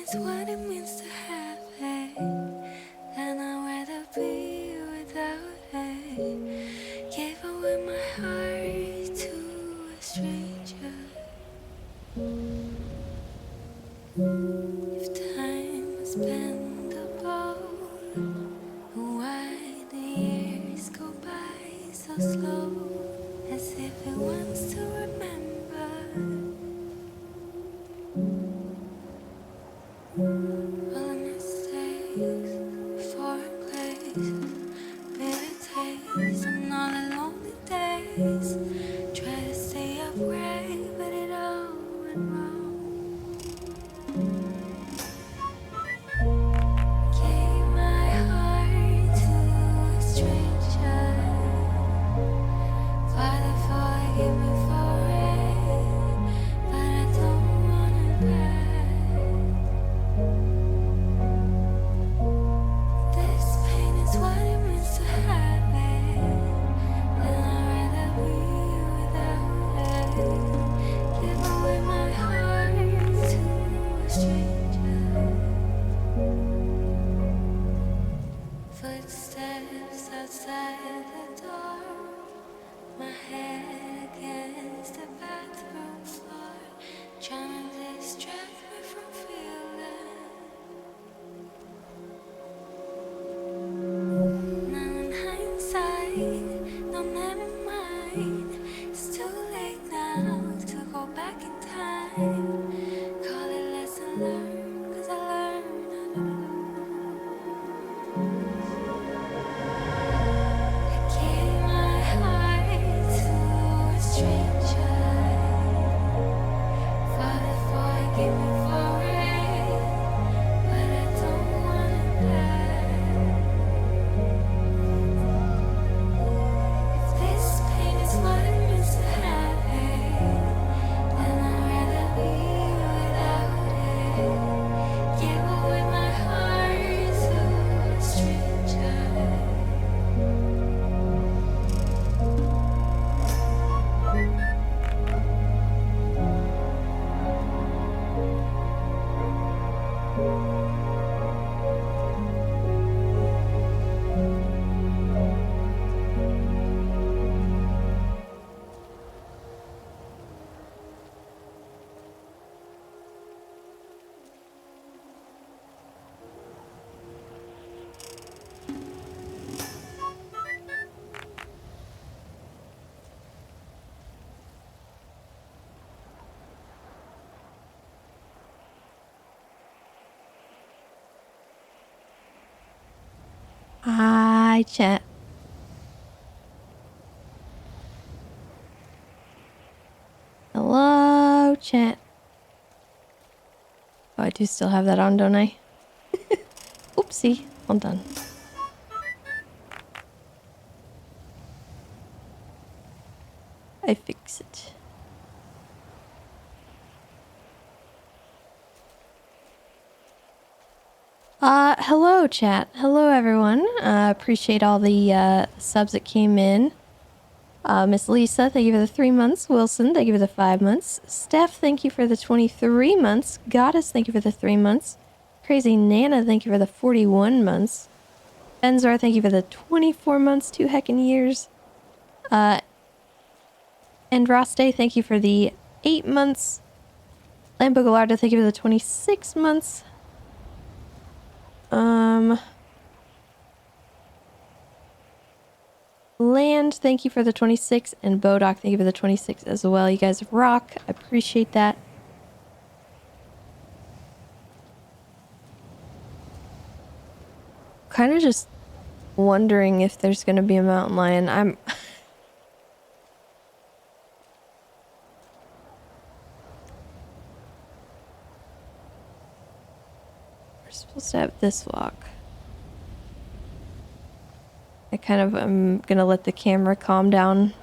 is what it means to have it, and I'd rather be without it. Gave away my heart to a stranger. If time has been the boat, why the years go by so slow, as if it wants to remember all the mistakes, foreign places, bitter tastes, and all the lonely days. Try to stay upright, but it all went wrong. Gave my heart to a stranger. Father, forgive me for it, but I don't want it back. This pain is what it means to have it, and I'd rather be without it. Give away my heart to a stranger. Footsteps outside the door, my head against the bathroom floor, trying to distract me from feeling. Now in hindsight, no, never mind. It's too late now to go back in time. Call it lesson learned, 'cause I learned. I gave my heart to a stranger. Father, forgive me for it, but I don't want it back. If this pain is what it means to have it, then I'd rather be without it. Give away my heart to a stranger. Hi, chat. Hello, chat. Oh, I do still have that on, don't I? Oopsie. Hold on. I fix it. Hello, chat. Hello, everyone. Appreciate all the subs that came in. Miss Lisa, thank you for the 3 months. Wilson, thank you for the 5 months. Steph, thank you for the 23 months. Goddess, thank you for the 3 months. Crazy Nana, thank you for the 41 months. Benzar, thank you for the 24 months, 2 heckin' years. And Roste, thank you for the 8 months. Lambo Gallardo, thank you for the 26 months. Land, thank you for the 26, and Bodok, thank you for the 26 as well. You guys rock. I appreciate that. Kind of just wondering if there's going to be a mountain lion. We're supposed to have this walk. I kind of am going to let the camera calm down.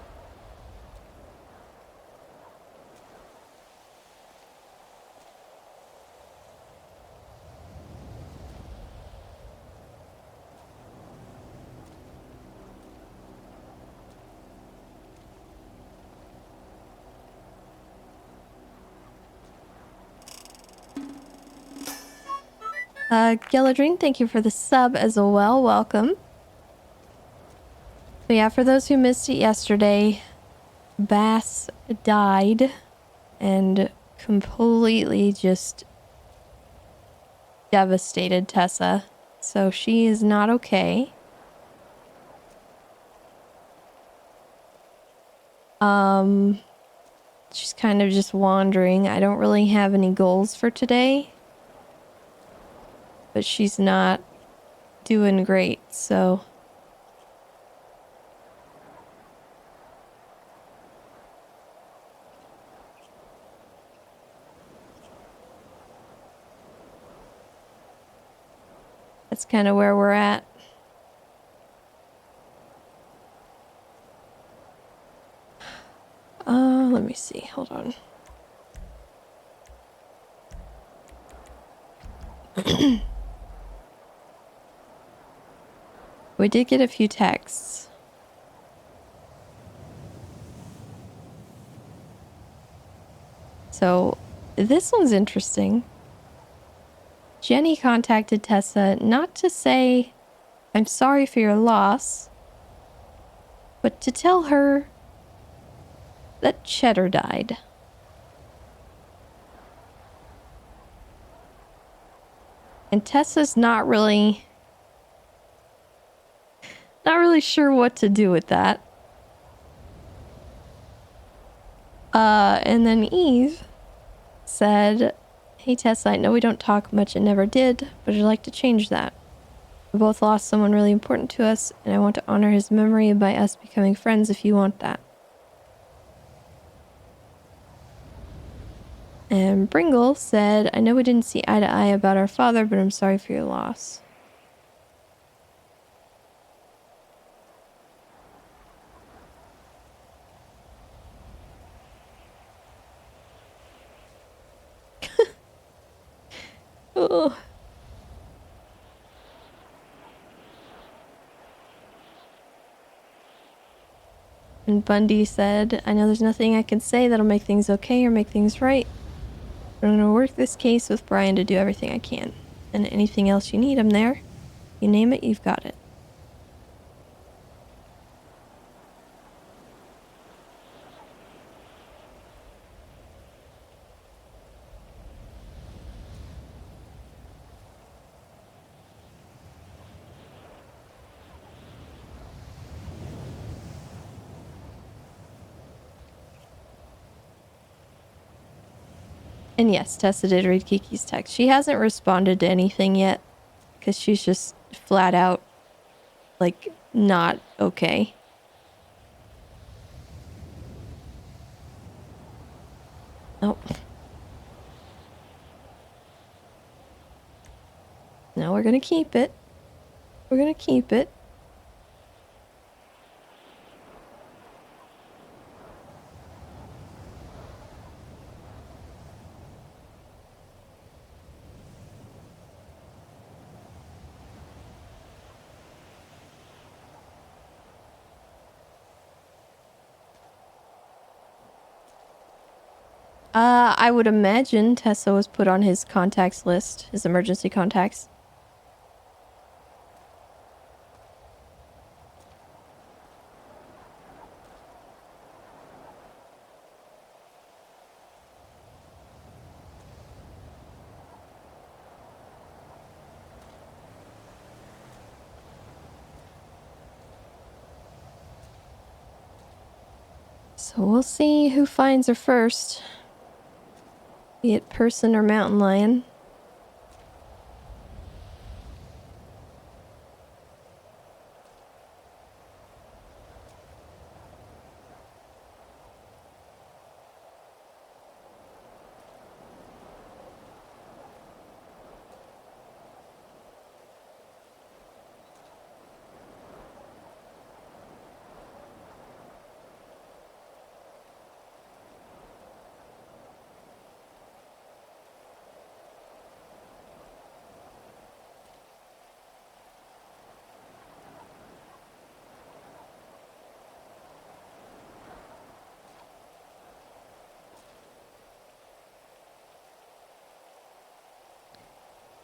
Gelladrine, thank you for the sub as well. Welcome. But yeah, for those who missed it yesterday, Bass died and completely just devastated Tessa. So she is not okay. She's kind of just wandering. I don't really have any goals for today. But she's not doing great, so... That's kind of where we're at. Let me see. Hold on. We did get a few texts. So, this one's interesting. Jenny contacted Tessa not to say, "I'm sorry for your loss," but to tell her that Cheddar died. And Tessa's not really sure what to do with that. And then Eve said, "Hey Tessa, I know we don't talk much and never did, but I'd like to change that. We both lost someone really important to us, and I want to honor his memory by us becoming friends if you want that." And Bringle said, "I know we didn't see eye to eye about our father, but I'm sorry for your loss." Oh. And Bundy said, "I know there's nothing I can say that'll make things okay or make things right, but I'm going to work this case with Brian to do everything I can. And anything else you need, I'm there. You name it, you've got it." And yes, Tessa did read Kiki's text. She hasn't responded to anything yet, because she's just flat out, like, not okay. Nope. No, we're gonna keep it. We're gonna keep it. I would imagine Tessa was put on his contacts list, his emergency contacts. So we'll see who finds her first. Be it person or mountain lion.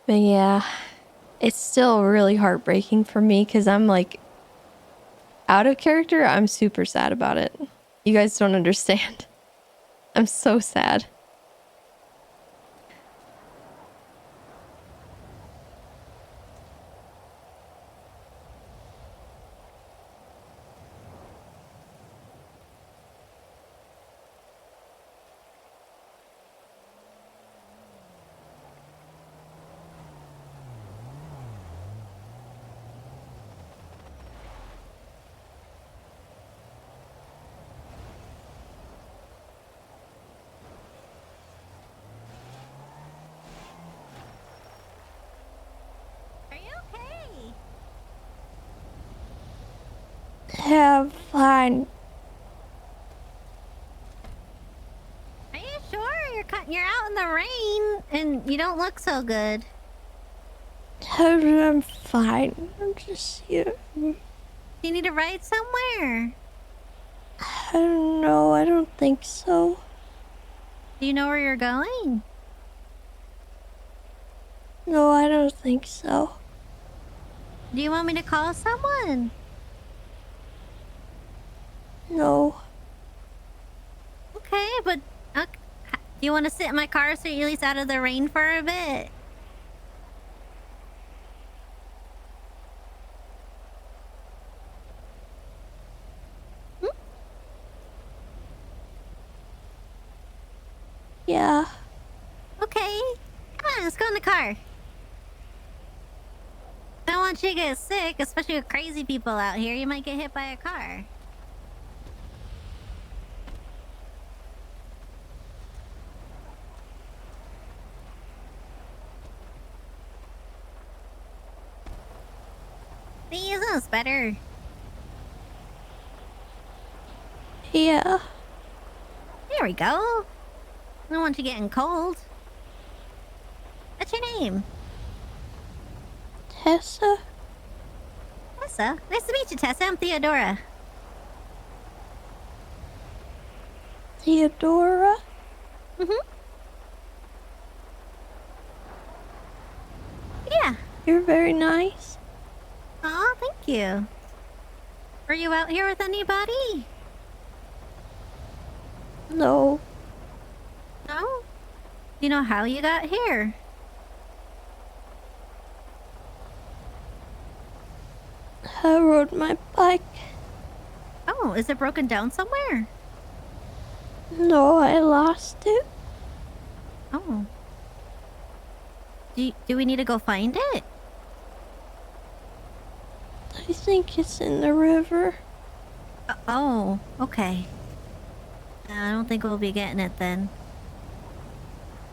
But yeah, it's still really heartbreaking for me because I'm like out of character. I'm super sad about it. You guys don't understand. I'm so sad. Are you okay? Yeah, fine. Are you sure you're out in the rain and you don't look so good? I'm fine. I'm just here. Do you need a ride somewhere? I don't know. I don't think so. Do you know where you're going? No, I don't think so. Do you want me to call someone? No. Okay, but do you want to sit in my car so you're at least out of the rain for a bit? Yeah. Okay. Come on, let's go in the car. I don't want you to get sick, especially with crazy people out here. You might get hit by a car. See, isn't this better? Yeah. There we go. I don't want you getting cold. What's your name? Tessa? Tessa. Nice to meet you, Tessa. I'm Theodora. Theodora? Mm-hmm. Yeah. You're very nice. Aw, thank you. Were you out here with anybody? No. No? You know how you got here? I rode my bike. Oh, is it broken down somewhere? No, I lost it. Oh. Do we need to go find it? I think it's in the river. Oh, okay. I don't think we'll be getting it then.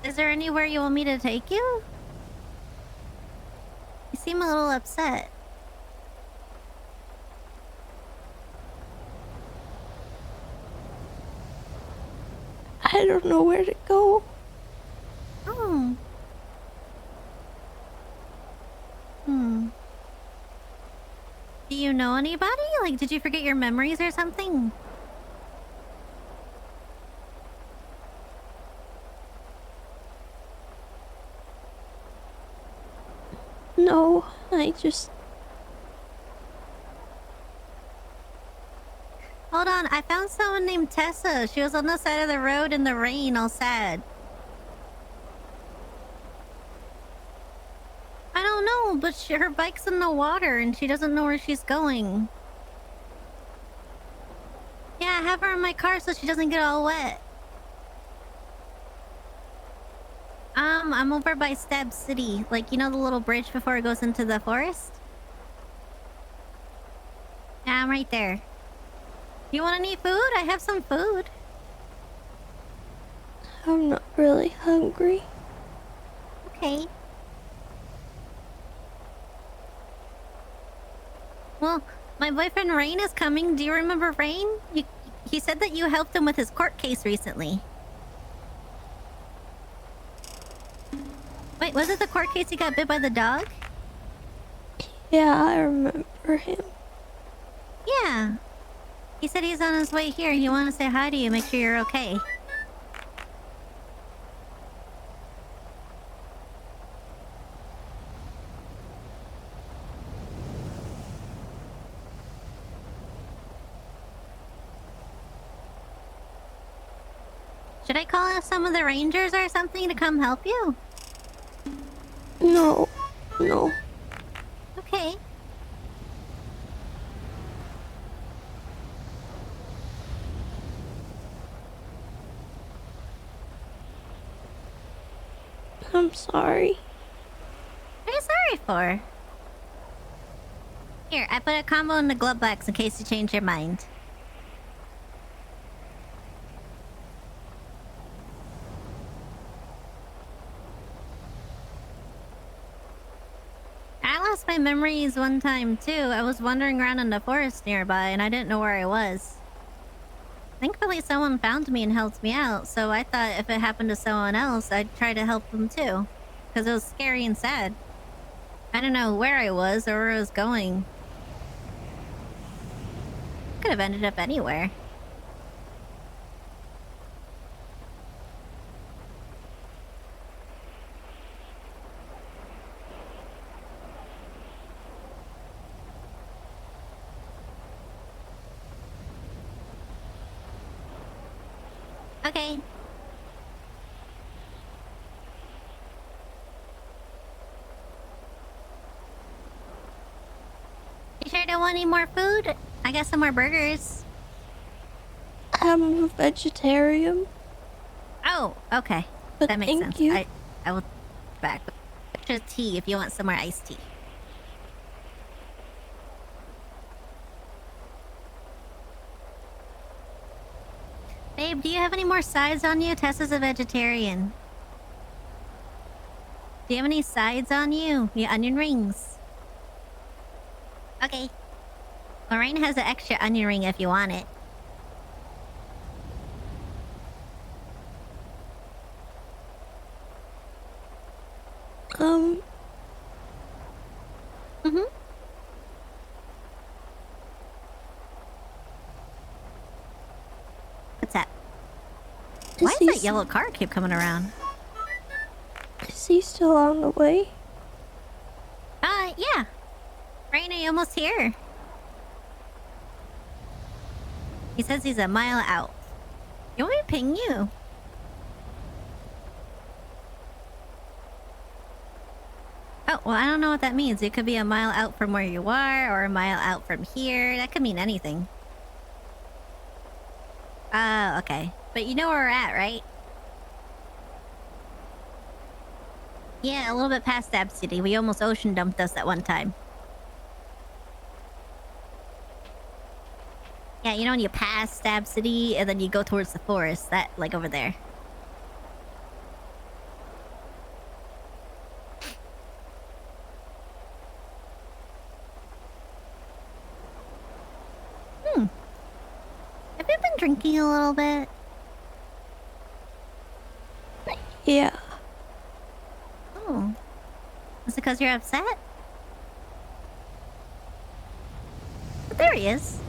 Is there anywhere you want me to take you? You seem a little upset. I don't know where to go. Oh. Do you know anybody? Like, did you forget your memories or something? No, I just... Hold on, I found someone named Tessa. She was on the side of the road in the rain, all sad. I don't know, but her bike's in the water and she doesn't know where she's going. Yeah, I have her in my car so she doesn't get all wet. I'm over by Stab City. Like, you know the little bridge before it goes into the forest? Yeah, I'm right there. You want any food? I have some food. I'm not really hungry. Okay. Well, my boyfriend Rain is coming. Do you remember Rain? He said that you helped him with his court case recently. Wait, was it the court case he got bit by the dog? Yeah, I remember him. Yeah. He said he's on his way here. He wanted to say hi to you, make sure you're okay. Should I call some of the rangers or something to come help you? No. No. Okay. I'm sorry. What are you sorry for? Here, I put a combo in the glove box in case you change your mind. I lost my memories one time too. I was wandering around in the forest nearby and I didn't know where I was. Thankfully someone found me and helped me out, so I thought if it happened to someone else, I'd try to help them too. Because it was scary and sad. I didn't know where I was or where I was going. Could have ended up anywhere. Okay. You sure don't want any more food? I got some more burgers. I'm a vegetarian. Oh, okay. But That makes thank sense. you. I will back. Extra tea if you want some more iced tea. Babe, do you have any more sides on you? Tessa's a vegetarian. Do you have any sides on you? The onion rings. Okay. Lorraine has an extra onion ring if you want it. Mm-hmm. What's that? Why does that yellow car keep coming around? Is he still on the way? Yeah. Rain, are you almost here? He says he's a mile out. You want me to ping you? Oh, well, I don't know what that means. It could be a mile out from where you are, or a mile out from here. That could mean anything. Oh, okay. But you know where we're at, right? Yeah, a little bit past Stab City. We almost ocean dumped us at one time. Yeah, you know when you pass Stab City and then you go towards the forest? That, like, over there. Have you been drinking a little bit? Yeah. Oh. Is it because you're upset? But there he is.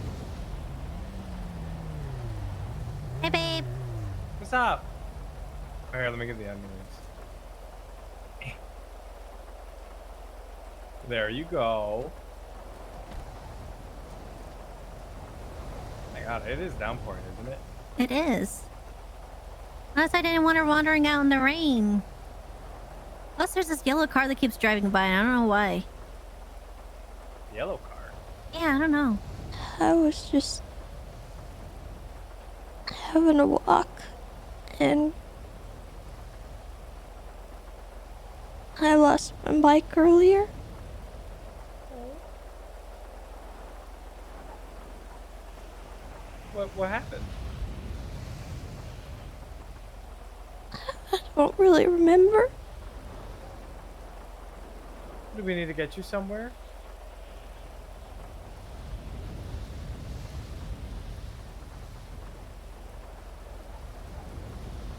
Hey, babe. What's up? Here, let me get the onions. There you go. My God, it is downpouring, isn't it? It is. Unless I didn't want her wandering out in the rain. Plus, there's this yellow car that keeps driving by, and I don't know why. Yellow car. Yeah, I don't know. I was just having a walk and I lost my bike earlier. What happened? I don't really remember. Do we need to get you somewhere?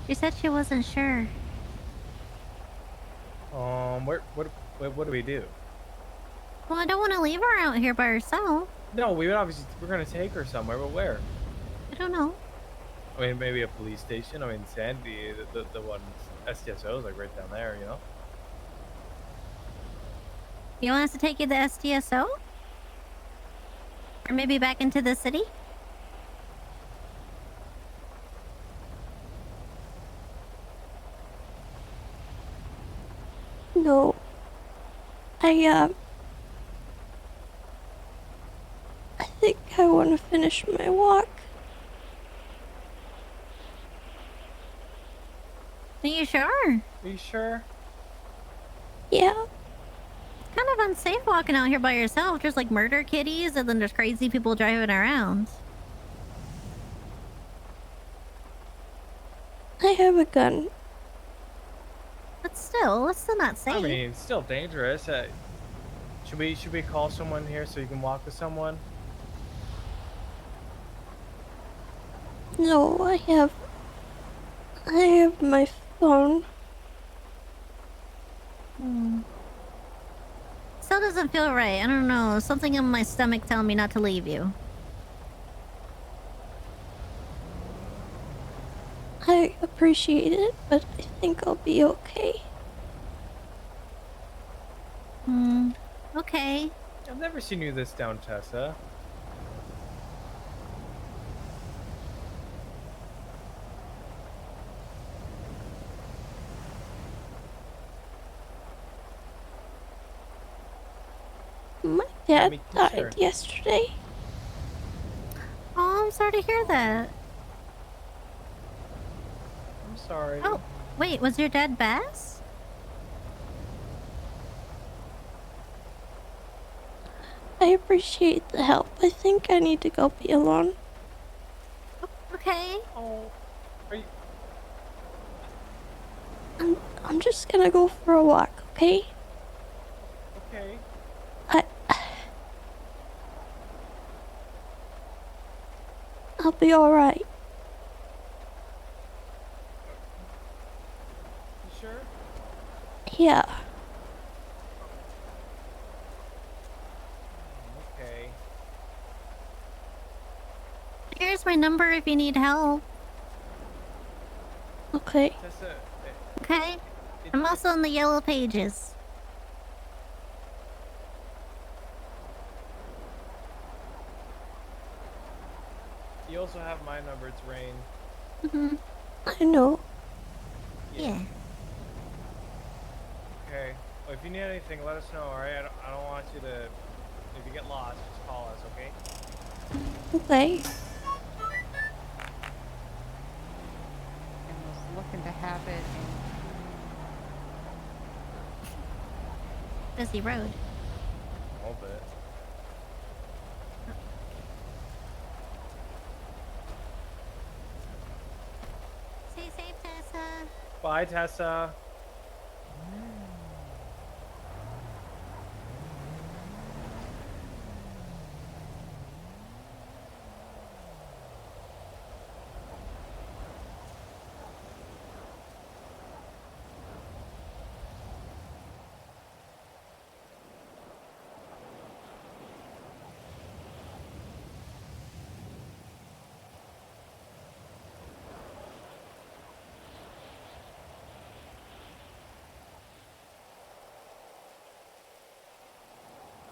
She said she wasn't sure. What do we do? Well, I don't want to leave her out here by herself. No, we're gonna take her somewhere, but where? I don't know. I mean, maybe a police station. I mean, Sandy, the one STSO is like right down there, you know? You want us to take you to the STSO? Or maybe back into the city? No. I think I want to finish my walk. Are you sure? Are you sure? Yeah. It's kind of unsafe walking out here by yourself. There's like murder kitties and then there's crazy people driving around. I have a gun. But still, it's still not safe. I mean, it's still dangerous. Should we call someone here so you can walk with someone? No, I have my phone. Still doesn't feel right. I don't know. Something in my stomach telling me not to leave you. I appreciate it, but I think I'll be okay. Okay. I've never seen you this down, Tessa. My dad me died concerned. yesterday. Oh, I'm sorry to hear that. I'm sorry. Oh, wait, was your dad Bass? I appreciate the help. I think I need to go be alone. Okay. Oh, are you? I'm just gonna go for a walk, okay? Okay. I'll be alright. You sure? Yeah. Okay. Here's my number if you need help. Okay. Tessa, Okay? I'm also in the yellow pages. you also have my number. It's Rain. I know. Yeah. Okay. Well, if you need anything, let us know. All right. I don't want you to. If you get lost, just call us. Okay. Okay. And was looking to have it in Busy road. A little bit. Stay safe, Tessa. Bye, Tessa.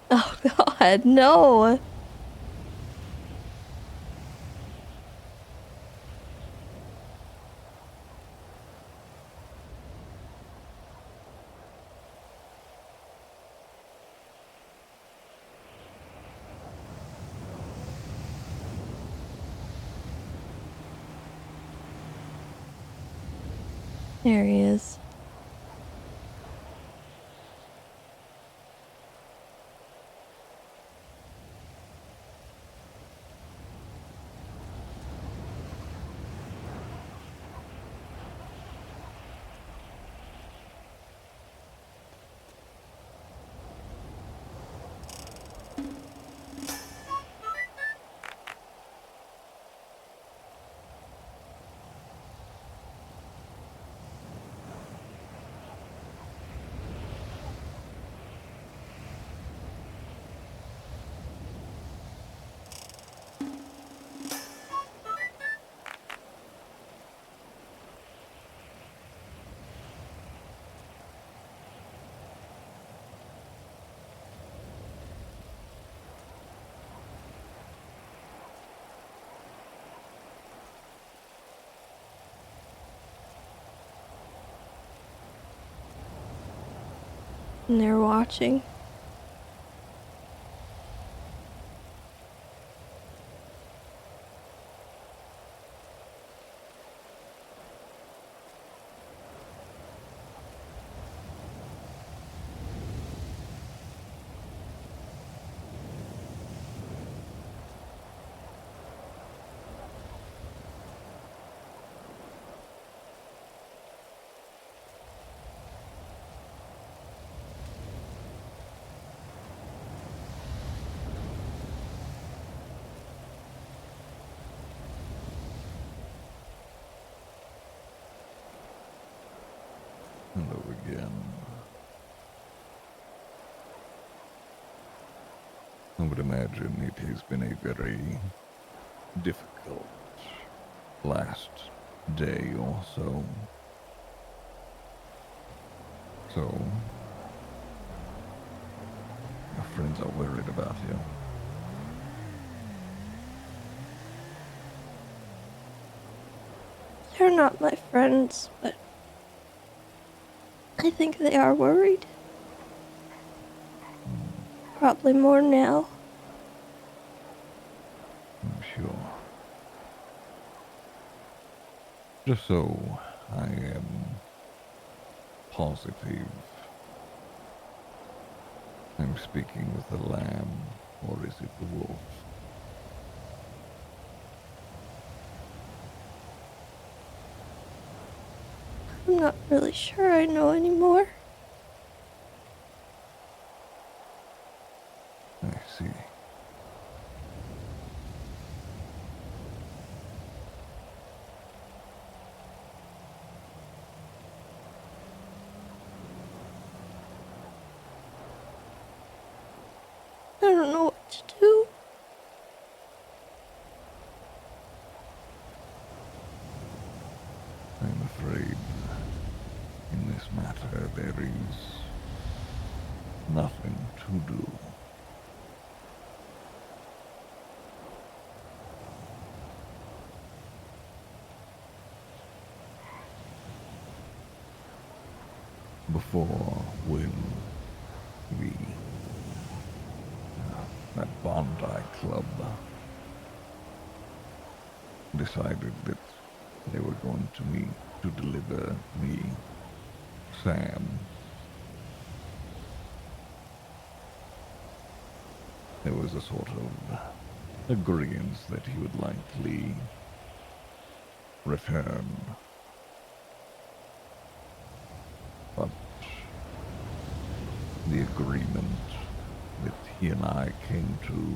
Oh god, no. There he is. And they're watching. Hello again. I would imagine it has been a very difficult last day or so. So, your friends are worried about you. They're not my friends, but I think they are worried. Probably more now. I'm sure. Just so I am positive, I'm speaking with the lamb, or is it the wolf? I'm not really sure I know anymore. I see. I don't know what to do. I'm afraid in this matter there is nothing to do. Before, when we, that Bondi Club, decided that they were going to meet to deliver me Sam, there was a sort of agreement that he would likely return. But the agreement that he and I came to,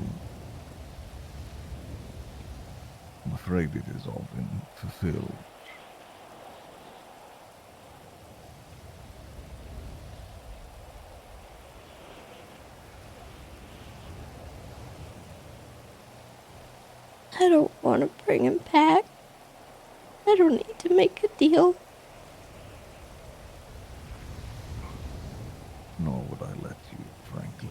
I'm afraid it has all been fulfilled. I don't want to bring him back. I don't need to make a deal. Nor would I let you, frankly.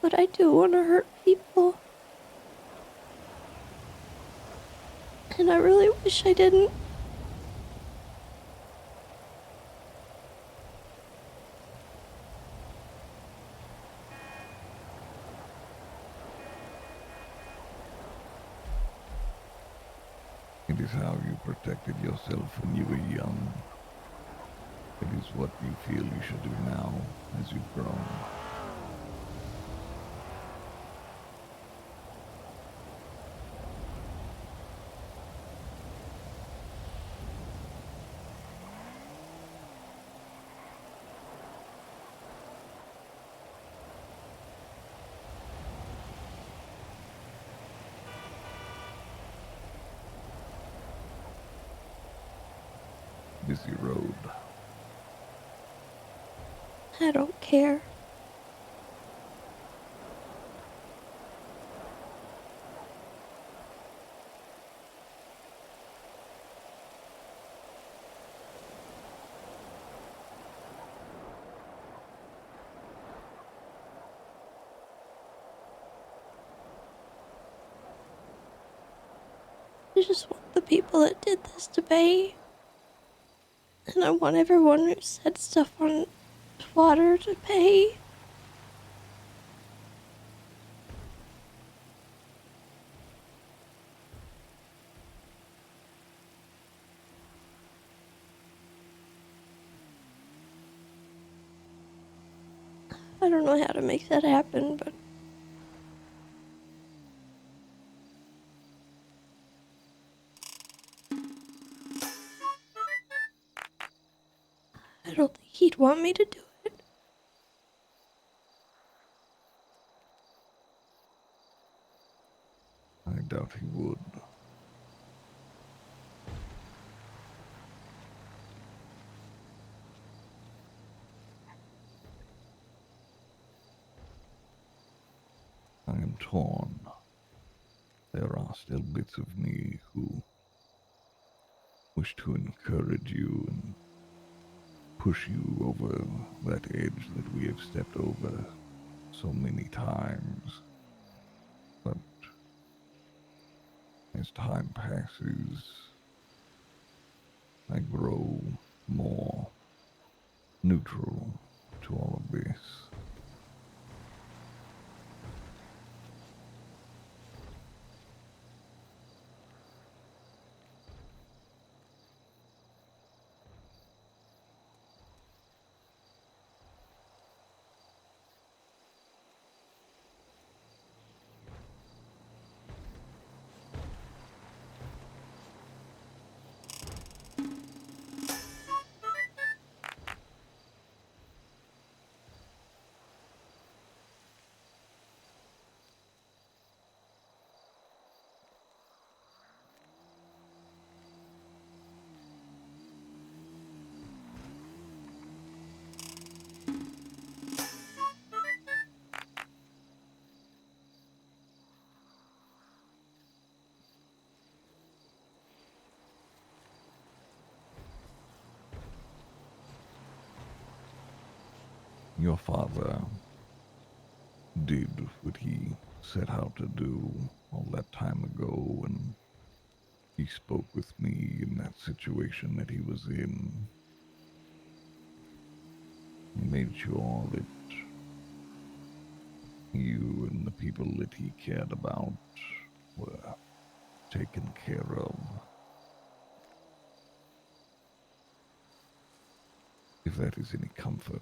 But I do want to hurt people. And I really wish I didn't. It is how you protected yourself when you were young. It is what you feel you should do now as you've grown. Busy road. I don't care. just want the people that did this to pay. And I want everyone who said stuff on Twitter to pay. I don't know how to make that happen, but I don't think he'd want me to do it. I doubt he would. I am torn. There are still bits of me who wish to encourage you and push you over that edge that we have stepped over so many times. But as time passes, I grow more neutral to all of this. Your father did what he set out to do all that time ago, and he spoke with me in that situation that he was in. He made sure that you and the people that he cared about were taken care of. If that is any comfort.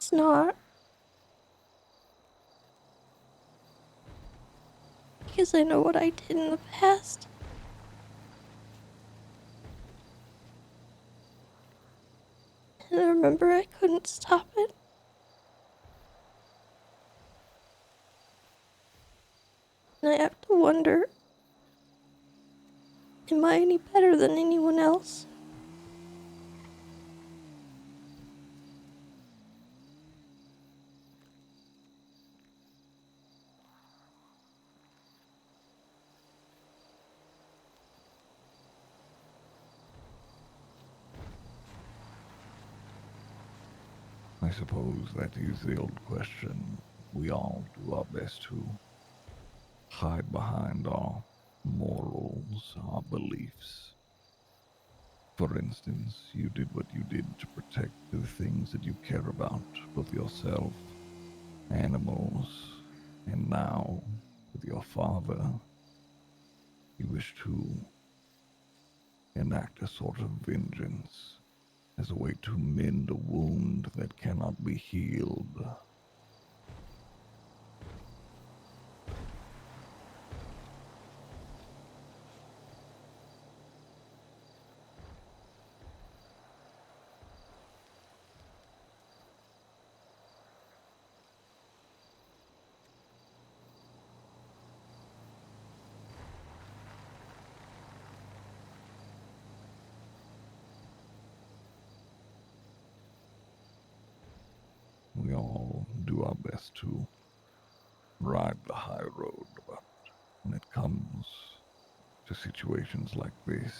it's not. Because I know what I did in the past. And I remember I couldn't stop it. And I have to wonder, am I any better than anyone else? I suppose that is the old question. We all do our best to hide behind our morals, our beliefs. For instance, you did what you did to protect the things that you care about, both yourself, animals, and now, with your father, you wish to enact a sort of vengeance as a way to mend a wound that cannot be healed. We all do our best to ride the high road, but when it comes to situations like this,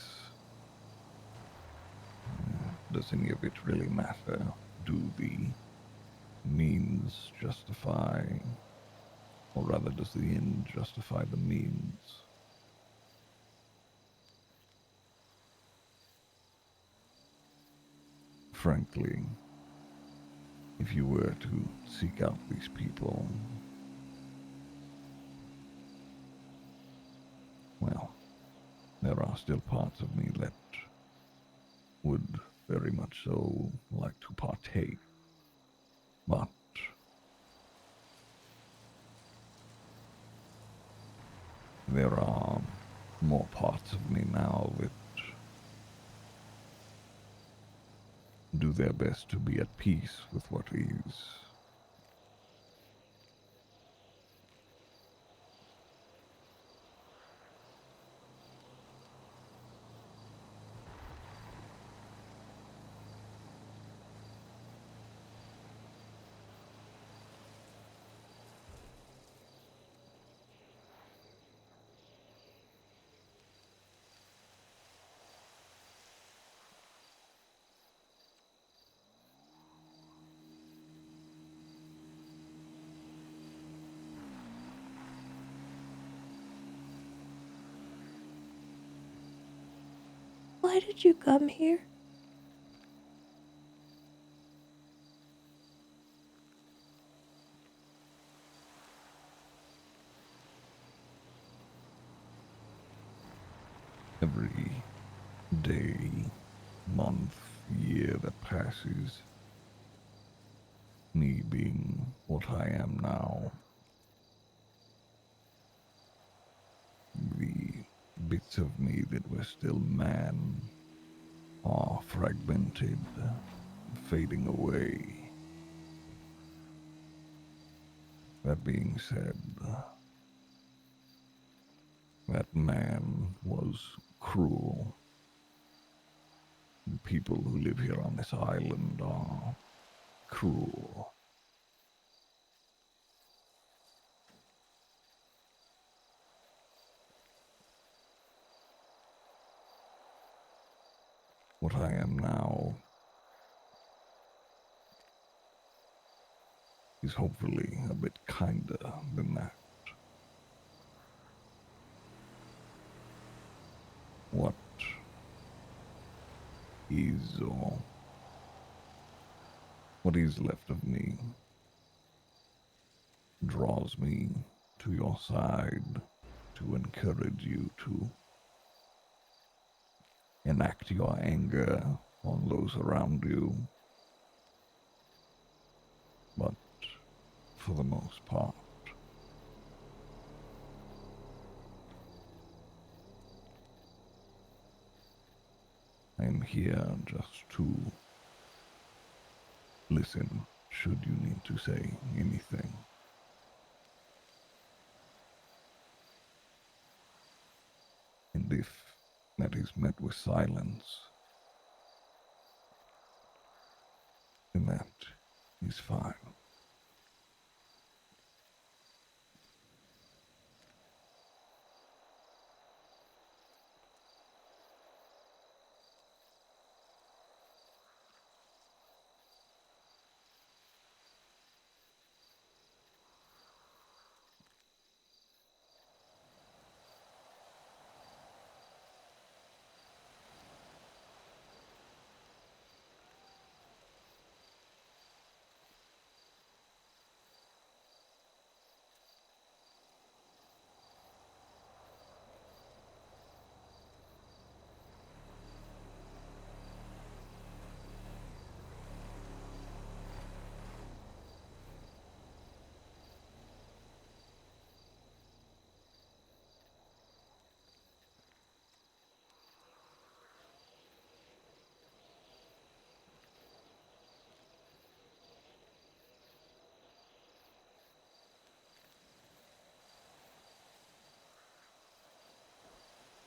does any of it really matter? Do the means justify, or rather, does the end justify the means? Frankly, if you were to seek out these people, well, there are still parts of me that would very much so like to partake, but there are more parts of me now that do their best to be at peace with what is. Why did you come here? Every day, month, year that passes, me being what I am now, the bits of me that were still man are fragmented, fading away. That being said, that man was cruel. The people who live here on this island are cruel. What I am now is hopefully a bit kinder than that. What is, or what is left of me, draws me to your side to encourage you to enact your anger on those around you. But for the most part, I am here just to listen should you need to say anything. And if that is met with silence, then that is fine.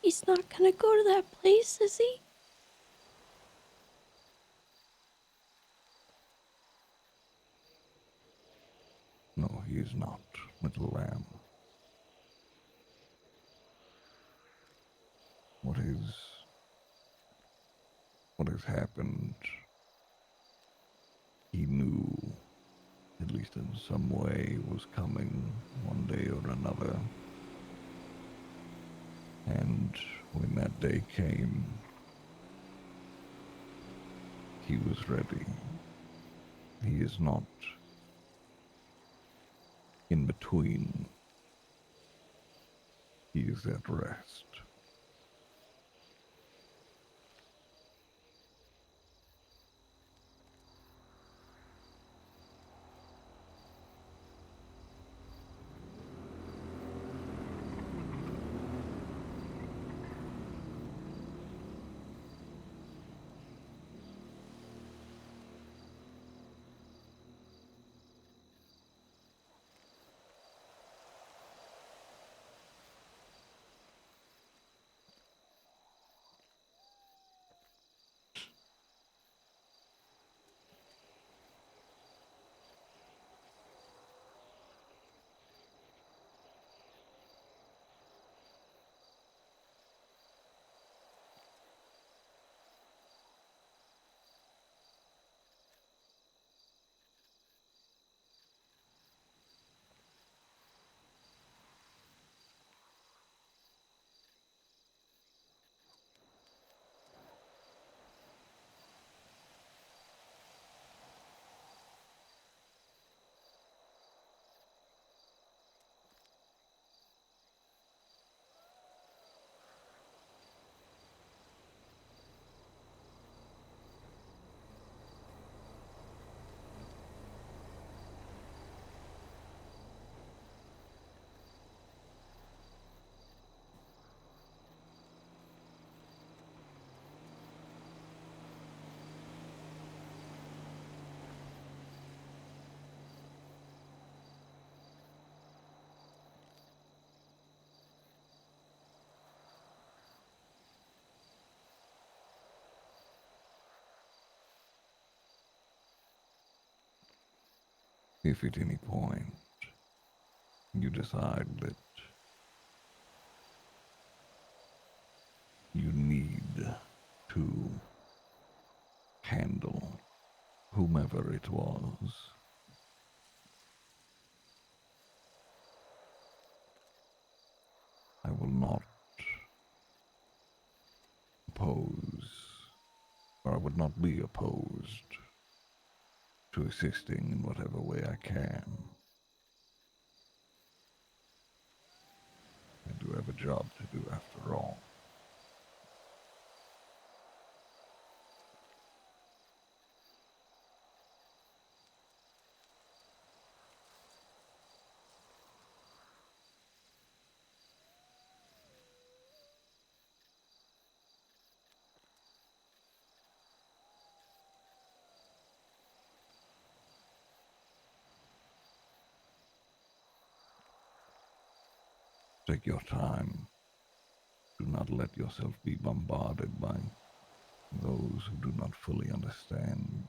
He's not gonna go to that place, is he? No, he is not, little lamb. what has happened, he knew, at least in some way, was coming one day or another. And when that day came, he was ready. He is not in between. He is at rest. If at any point you decide that you need to handle whomever it was, I will not oppose, or I would not be opposed to assisting in whatever way I can. I do have a job to do after all. Take your time. Do not let yourself be bombarded by those who do not fully understand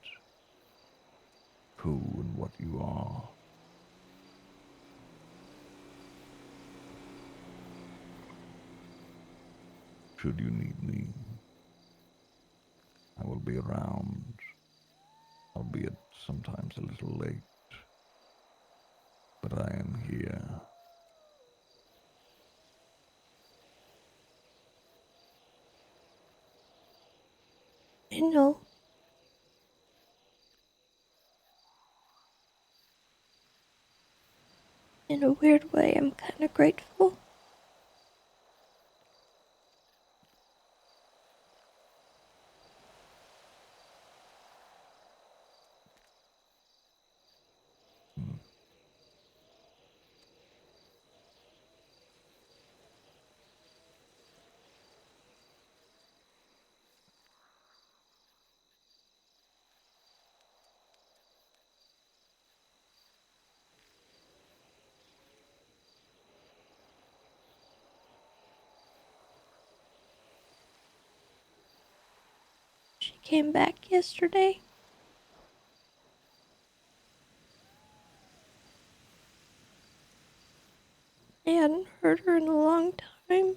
who and what you are. Should you need me, I will be around, albeit sometimes a little late, but I am here. I know. In a weird way, I'm kind of grateful. She came back yesterday. I hadn't heard her in a long time.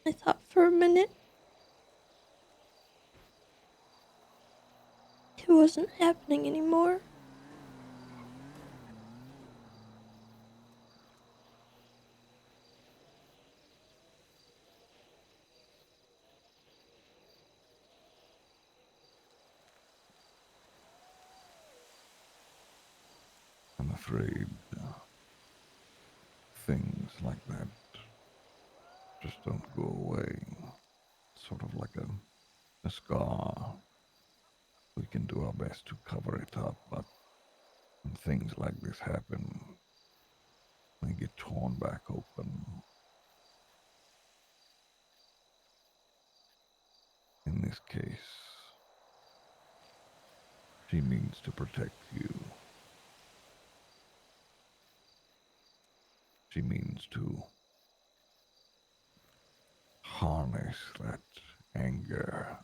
I thought for a minute it wasn't happening anymore. I'm afraid things like that just don't go away. Sort of like a scar. We can do our best to cover it up, but when things like this happen, they get torn back open. In this case, she means to protect you. She means to harness that anger.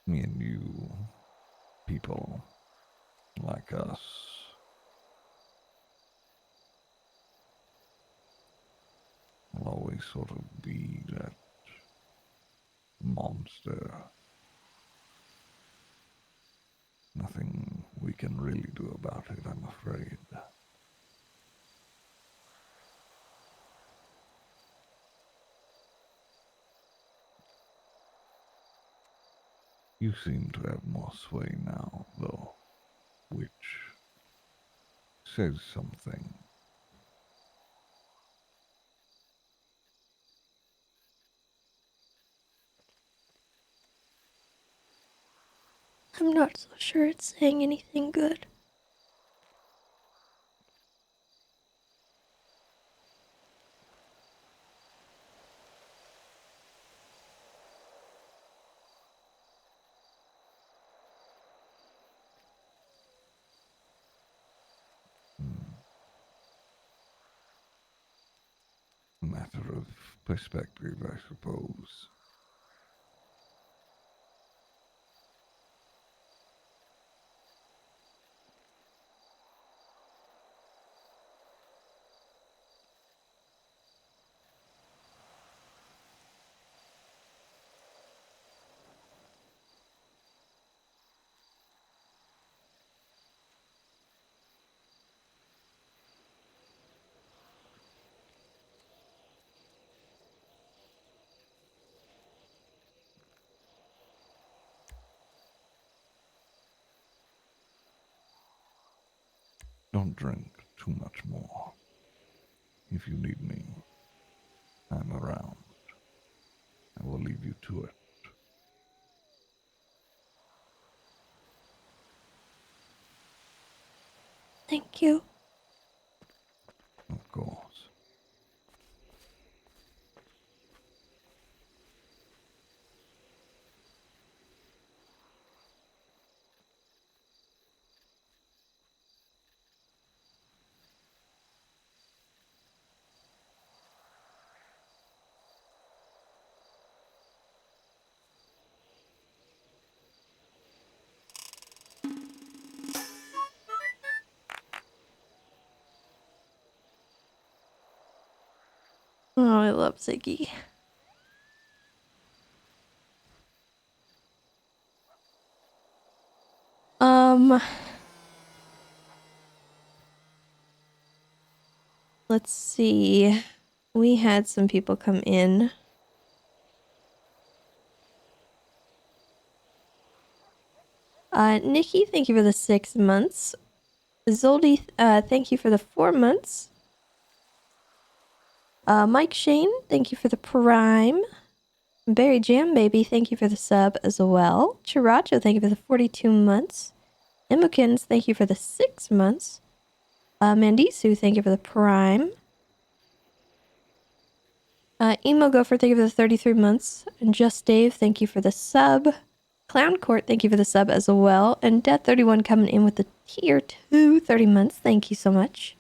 Me and you, people like us, will always sort of be that monster. Nothing we can really do about it, I'm afraid. You seem to have more sway now, though, which says something. I'm not so sure it's saying anything good. A matter of perspective, I suppose. Don't drink too much more. If you need me, I'm around. I will leave you to it. Thank you. Of course. Oh, I love Ziggy. Let's see. We had some people come in. Nikki, thank you for the 6 months. Zoldy, thank you for the 4 months. Mike Shane, thank you for the Prime. Barry Jam Baby, thank you for the sub as well. Chiracho, thank you for the 42 months. Emokins, thank you for the 6 months. Mandisu, thank you for the Prime. Emo Gopher, thank you for the 33 months. And Just Dave, thank you for the sub. Clown Court, thank you for the sub as well. And Death31 coming in with the tier 2, 30 months. Thank you so much.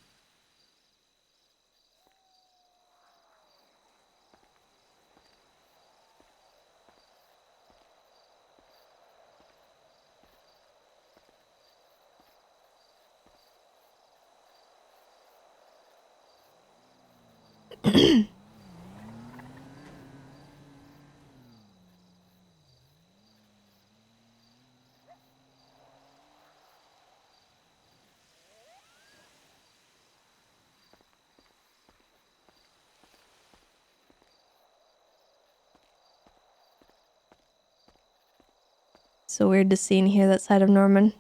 So weird to see and hear that side of Norman.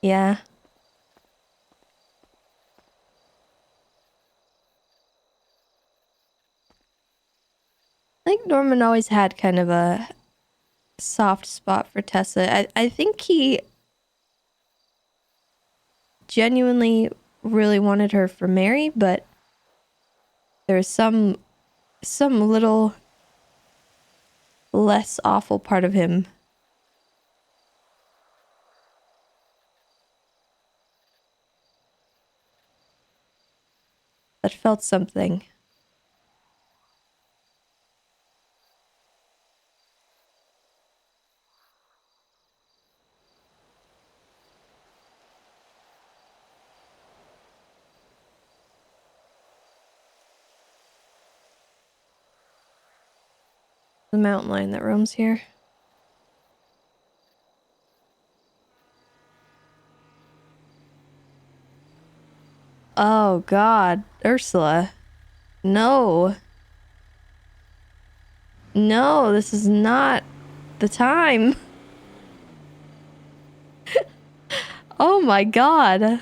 Yeah. I think Norman always had kind of a soft spot for Tessa. I think he genuinely really wanted her for Mary, but there's some little less awful part of him that felt something. The mountain lion that roams here. Oh God, Ursula. No. No, this is not the time. Oh my God.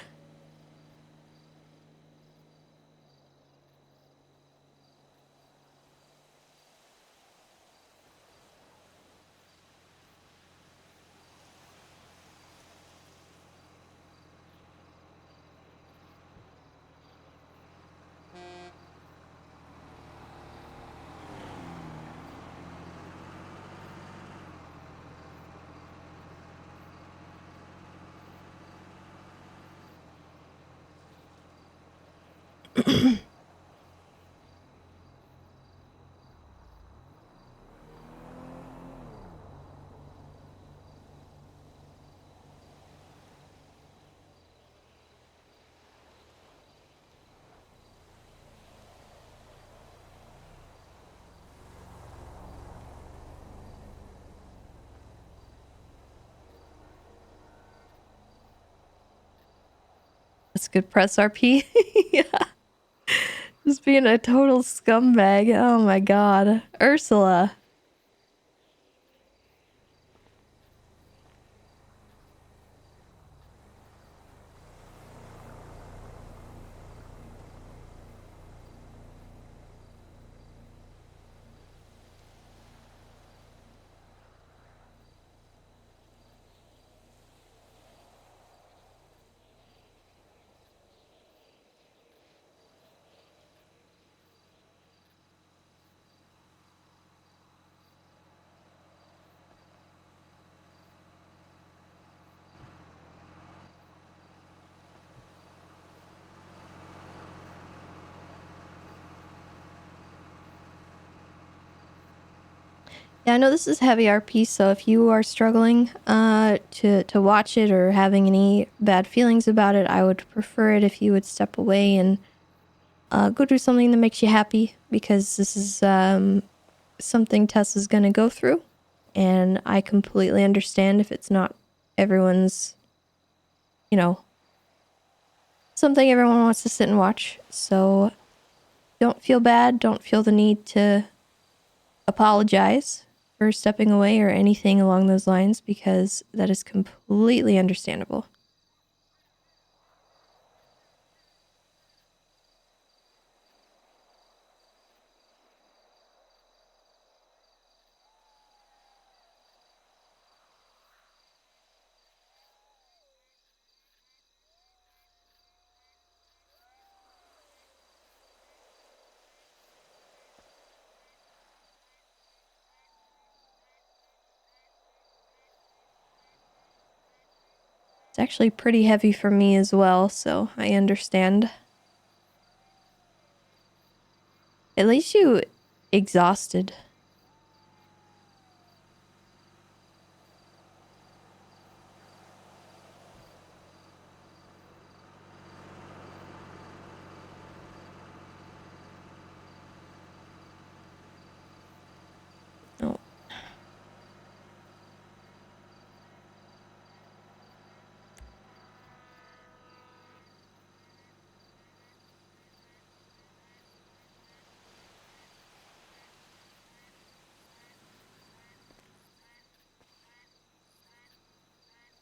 That's good press, RP. Yeah. Just being a total scumbag. Oh my God. Ursula. Yeah, I know this is heavy RP, so if you are struggling to watch it or having any bad feelings about it, I would prefer it if you would step away and go do something that makes you happy, because this is something Tessa's gonna go through, and I completely understand if it's not everyone's, you know, something everyone wants to sit and watch. So don't feel bad, don't feel the need to apologize for stepping away or anything along those lines, because that is completely understandable. It's actually pretty heavy for me as well, so I understand. At least you exhausted.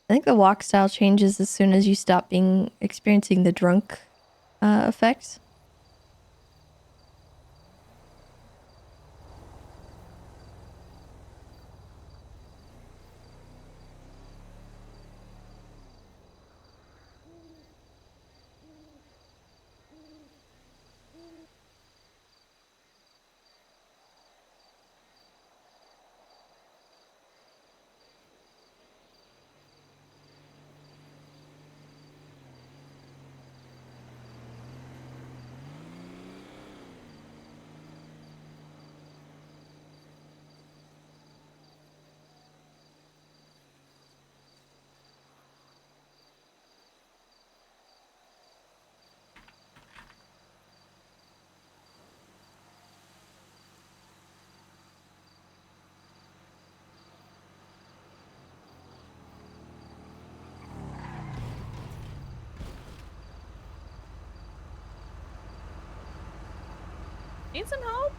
I think the walk style changes as soon as you stop experiencing the drunk effects. Need some help,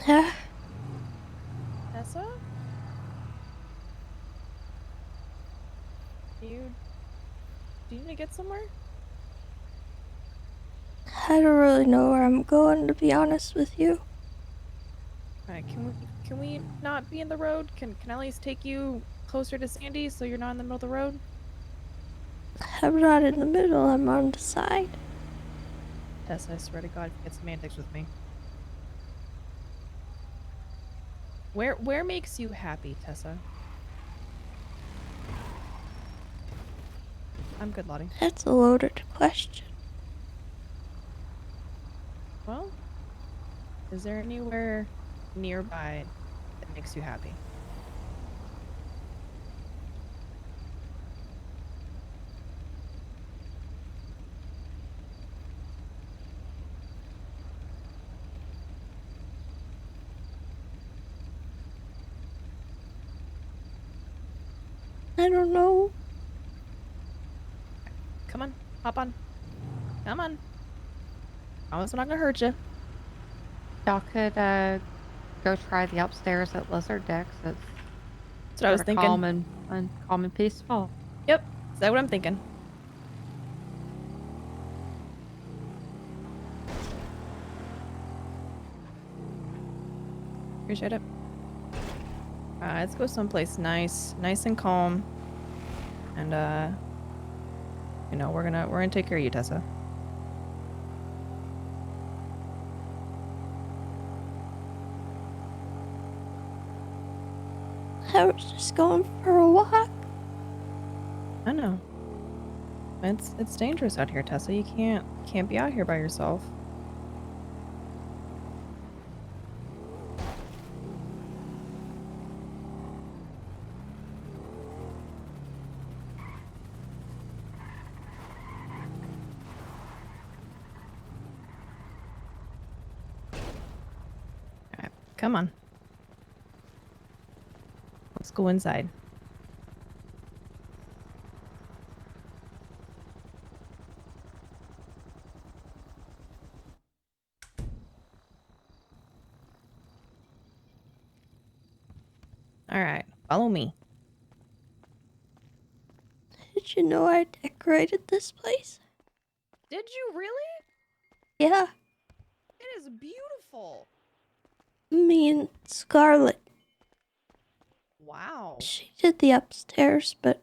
Yeah. Tessa? Do you need to get somewhere? I don't really know where I'm going, to be honest with you. Alright, can we not be in the road? Can I at least take you closer to Sandy so you're not in the middle of the road? I'm not in the middle, I'm on the side. Tessa, I swear to God, get semantics with me. Where makes you happy, Tessa? I'm good, Lottie. That's a loaded question. Well, is there anywhere nearby that makes you happy? I don't know. Come on, hop on. Come on. Promise I'm not gonna hurt you. Y'all could go try the upstairs at Lizard Decks. It's That's what I was sort of thinking. calm and peaceful. Yep, is that what I'm thinking? Appreciate it. Let's go someplace nice and calm. And you know, we're gonna take care of you, Tessa. I was just going for a walk. I know. It's dangerous out here, Tessa. You can't be out here by yourself. Alright, come on. Let's go inside. Alright, follow me. Did you know I decorated this place? Did you really? Yeah, It is beautiful. me and Scarlett. Wow. She did the upstairs, but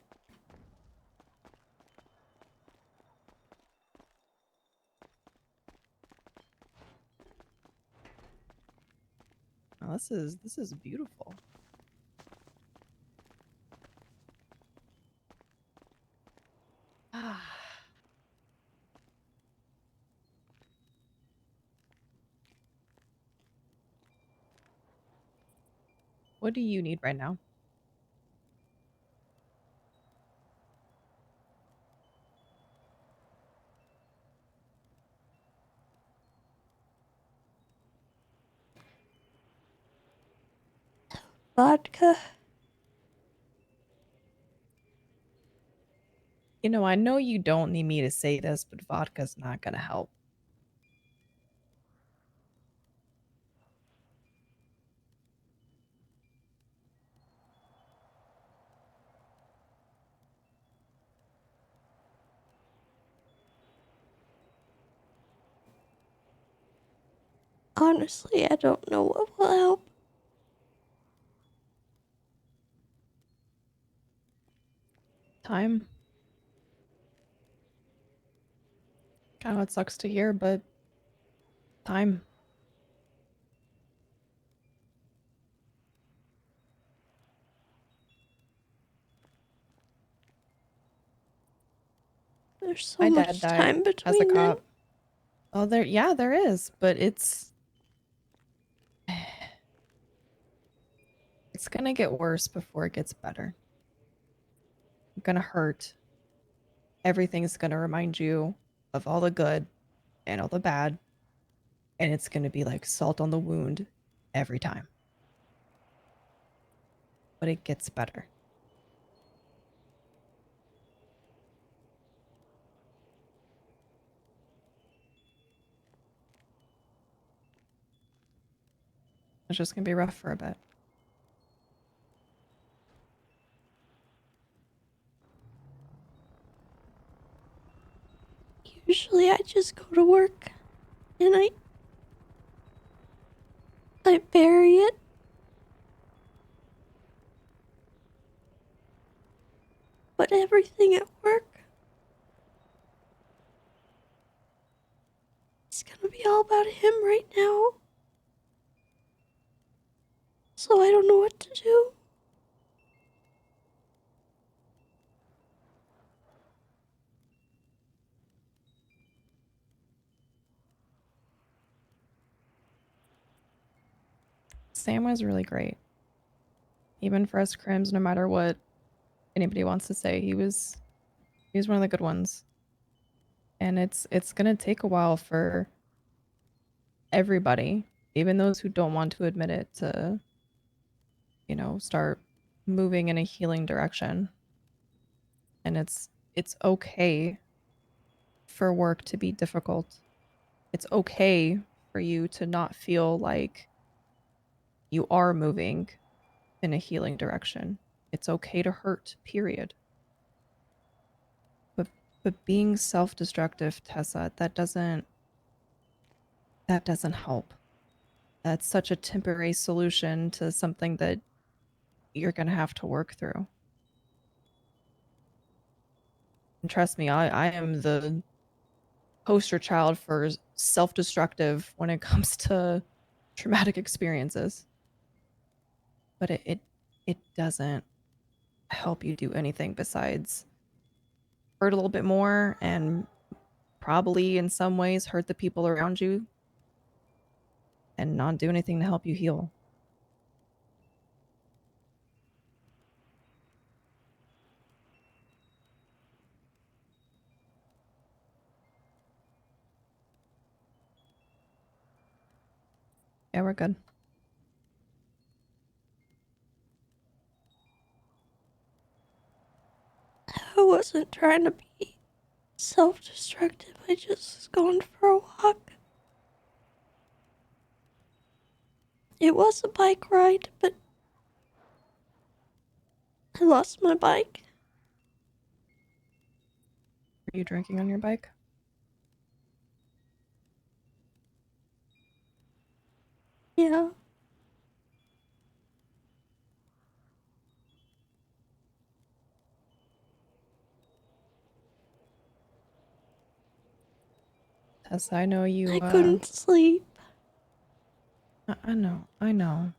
Oh, this is beautiful. Ah. What do you need right now? vodka. You know, I know you don't need me to say this, but vodka's not gonna help. Honestly, I don't know what will help. Time. I know it sucks to hear, but time. There's so My much dad died time as a between then. cop. Oh, there is, but it's gonna get worse before it gets better. It's gonna hurt. Everything's gonna remind you of all the good and all the bad, and it's gonna be like salt on the wound every time. But it gets better. It's just gonna be rough for a bit. Usually I just go to work and I bury it. But everything at work is gonna be all about him right now. So I don't know what to do. Sam was really great. Even for us crims, no matter what anybody wants to say, he was one of the good ones. And it's gonna take a while for everybody, even those who don't want to admit it, to, start moving in a healing direction. And it's okay for work to be difficult. It's okay for you to not feel like you are moving in a healing direction. It's okay to hurt, period. But being self-destructive, Tessa, that doesn't help. That's such a temporary solution to something that you're going to have to work through. And trust me, I am the poster child for self-destructive when it comes to traumatic experiences. But it doesn't help you do anything besides hurt a little bit more, and probably in some ways hurt the people around you, and not do anything to help you heal. Yeah, we're good. I wasn't trying to be self-destructive. I just was going for a walk. It was a bike ride, but I lost my bike. Are you drinking on your bike? Yeah. Tessa, I know you, I couldn't sleep. I know.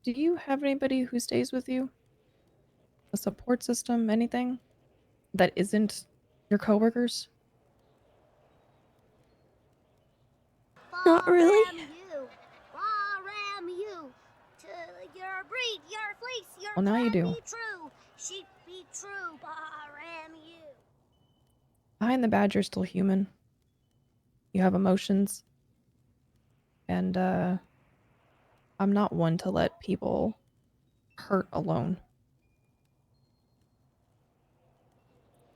Do you have anybody who stays with you? A support system, anything that isn't your coworkers? Not really. Your breed, your fleece, your Well, now you clan do. be true. Sheep be true. Baram you. Behind the badge, you're still human. You have emotions. And I'm not one to let people hurt alone.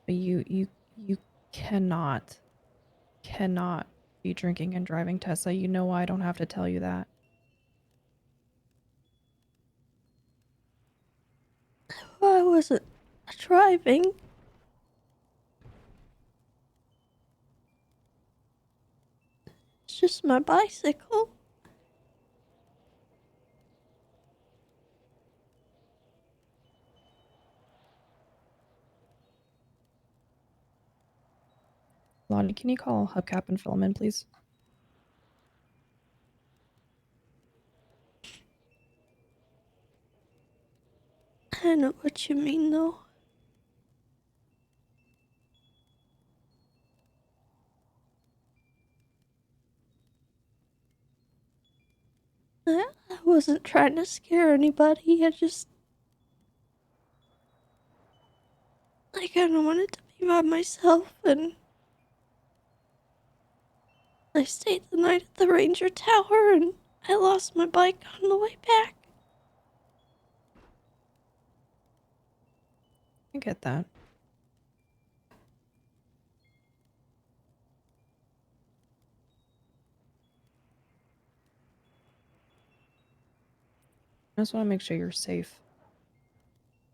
But you cannot be drinking and driving, Tessa. You know I don't have to tell you that. I wasn't driving. It's just my bicycle. Lonnie, can you call Hubcap and fill him in, please? I know what you mean, though. I wasn't trying to scare anybody. I kind of wanted to be by myself, and I stayed the night at the Ranger Tower, and I lost my bike on the way back. I get that. I just want to make sure you're safe.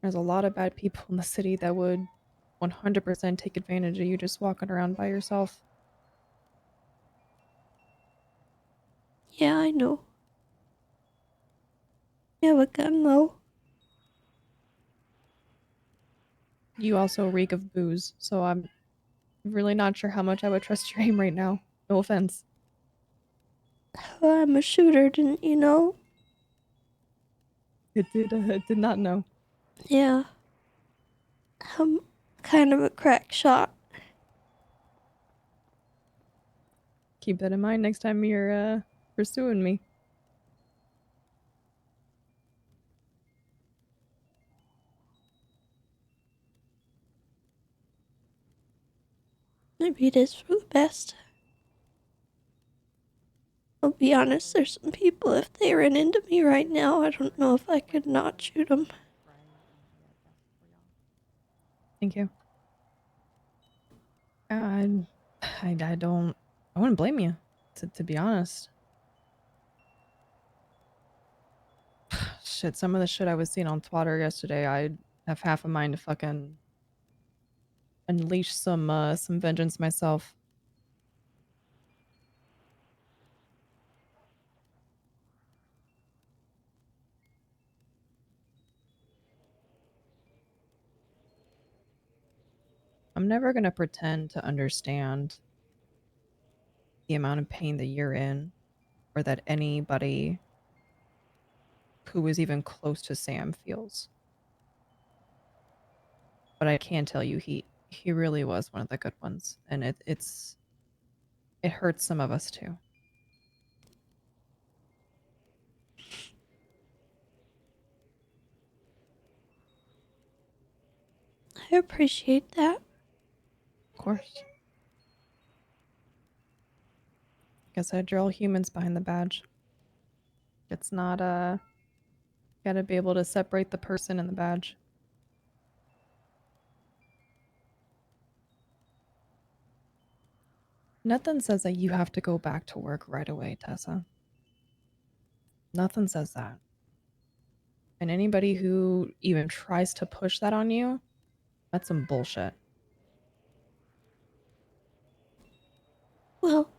There's a lot of bad people in the city that would 100% take advantage of you just walking around by yourself. Yeah, I know. You have a gun, though. You also reek of booze, so I'm really not sure how much I would trust your aim right now. No offense. I'm a shooter, didn't you know? It did not know. Yeah. I'm kind of a crack shot. Keep that in mind next time you're pursuing me. Maybe it is for the best. I'll be honest, there's some people, if they ran into me right now, I don't know if I could not shoot them. Thank you. I don't. I wouldn't blame you, to be honest. Shit, some of the shit I was seeing on Twitter yesterday, I'd have half a mind to fucking unleash some vengeance myself. I'm never gonna pretend to understand the amount of pain that you're in, or that anybody who is even close to Sam feels. But I can tell you, he really was one of the good ones, and it hurts some of us too. I appreciate that. Of course. Like I said, you're all humans behind the badge. It's not gotta be able to separate the person and the badge. Nothing says that you have to go back to work right away, Tessa. Nothing says that. And anybody who even tries to push that on you, that's some bullshit. Well,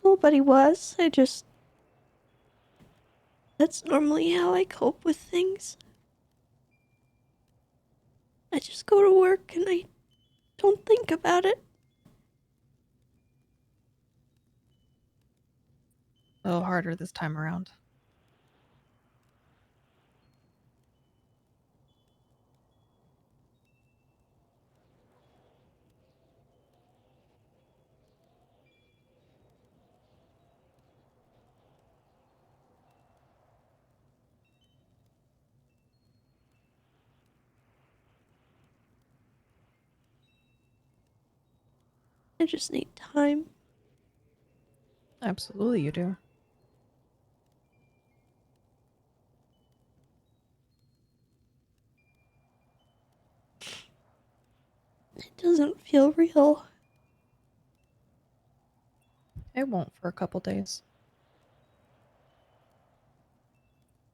nobody was. That's normally how I cope with things. I just go to work and I don't think about it. A little harder this time around. I just need time. Absolutely, you do. It doesn't feel real. It won't for a couple days.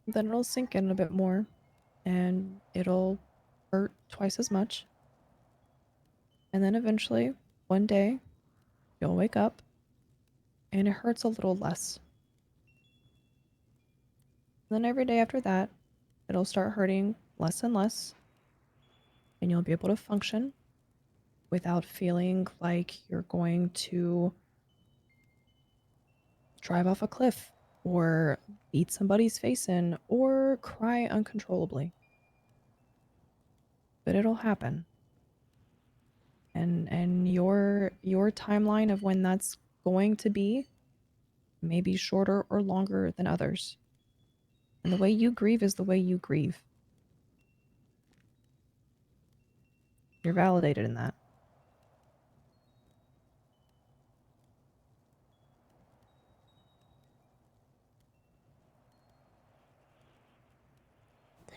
Then it'll sink in a bit more, and it'll hurt twice as much. And then eventually, one day, you'll wake up, and it hurts a little less. Then every day after that, it'll start hurting less and less, and you'll be able to function without feeling like you're going to drive off a cliff or beat somebody's face in or cry uncontrollably. But it'll happen. And your timeline of when that's going to be may be shorter or longer than others. And the way you grieve is the way you grieve. You're validated in that.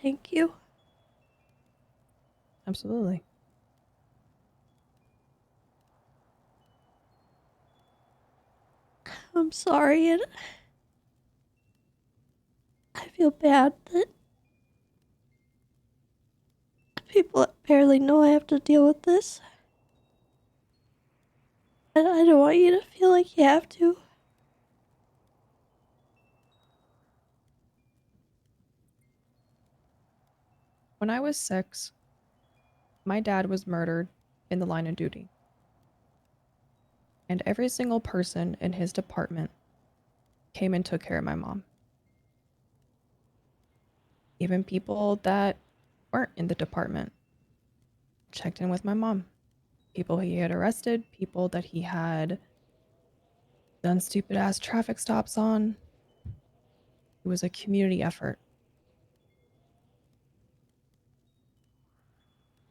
Thank you. Absolutely. I'm sorry, and I feel bad that people that barely know I have to deal with this. And I don't want you to feel like you have to. When I was 6, my dad was murdered in the line of duty. And every single person in his department came and took care of my mom. Even people that weren't in the department checked in with my mom. People he had arrested, people that he had done stupid ass traffic stops on. It was a community effort.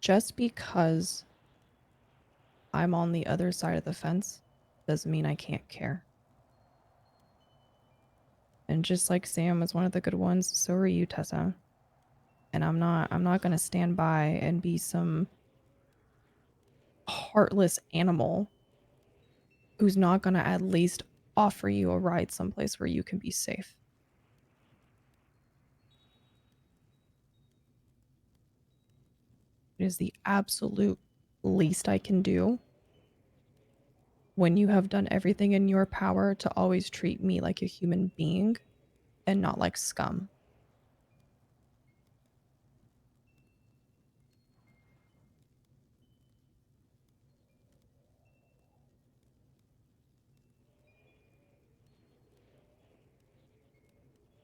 Just because I'm on the other side of the fence doesn't mean I can't care. And just like Sam was one of the good ones, so are you, Tessa. And I'm not gonna stand by and be some heartless animal who's not gonna at least offer you a ride someplace where you can be safe. It is the absolute least I can do when you have done everything in your power to always treat me like a human being and not like scum.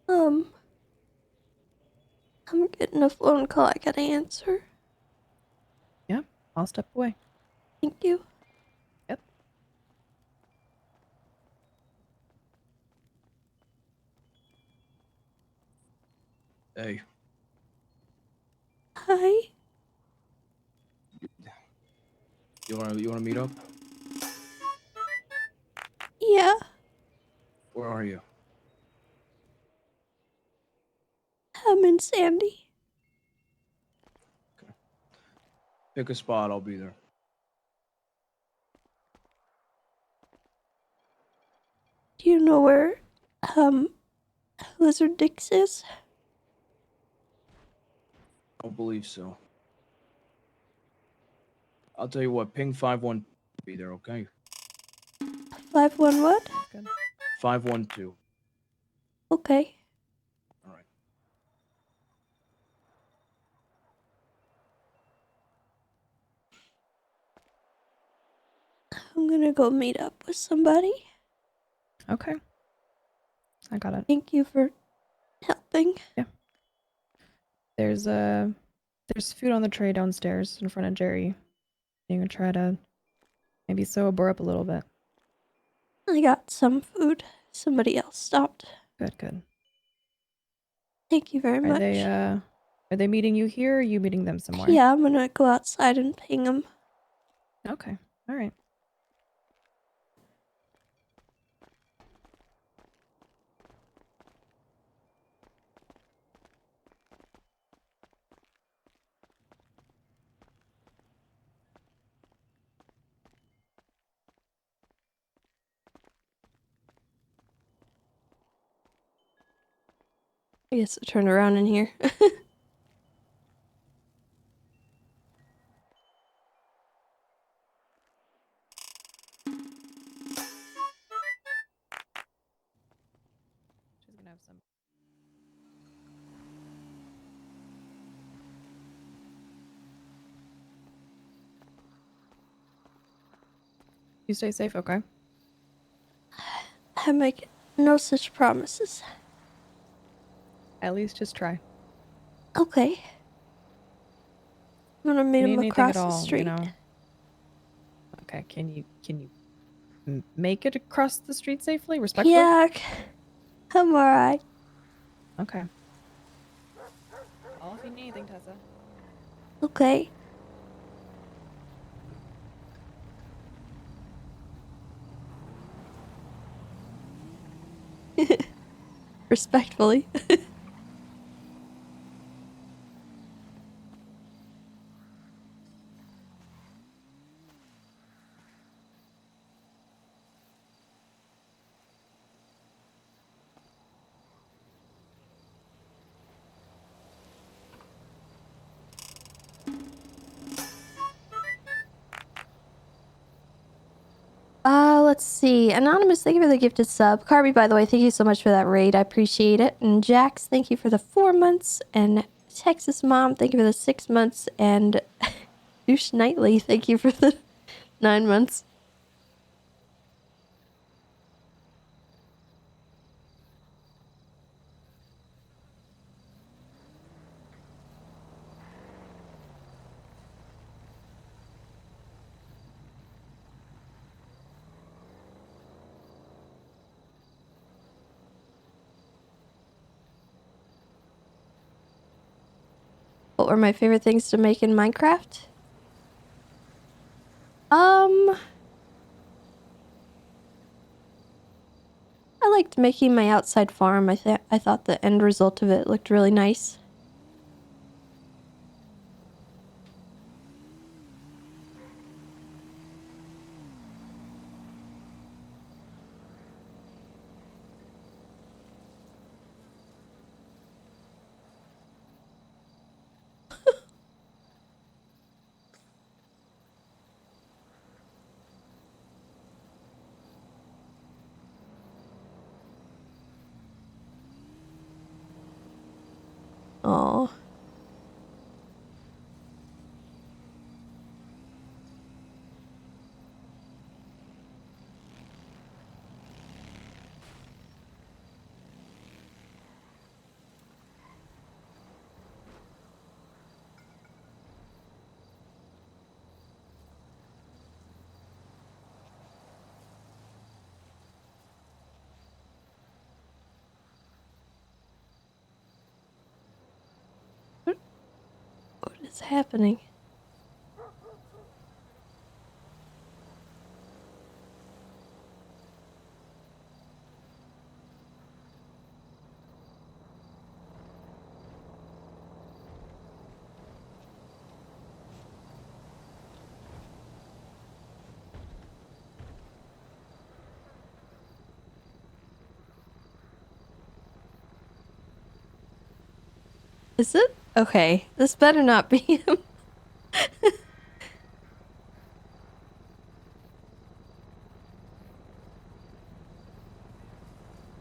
I'm getting a phone call I gotta answer. Yeah, I'll step away. Thank you. Yep. Hey, Hi. you wanna meet up? Yeah, Where are you? I'm in Sandy. Pick a spot, I'll be there. Do you know where, Lizard Dix is? Don't believe so. I'll tell you what, ping 512. Be there, okay? 5-1 what? Good. 512. Okay. All right. I'm gonna go meet up with somebody. Okay. I got it. Thank you for helping. There's food on the tray downstairs in front of Jerry. You can try to maybe sober up a little bit. I got some food. Somebody else stopped. Good, good. Thank you very much. Are they meeting you here or are you meeting them somewhere? Yeah, I'm gonna go outside and ping them. Okay. All right. I guess I'll turn around in here. She's gonna have some. You stay safe, okay? I make no such promises. At least just try. Okay. I'm gonna If meet you need him anything across at all, the street. you know. Okay, can you make it across the street safely, respectfully? Yeah, I'm alright. Okay. Call if you need anything, Tessa. Okay. Respectfully. Let's see. Anonymous, thank you for the gifted sub. Carby, by the way, thank you so much for that raid. I appreciate it. And Jax, thank you for the 4 months. And Texas Mom, thank you for the 6 months. And Douche Nightly, thank you for the 9 months. What were my favorite things to make in Minecraft? I liked making my outside farm. I thought the end result of it looked really nice. Oh. What is happening? Is it? Okay. This better not be him.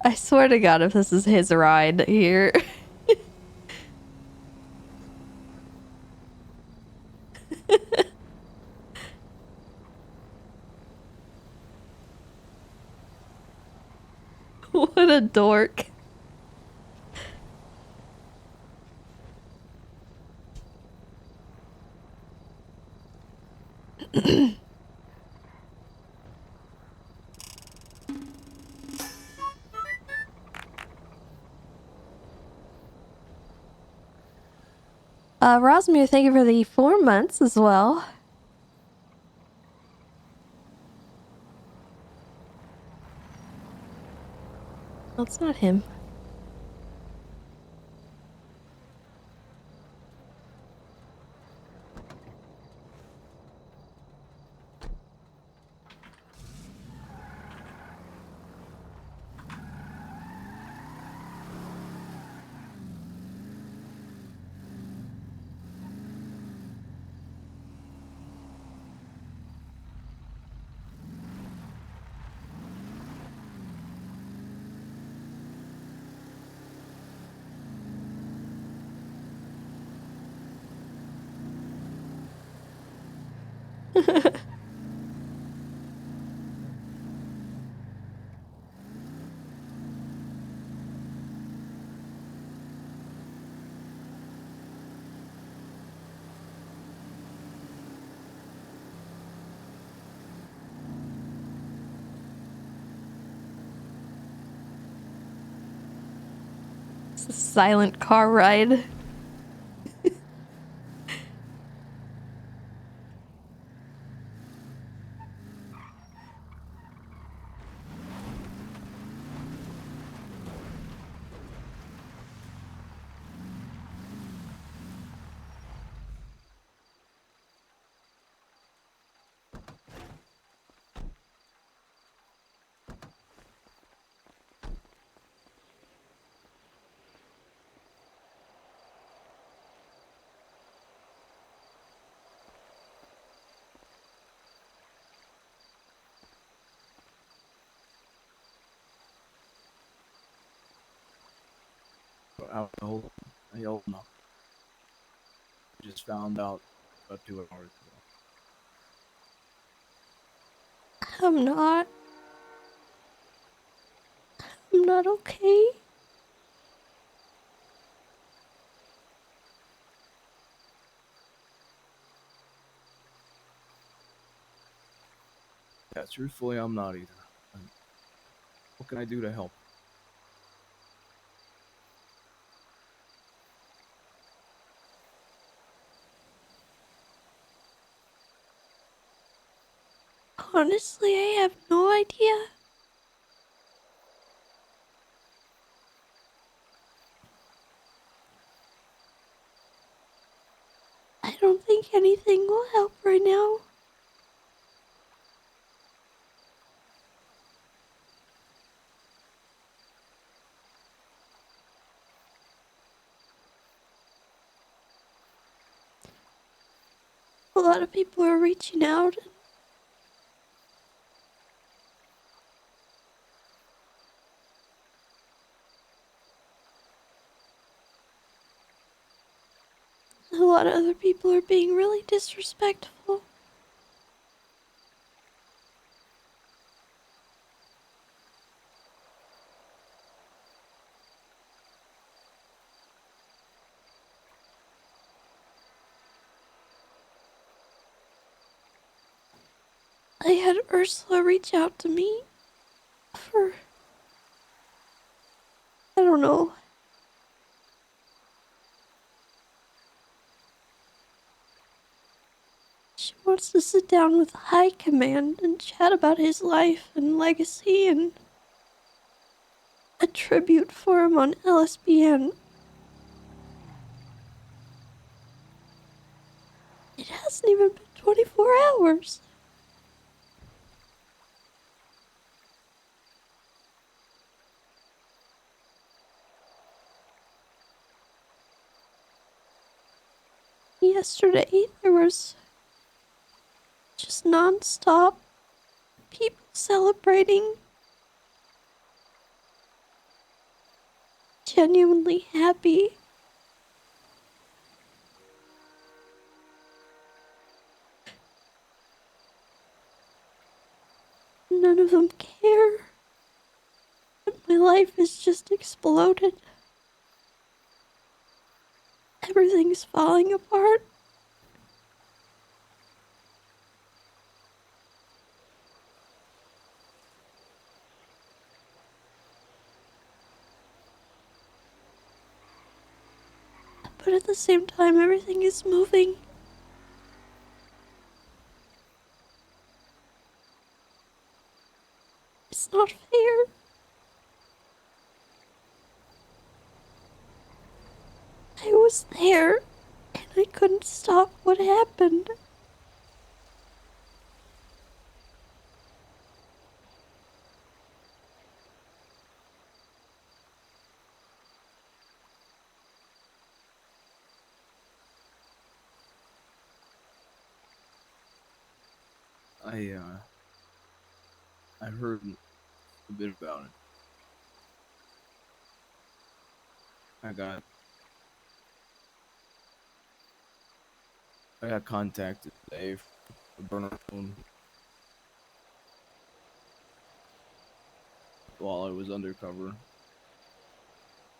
I swear to God, if this is his ride here. What a dork. Rosmere, thank you for the 4 months as well. Well, it's not him. It's a silent car ride. How old? How old now? Just found out about 2 hours ago. I'm not. I'm not okay. Yeah, truthfully, I'm not either. What can I do to help? Honestly, I have no idea. I don't think anything will help right now. A lot of people are reaching out. A lot of other people are being really disrespectful. I had Ursula reach out to me for, I don't know. She wants to sit down with High Command and chat about his life and legacy and a tribute for him on LSBN. It hasn't even been 24 hours. Yesterday, there was just non-stop people celebrating, genuinely happy. None of them care. And my life has just exploded. Everything's falling apart. But at the same time, everything is moving. It's not fair. I was there, and I couldn't stop what happened. I heard a bit about it. I got contacted today a burner phone while I was undercover,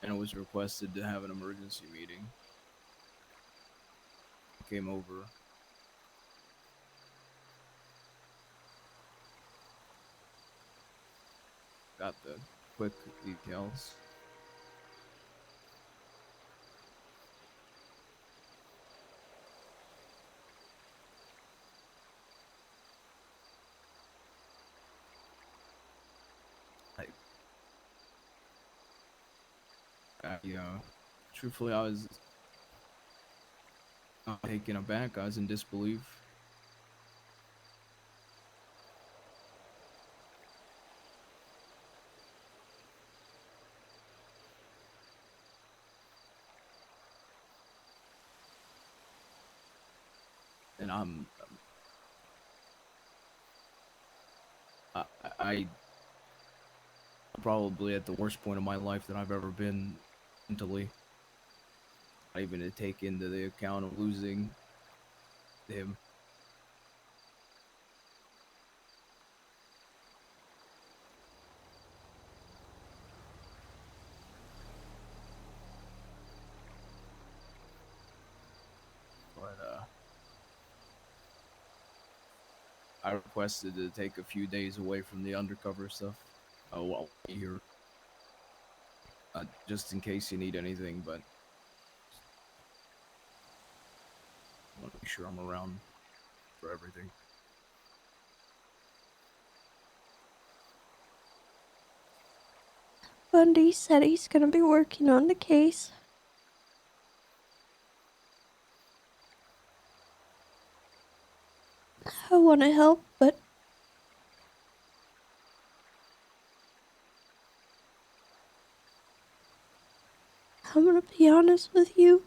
and it was requested to have an emergency meeting. I came over. Got the quick details. Truthfully, I was taken aback. I was in disbelief. And I probably at the worst point of my life that I've ever been mentally. Not even to take into the account of losing him. But I requested to take a few days away from the undercover stuff. While I'm here, just in case you need anything. But I want to make sure I'm around for everything. Bundy said he's gonna be working on the case. I want to help, but I'm gonna be honest with you.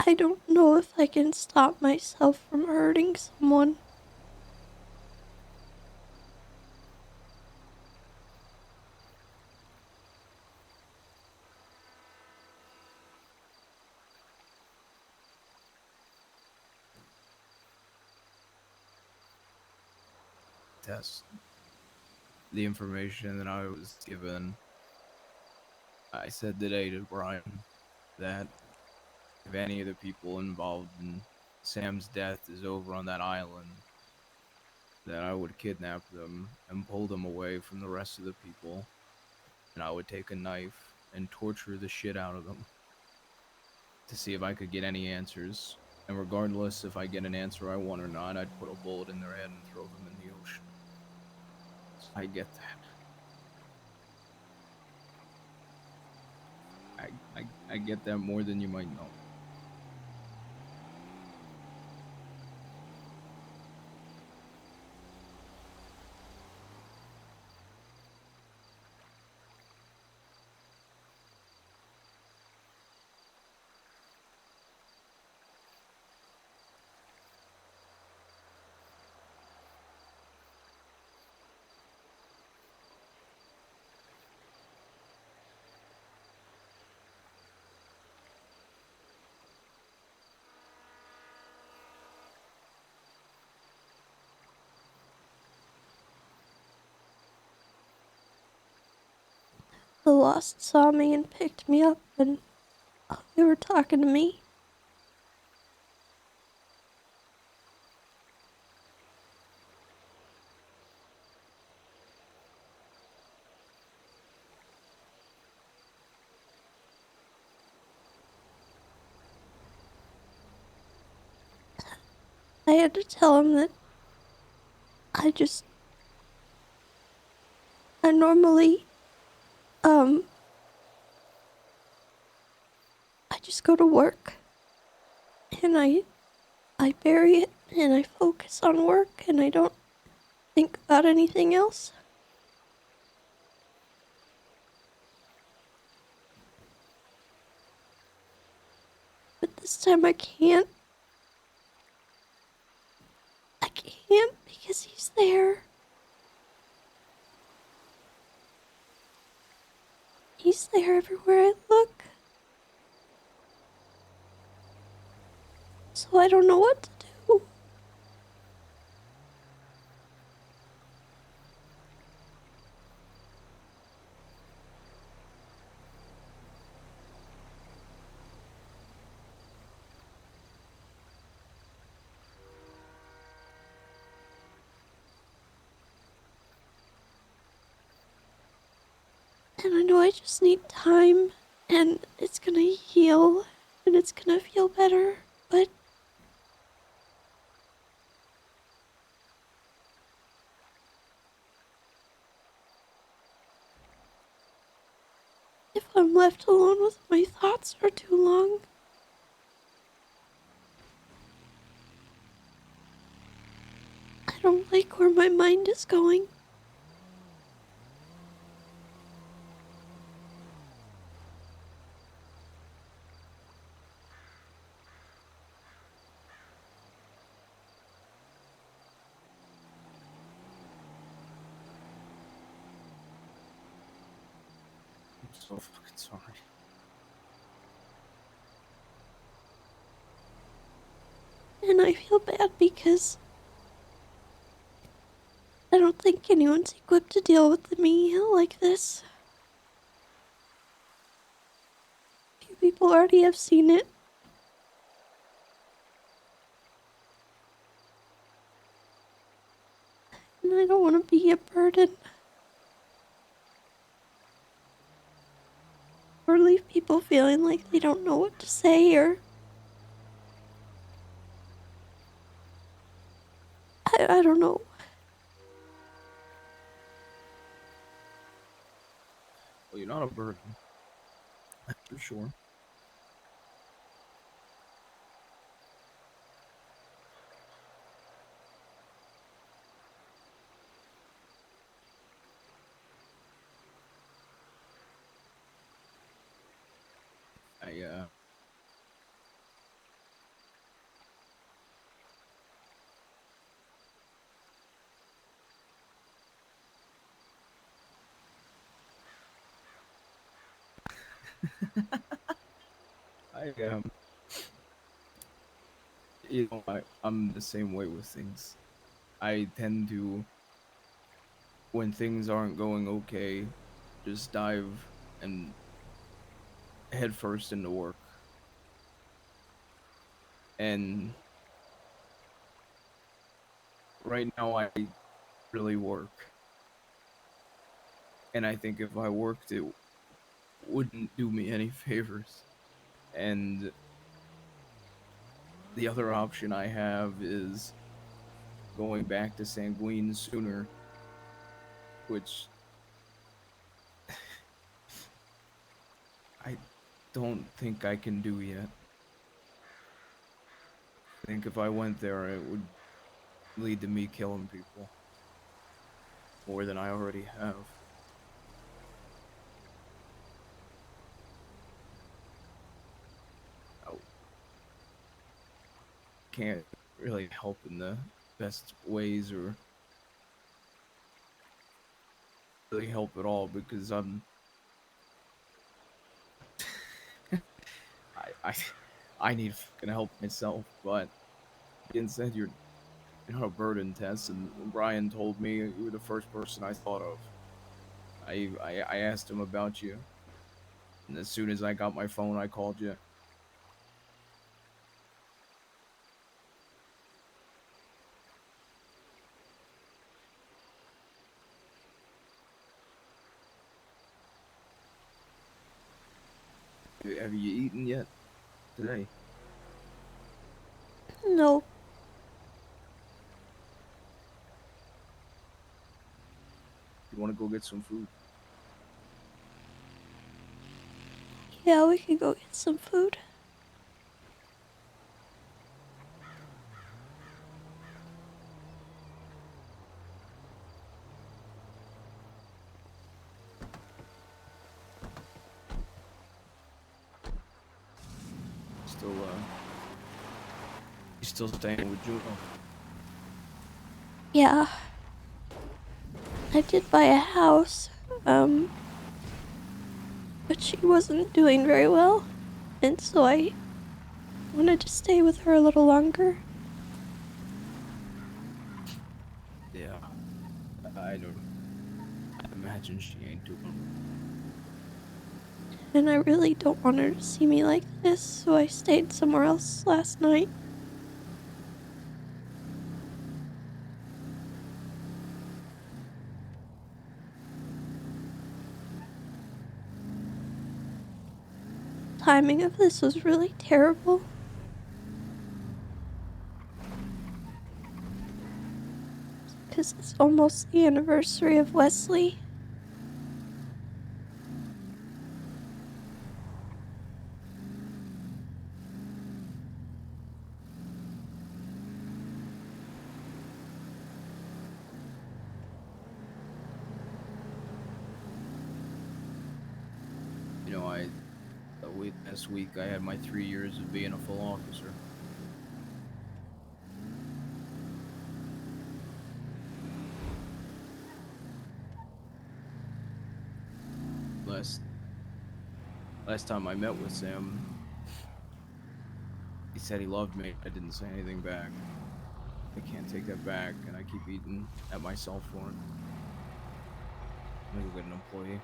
I don't know if I can stop myself from hurting someone. Test the information that I was given. I said today to Brian that if any of the people involved in Sam's death is over on that island, that I would kidnap them and pull them away from the rest of the people, and I would take a knife and torture the shit out of them to see if I could get any answers. And regardless if I get an answer I want or not, I'd put a bullet in their head and throw them in the ocean. I get that. I get that more than you might know. The Lost saw me and picked me up, and they were talking to me. I had to tell him that I normally, I just go to work, and I bury it, and I focus on work, and I don't think about anything else. But this time I can't. I can't because he's there. He's there everywhere I look. I don't know what to do. And I know I just need time, and it's gonna heal, and it's gonna feel better, but if I'm left alone with my thoughts for too long, I don't like where my mind is going. I'm so fucking sorry. And I feel bad because I don't think anyone's equipped to deal with me like this. Few people already have seen it. And I don't want to be a burden. Or leave people feeling like they don't know what to say, or I don't know. Well, you're not a burden. That's for sure. I I you know, I'm the same way with things. I tend to, when things aren't going okay, just dive and head first into work. And right now I really work. And I think if I worked, it wouldn't do me any favors. And the other option I have is going back to Sanguine sooner, which I don't think I can do yet. I think if I went there, it would lead to me killing people more than I already have. I can't really help in the best ways or really help at all because I'm I I need fucking help myself, but being said, you're not a burden, Tess, and when Brian told me you were the first person I thought of. I asked him about you, and as soon as I got my phone, I called you. Have you eaten yet today? No. You want to go get some food? Yeah, we can go get some food. You still staying with Juno? Yeah. I did buy a house, but she wasn't doing very well, and so I wanted to stay with her a little longer. Yeah. I don't. I imagine she ain't doing. And I really don't want her to see me like this, so I stayed somewhere else last night. Timing of this was really terrible. Because it's almost the anniversary of Wesley. You know, last week I had my 3 years of being a full officer. Last time I met with Sam, he said he loved me. I didn't say anything back. I can't take that back, and I keep eating at myself for it. Maybe we'll get an employee.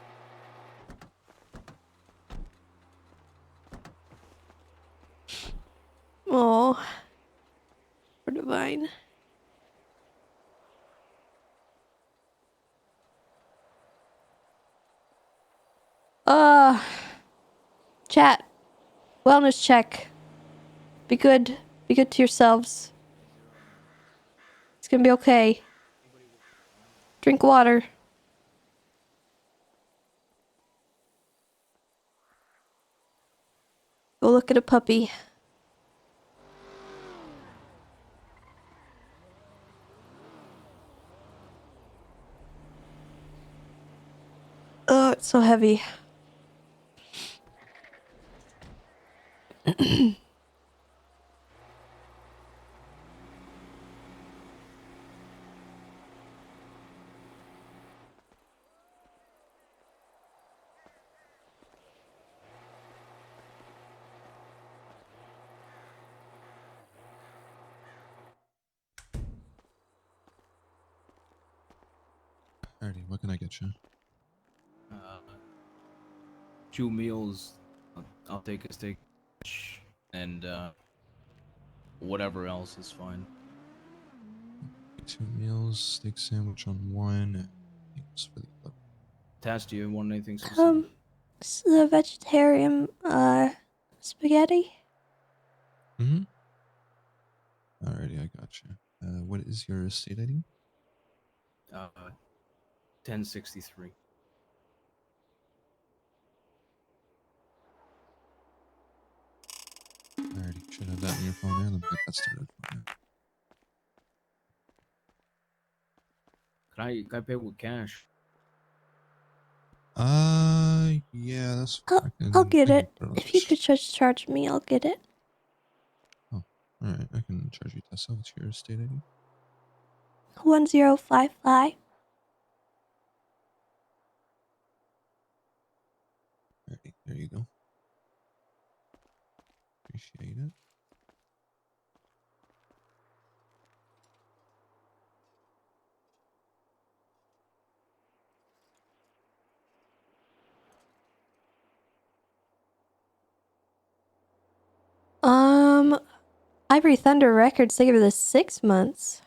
Oh, for Divine. Chat. Wellness check. Be good. Be good to yourselves. It's gonna be okay. Drink water. Go look at a puppy. Oh, it's so heavy. Alrighty, what can I get you? 2 meals. I'll take a steak, and whatever else is fine. 2 meals, steak sandwich on 1, and thanks for the other. Tess, do you want anything specific? It's the vegetarian, spaghetti. Mm-hmm. Alrighty, I got you. What is your state ID? 1063. Alrighty, should have that in your phone there. Let me get that started for you. Can I pay with cash? Yeah, that's I'll get I can it. put it on If the you could just charge me, I'll get it. Oh, alright, I can charge you, Tessa. What's your state ID? 1055. Alrighty, there you go. Appreciate it. Ivory Thunder Records, they give this 6 months.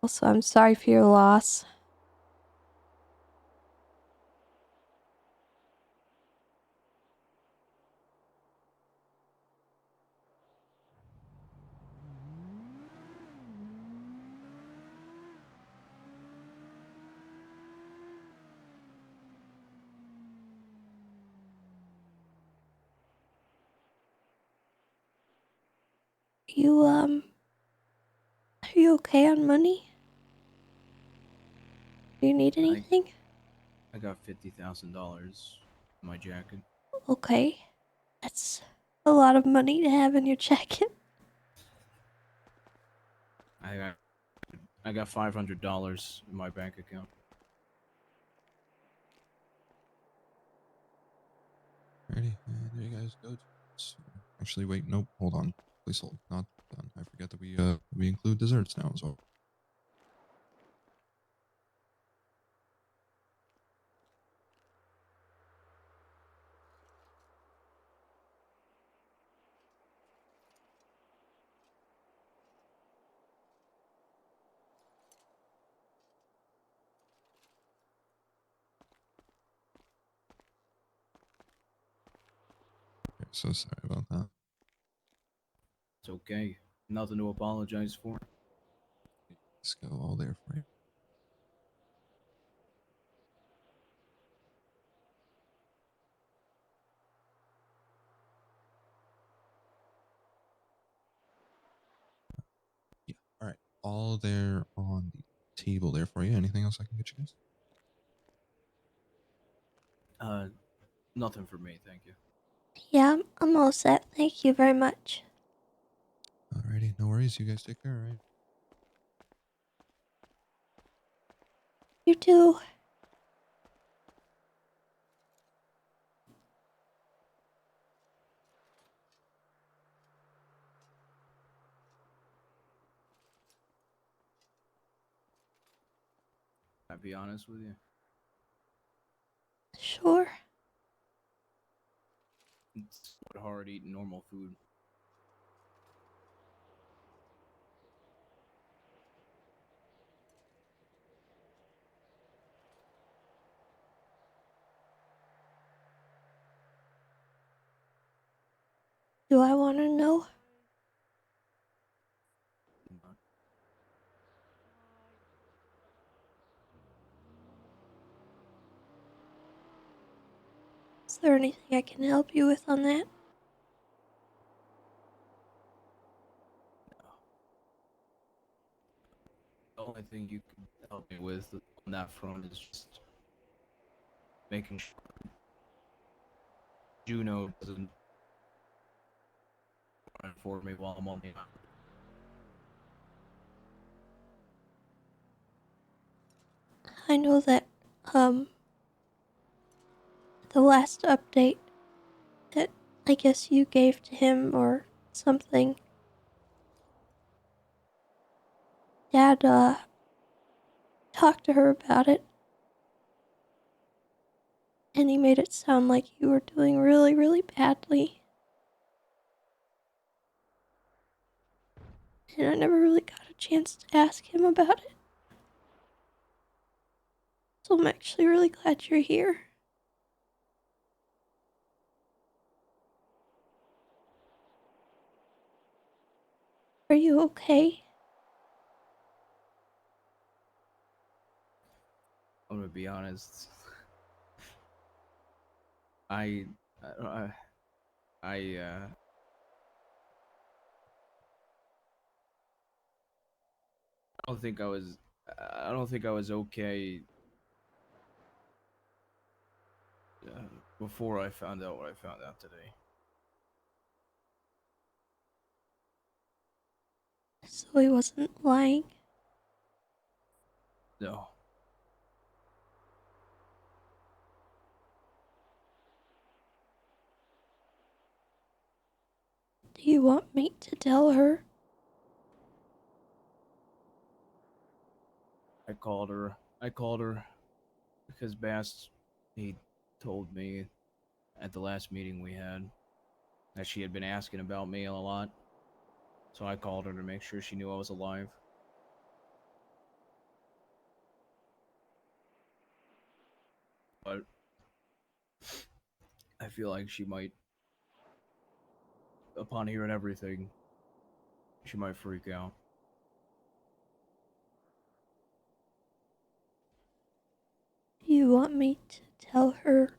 Also, I'm sorry for your loss. Are you okay on money? Do you need anything? I got $50,000 in my jacket. Okay. That's a lot of money to have in your jacket. I got $500 in my bank account. Alrighty, and there you guys go. Actually, wait, nope, hold on. Please hold. Not done. I forget that we include desserts now as well. Okay, so sorry about that. It's okay. Nothing to apologize for. Let's go all there for you. Yeah, all right. All there on the table there for you. Anything else I can get you guys? Nothing for me, thank you. Yeah, I'm all set. Thank you very much. Alrighty, no worries. You guys take care, all right? You too. I'll be honest with you. Sure. It's hard eating normal food. Do I want to know? Is there anything I can help you with on that? The only thing you can help me with on that front is just making sure Juno doesn't run for me while I'm on the island. I know that, the last update that I guess you gave to him or something, Dad, talked to her about it. And he made it sound like you were doing really, really badly. And I never really got a chance to ask him about it. So I'm actually really glad you're here. Are you okay? I'm gonna be honest. I, I, I, I don't think I was. I don't think I was okay before I found out what I found out today. So he wasn't lying. No. Do you want me to tell her? I called her. Because Bast, he told me at the last meeting we had that she had been asking about me a lot. So I called her to make sure she knew I was alive. But I feel like she might, upon hearing everything, she might freak out. Do you want me to tell her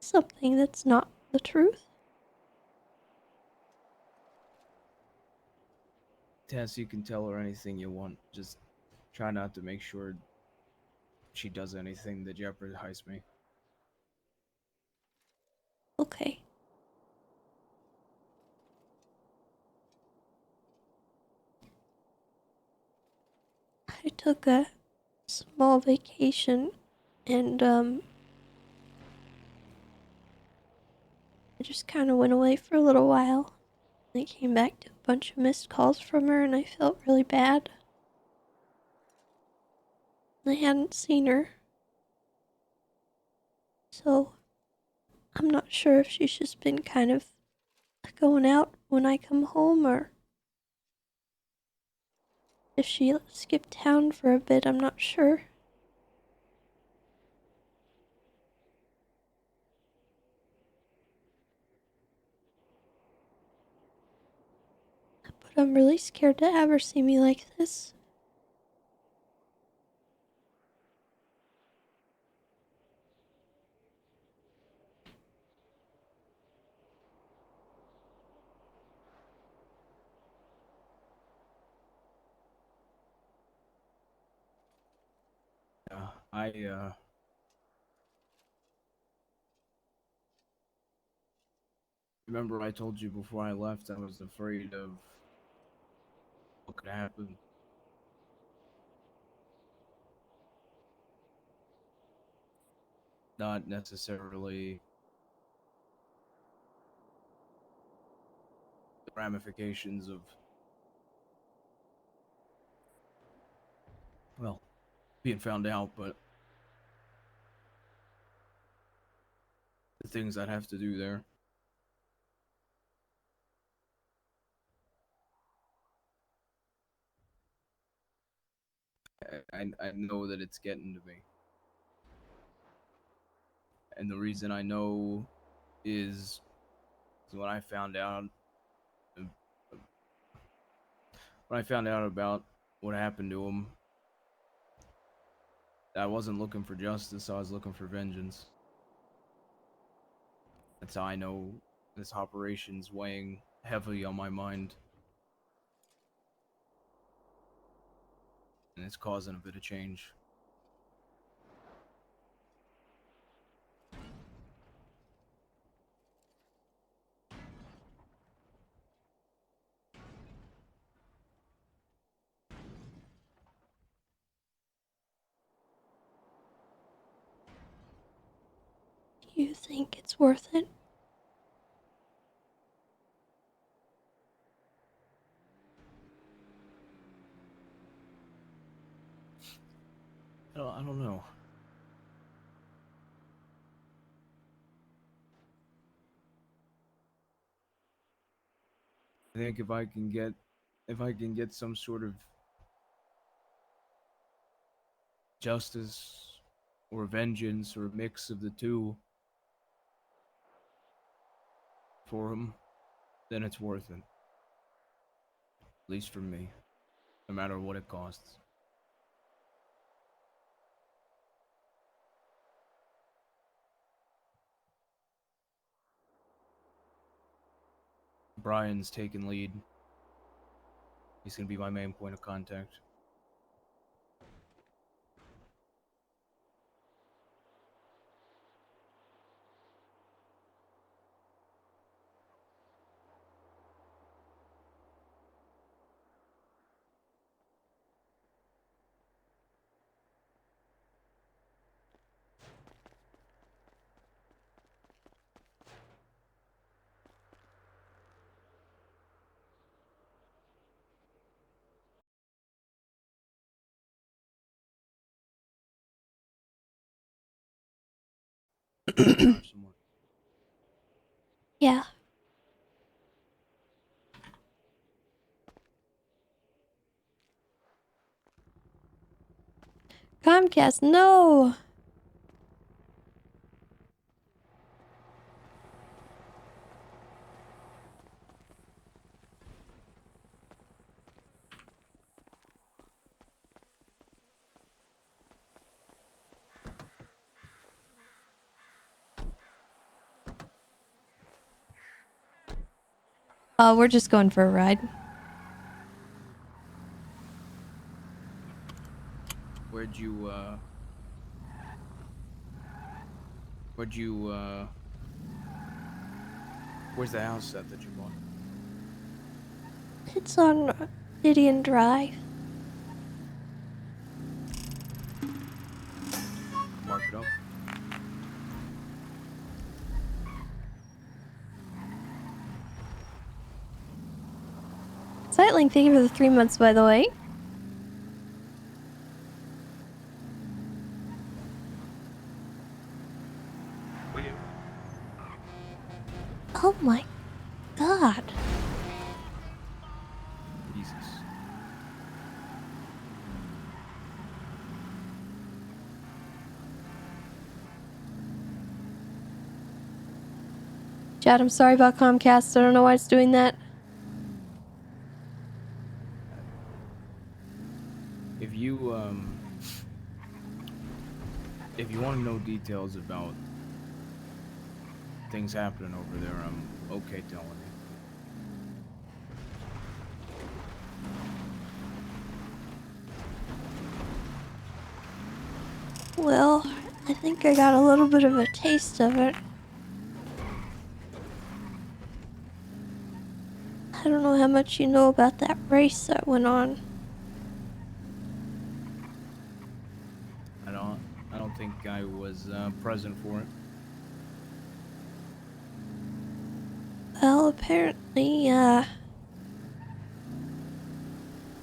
something that's not the truth? Tess, you can tell her anything you want. Just try not to make sure she does anything that jeopardizes me. Okay. I took a small vacation and I just kind of went away for a little while. I came back to a bunch of missed calls from her and I felt really bad. I hadn't seen her. So, I'm not sure if she's just been kind of going out when I come home or if she skipped town for a bit. I'm not sure. But I'm really scared to have her see me like this. I remember I told you before I left I was afraid of what could happen. Not necessarily the ramifications of, well, being found out, but the things I'd have to do there. I know that it's getting to me. And the reason I know is when I found out about what happened to him, I wasn't looking for justice, I was looking for vengeance. That's how I know this operation's weighing heavily on my mind. And it's causing a bit of change. Do you think it's worth it? I don't know. I think if I can get some sort of justice or vengeance or a mix of the two for him, then it's worth it. At least for me. No matter what it costs. Brian's taking lead. He's gonna be my main point of contact. Yeah. Comcast, no! We're just going for a ride. Where'd you, where's the house at that you bought? It's on Gideon Drive. Mark it up. Sightling, thank you for the 3 months, by the way. Oh my god. Jesus. Chad, I'm sorry about Comcast. I don't know why it's doing that. If you want to know details about things happening over there, I'm okay telling you. Well, I think I got a little bit of a taste of it. I don't know how much you know about that race that went on. I don't think I was present for it. Well, apparently,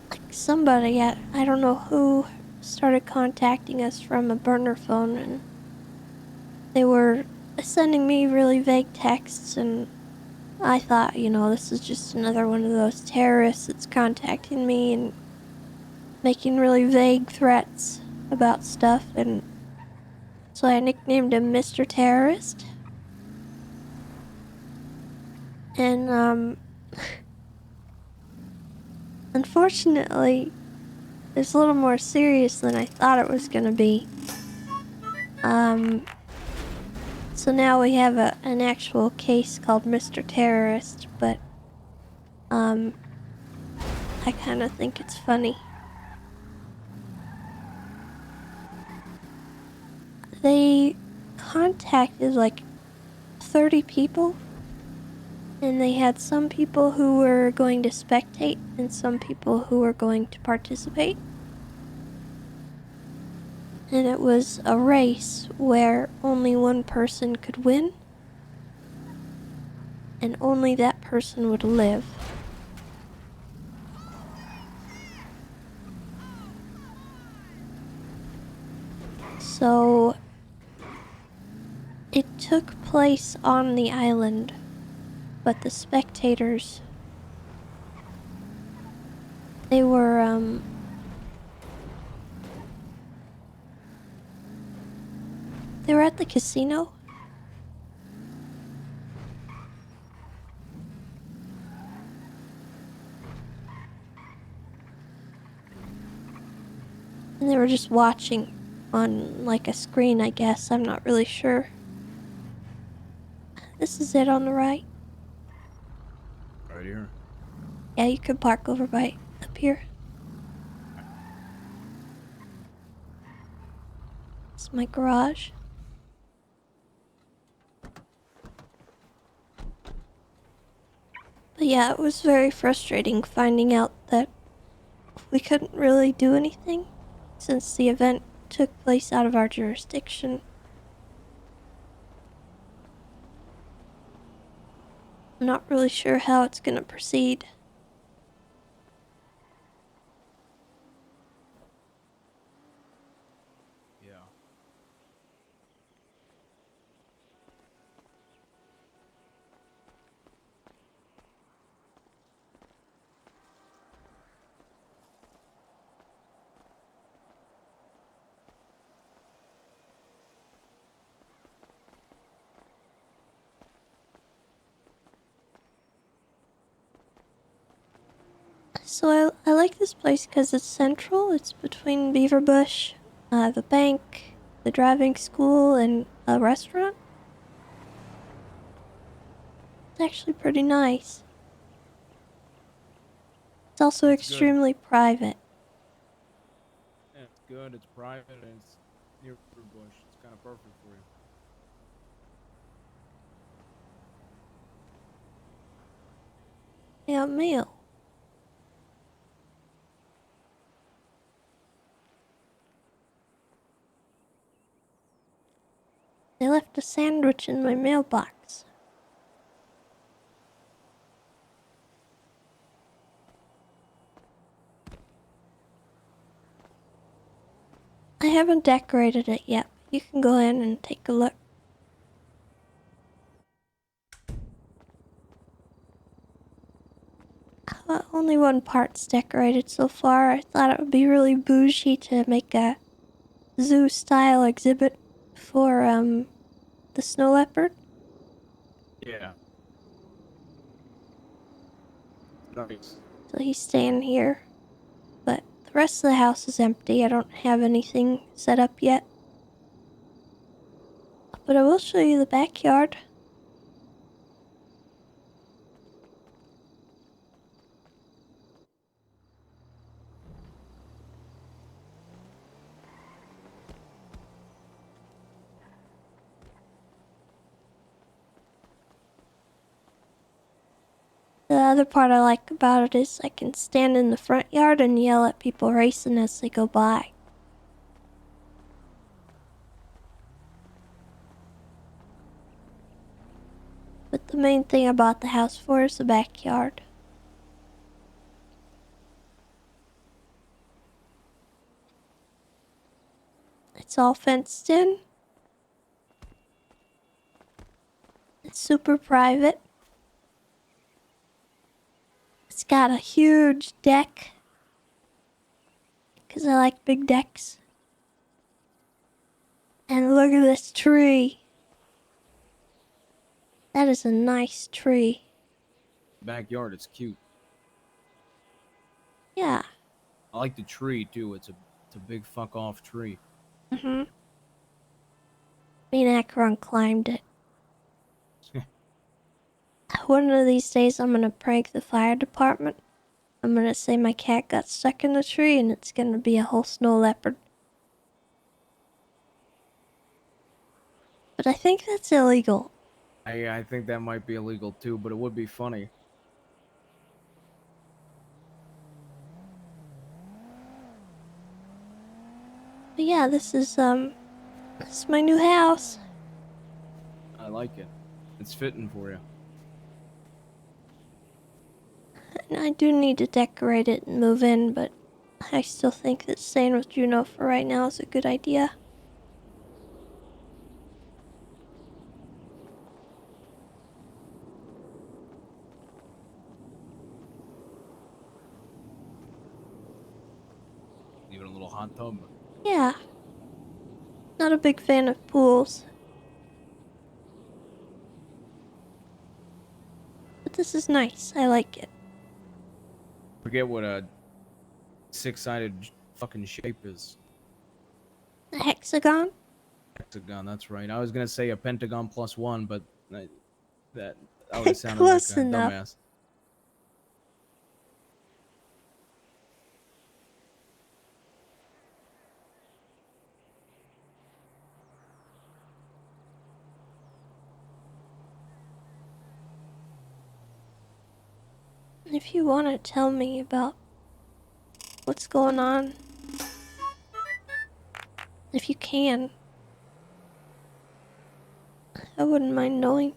like somebody I don't know who started contacting us from a burner phone, and they were sending me really vague texts, and I thought, you know, this is just another one of those terrorists that's contacting me and making really vague threats about stuff, and so I nicknamed him Mr. Terrorist. And, unfortunately, it's a little more serious than I thought it was gonna be. So now we have an actual case called Mr. Terrorist, but, I kinda think it's funny. They contacted like 30 people, and they had some people who were going to spectate and some people who were going to participate. And it was a race where only one person could win, and only that person would live. So it took place on the island, but the spectators, they were at the casino. And they were just watching on like a screen, I guess. I'm not really sure. This is it on the right. Right here. Yeah, you could park over by up here. It's my garage. But yeah, it was very frustrating finding out that we couldn't really do anything since the event took place out of our jurisdiction. I'm not really sure how it's gonna proceed. Yeah. So I like this place because it's central. It's between Beaverbush, the bank, the driving school, and a restaurant. It's actually pretty nice. It's also It's good. extremely private. Yeah, it's good. It's private and it's near Bush. It's kind of perfect for you. Yeah, mail. They left a sandwich in my mailbox. I haven't decorated it yet. You can go in and take a look. Only one part's decorated so far. I thought it would be really bougie to make a zoo-style exhibit for, the snow leopard. Yeah. Nice. So he's staying here. But the rest of the house is empty. I don't have anything set up yet. But I will show you the backyard. The other part I like about it is I can stand in the front yard and yell at people racing as they go by. But the main thing I bought the house for is the backyard. It's all fenced in. It's super private. It's got a huge deck. Because I like big decks. And look at this tree. That is a nice tree. Backyard, it's cute. Yeah. I like the tree too. It's a big fuck off tree. Me and Akron climbed it. One of these days I'm gonna prank the fire department. I'm gonna say my cat got stuck in the tree and it's gonna be a whole snow leopard. But I think that's illegal. I think that might be illegal too, but it would be funny. But yeah, this is my new house. I like it. It's fitting for you. And I do need to decorate it and move in, but I still think that staying with Juno for right now is a good idea. Even a little hot tub. Yeah. Not a big fan of pools. But this is nice. I like it. Forget what a six-sided fucking shape is. A hexagon? Hexagon, that's right. I was gonna say a pentagon plus one, but that would have sounded Close like a enough. dumbass. If you want to tell me about what's going on, if you can, I wouldn't mind knowing.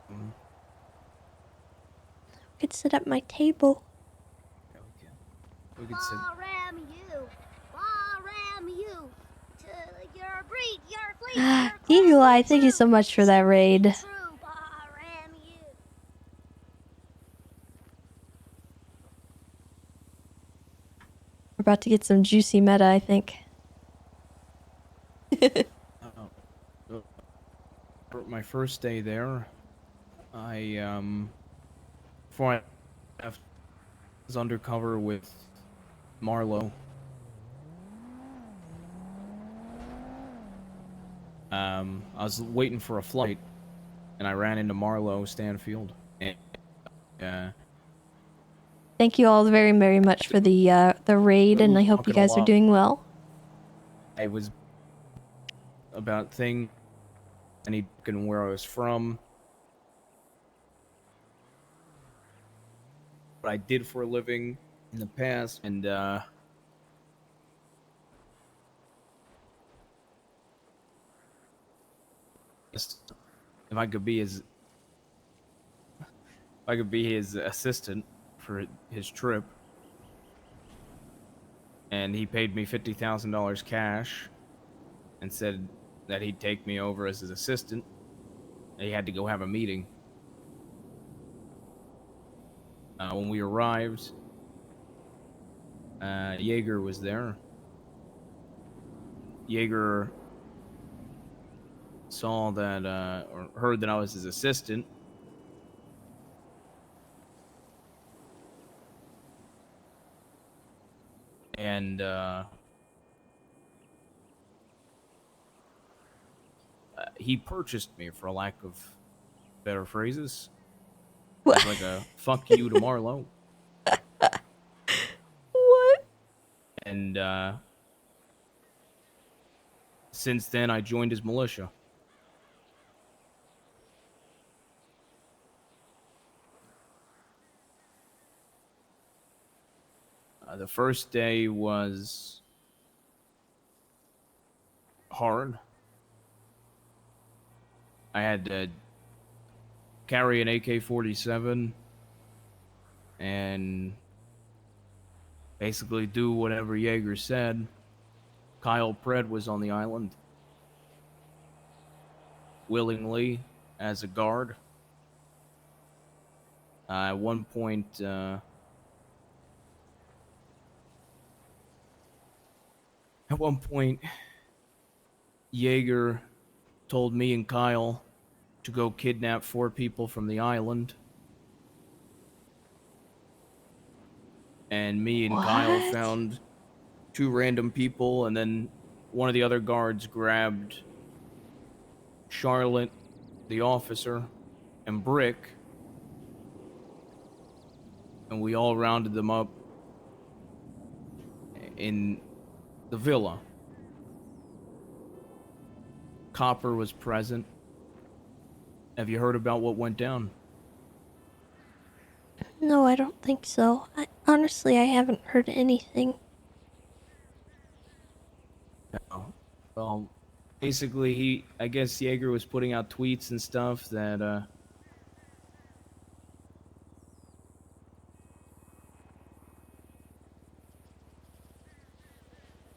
Mhm. I could sit at my table. Yeah, we could sit. Ram you. Your breed, your fleet, your Eagle Eye, thank you so much for that raid. true, ram you. We're about to get some juicy meta, I think. For my first day there, before I left, I was undercover with Marlo. I was waiting for a flight, and I ran into Marlo Stanfield. And, Thank you all very, very much for the raid, and I hope you guys are doing well. it was about things and where I was from, what I did for a living in the past, and if I could be his assistant for his trip. and he paid me $50,000 cash and said that he'd take me over as his assistant. And he had to go have a meeting. When we arrived, Jaeger was there. Jaeger saw that, or heard that I was his assistant. And, he purchased me, for lack of better phrases. It was like a fuck you to Marlo. What? And, since then, I joined his militia. The first day was hard. I had to carry an AK-47 and basically do whatever Jaeger said. Kyle Pred was on the island willingly as a guard. At one point, Jaeger told me and Kyle to go kidnap 4 people from the island. And me and Kyle What? found 2 random people, and then one of the other guards grabbed Charlotte, the officer, and Brick, and we all rounded them up in the villa. Copper was present. Have you heard about what went down? No, I don't think so. Honestly, I haven't heard anything. No. Well, basically, I guess Jaeger was putting out tweets and stuff that,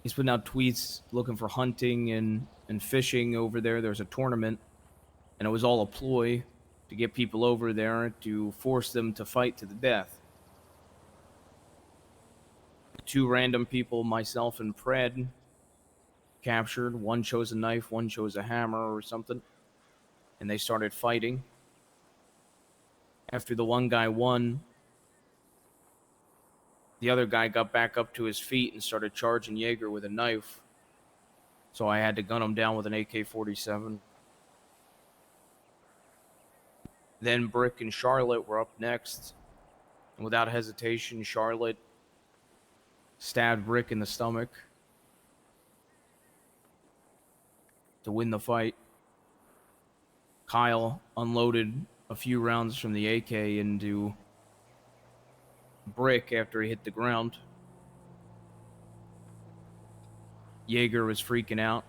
he's putting out tweets looking for hunting and fishing over there. There's a tournament, and it was all a ploy to get people over there to force them to fight to the death. 2 random people, myself and Pred, captured. One chose a knife, one chose a hammer or something, and they started fighting. After the one guy won, the other guy got back up to his feet and started charging Jaeger with a knife. So I had to gun him down with an AK-47. Then Brick and Charlotte were up next. And without hesitation, Charlotte stabbed Brick in the stomach to win the fight. Kyle unloaded a few rounds from the AK into Brick after he hit the ground. Jaeger was freaking out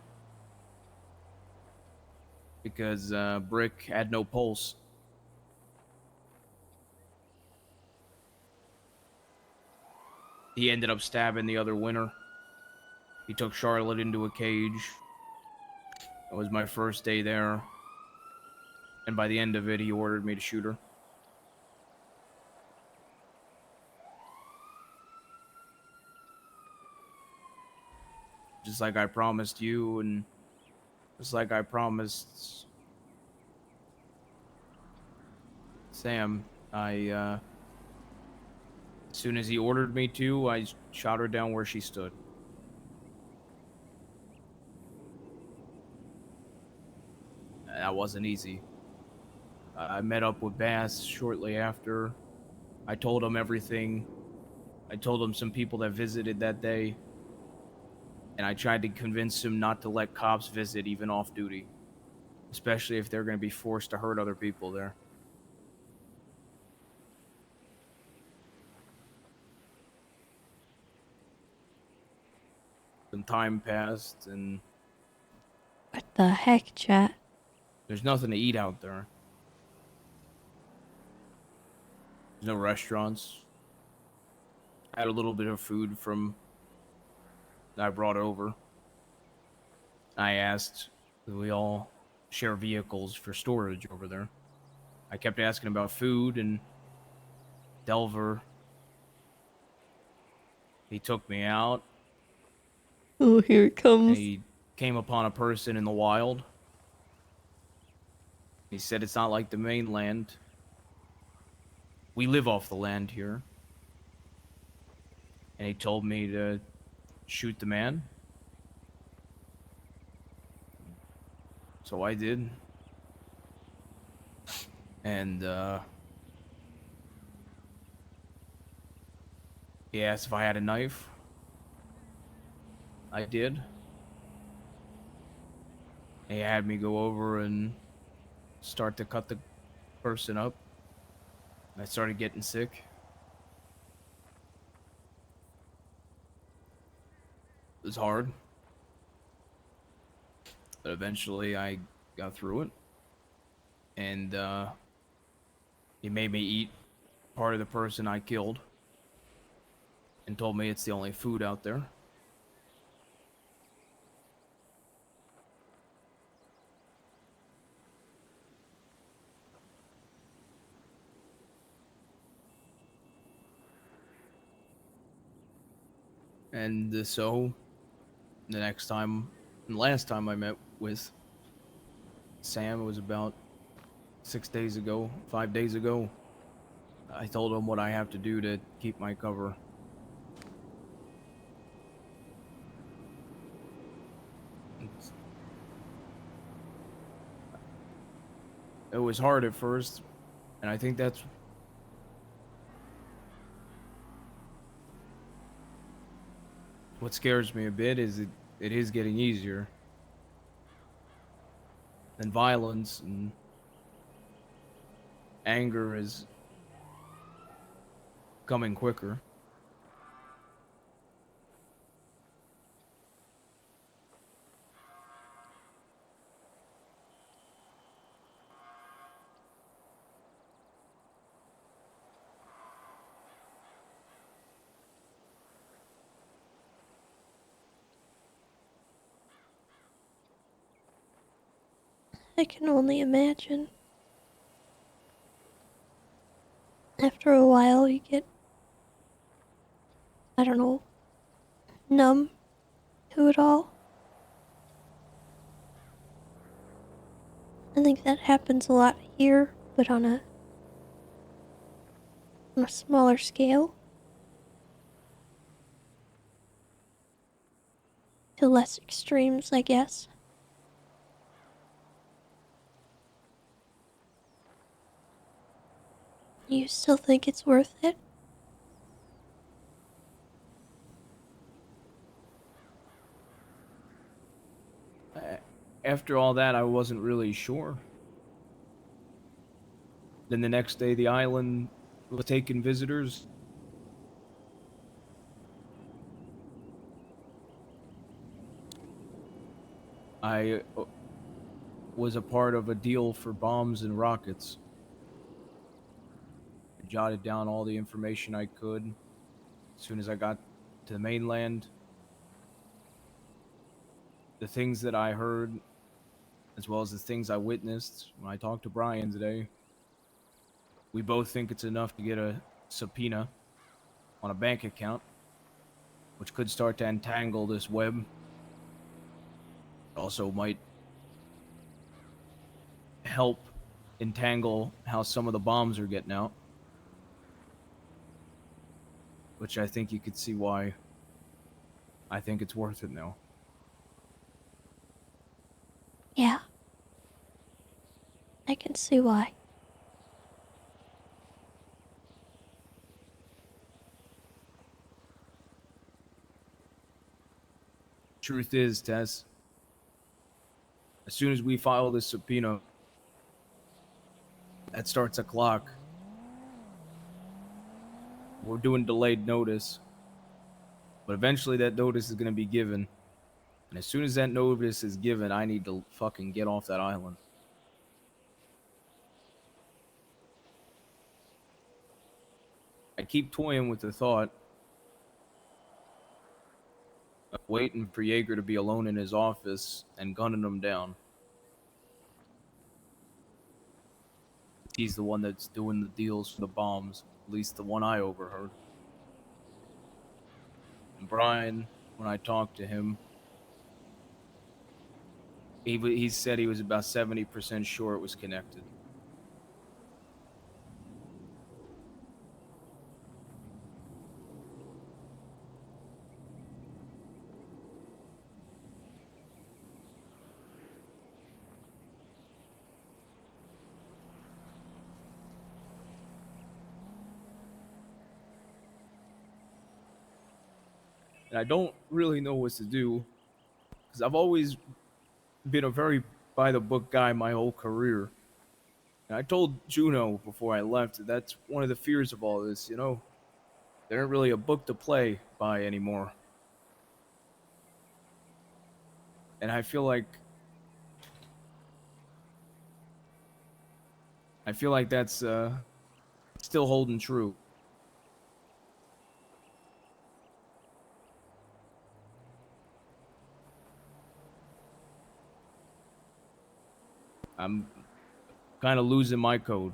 because Brick had no pulse. He ended up stabbing the other winner. He took Charlotte into a cage. It was my first day there. And by the end of it, he ordered me to shoot her. Just like I promised you, and just like I promised Sam, as soon as he ordered me to, I shot her down where she stood. That wasn't easy. I met up with Bass shortly after. I told him everything. I told him some people that visited that day. And I tried to convince him not to let cops visit even off duty. Especially if they're going to be forced to hurt other people there. Some time passed and What the heck, chat? there's nothing to eat out there. There's no restaurants. I had a little bit of food from I brought over. I asked, do we all share vehicles for storage over there? I kept asking about food, and Delver, he took me out, Oh, here it and comes. he came upon a person in the wild. He said it's not like the mainland. We live off the land here. And he told me to shoot the man. So I did. And he asked if I had a knife. I did. He had me go over and start to cut the person up. I started getting sick. It was hard. But eventually I got through it. And he made me eat part of the person I killed. And told me it's the only food out there. And so, the last time I met with Sam, it was about 6 days ago, 5 days ago. I told him what I have to do to keep my cover. It was hard at first, and I think that's what scares me a bit, is it is getting easier. And violence and anger is coming quicker. I can only imagine. After a while, you get, I don't know, numb to it all. I think that happens a lot here, but on a smaller scale. To less extremes, I guess. You still think it's worth it? After all that, I wasn't really sure. Then the next day, the island was taking visitors. I was a part of a deal for bombs and rockets. I jotted down all the information I could. As soon as I got to the mainland, the things that I heard, as well as the things I witnessed when I talked to Brian today, we both think it's enough to get a subpoena on a bank account, which could start to entangle this web. It also might help entangle how some of the bombs are getting out, which I think you could see why I think it's worth it now. Yeah. I can see why. Truth is, Tess, as soon as we file this subpoena, that starts a clock. We're doing delayed notice, but eventually that notice is going to be given. And as soon as that notice is given, I need to fucking get off that island. I keep toying with the thought waiting for Jaeger to be alone in his office and gunning him down. He's the one that's doing the deals for the bombs, at least the one I overheard. And Brian, when I talked to him, he said he was about 70% sure it was connected. And I don't really know what to do, because I've always been a very by-the-book guy my whole career. And I told Juno before I left that that's one of the fears of all this, you know? There ain't really a book to play by anymore. And I feel like that's still holding true. I'm kind of losing my code.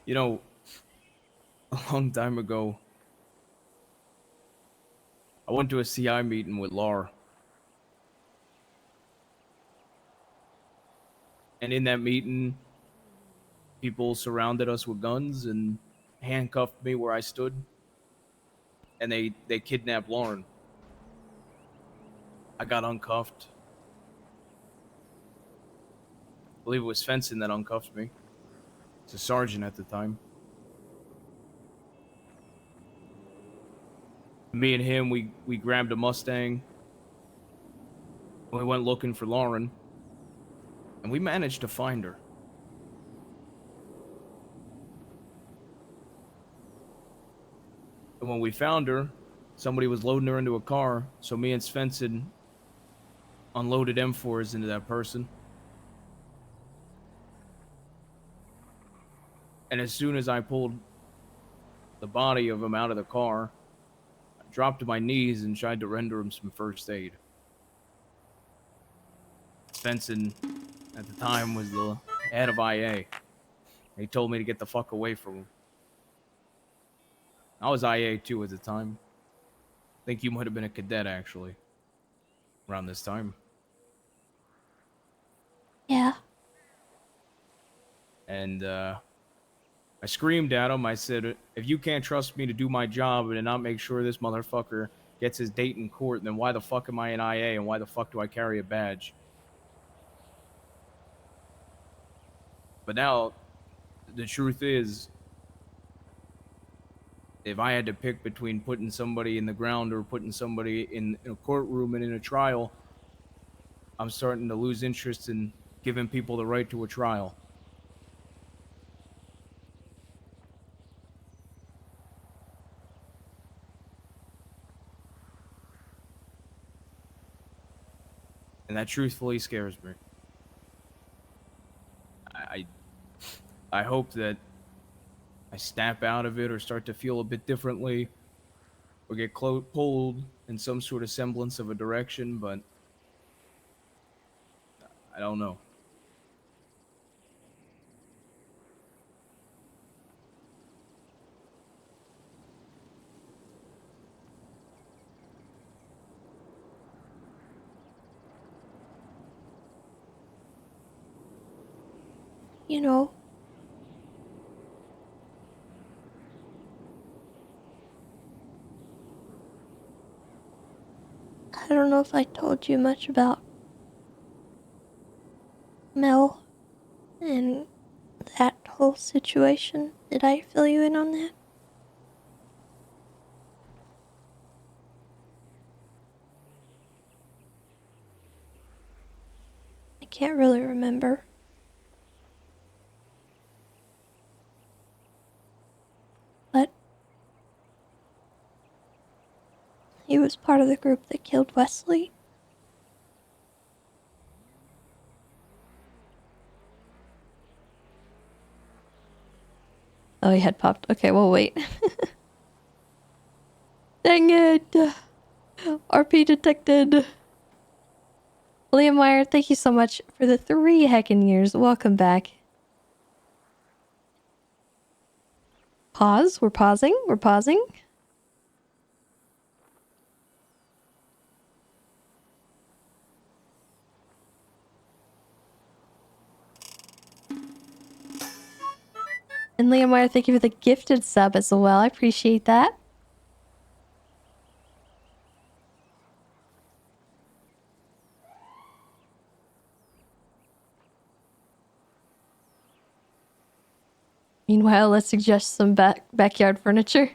You know, a long time ago, I went to a CI meeting with Lar. And in that meeting, people surrounded us with guns and handcuffed me where I stood. And they kidnapped Lauren. I got uncuffed. I believe it was Fenton that uncuffed me. It's a sergeant at the time. Me and him, we grabbed a Mustang. We went looking for Lauren. And we managed to find her. And when we found her, somebody was loading her into a car, so me and Svensson unloaded M4s into that person. And as soon as I pulled the body of him out of the car, I dropped to my knees and tried to render him some first aid. Svensson, at the time, was the head of IA. He told me to get the fuck away from him. I was IA too at the time. I think you might have been a cadet, actually, around this time. Yeah. And I screamed at him. I said, if you can't trust me to do my job and not make sure this motherfucker gets his date in court, then why the fuck am I in IA and why the fuck do I carry a badge? But now, the truth is, if I had to pick between putting somebody in the ground or putting somebody in a courtroom and in a trial, I'm starting to lose interest in giving people the right to a trial. And that truthfully scares me. I hope that I snap out of it or start to feel a bit differently or get pulled in some sort of semblance of a direction, but I don't know. You know, I don't know if I told you much about Mel and that whole situation. Did I fill you in on that? I can't really remember. But he was part of the group that killed Wesley. Oh, he had popped. Okay, well, wait. Dang it. RP detected. Liam Meyer, thank you so much for the 3 heckin' years. Welcome back. Pause. We're pausing. We're pausing. And Liam Meyer, thank you for the gifted sub as well. I appreciate that. Meanwhile, let's suggest some backyard furniture.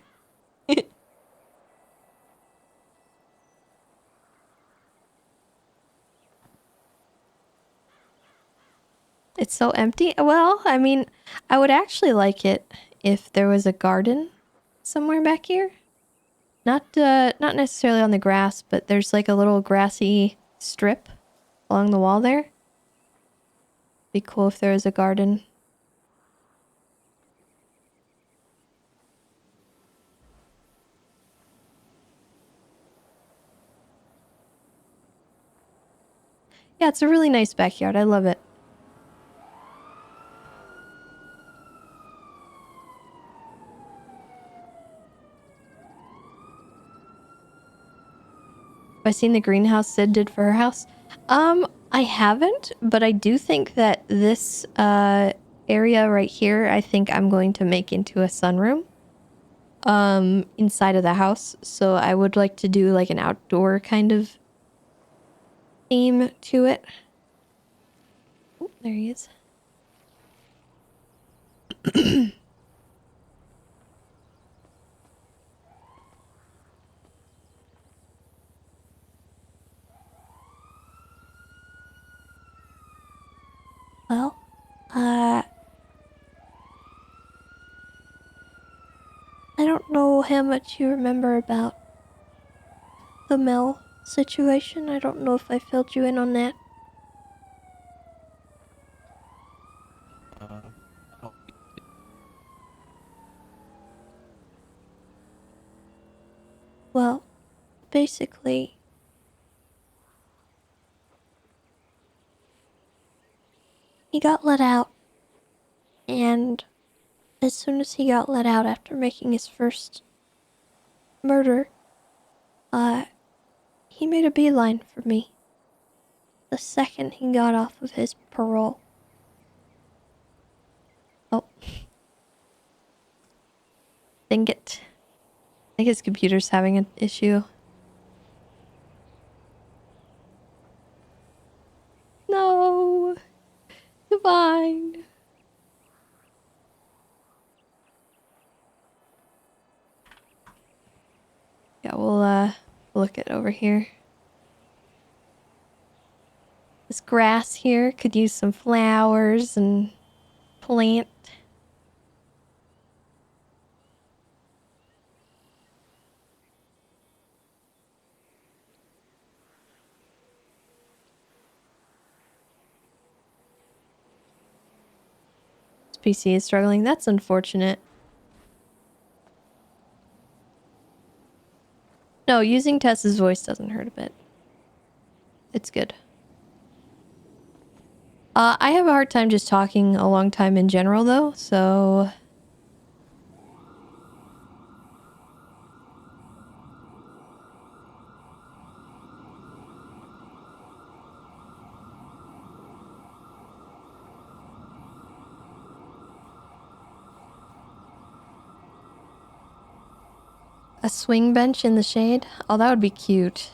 It's so empty. Well, I mean, I would actually like it if there was a garden somewhere back here. Not necessarily on the grass, but there's like a little grassy strip along the wall there. Be cool if there was a garden. Yeah, it's a really nice backyard. I love it. Have I seen the greenhouse Sid did for her house? I haven't, but I do think that this area right here, I think I'm going to make into a sunroom inside of the house. So I would like to do like an outdoor kind of theme to it. Oh, there he is. Well, I don't know how much you remember about the Mel situation. I don't know if I filled you in on that. Well, basically, he got let out, and as soon as he got let out after making his first murder, he made a beeline for me. The second he got off of his parole. Oh. Dang it. I think his computer's having an issue. No. Divine. Yeah, we'll look it over here. This grass here could use some flowers and plant. This PC is struggling. That's unfortunate. No, using Tessa's voice doesn't hurt a bit. It's good. I have a hard time just talking a long time in general, though, so... A swing bench in the shade? Oh, that would be cute.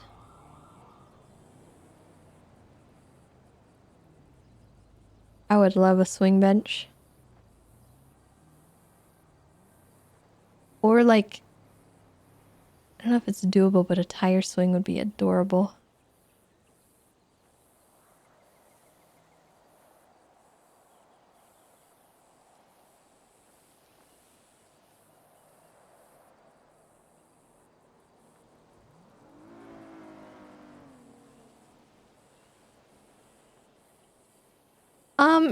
I would love a swing bench. Or like... I don't know if it's doable, but a tire swing would be adorable.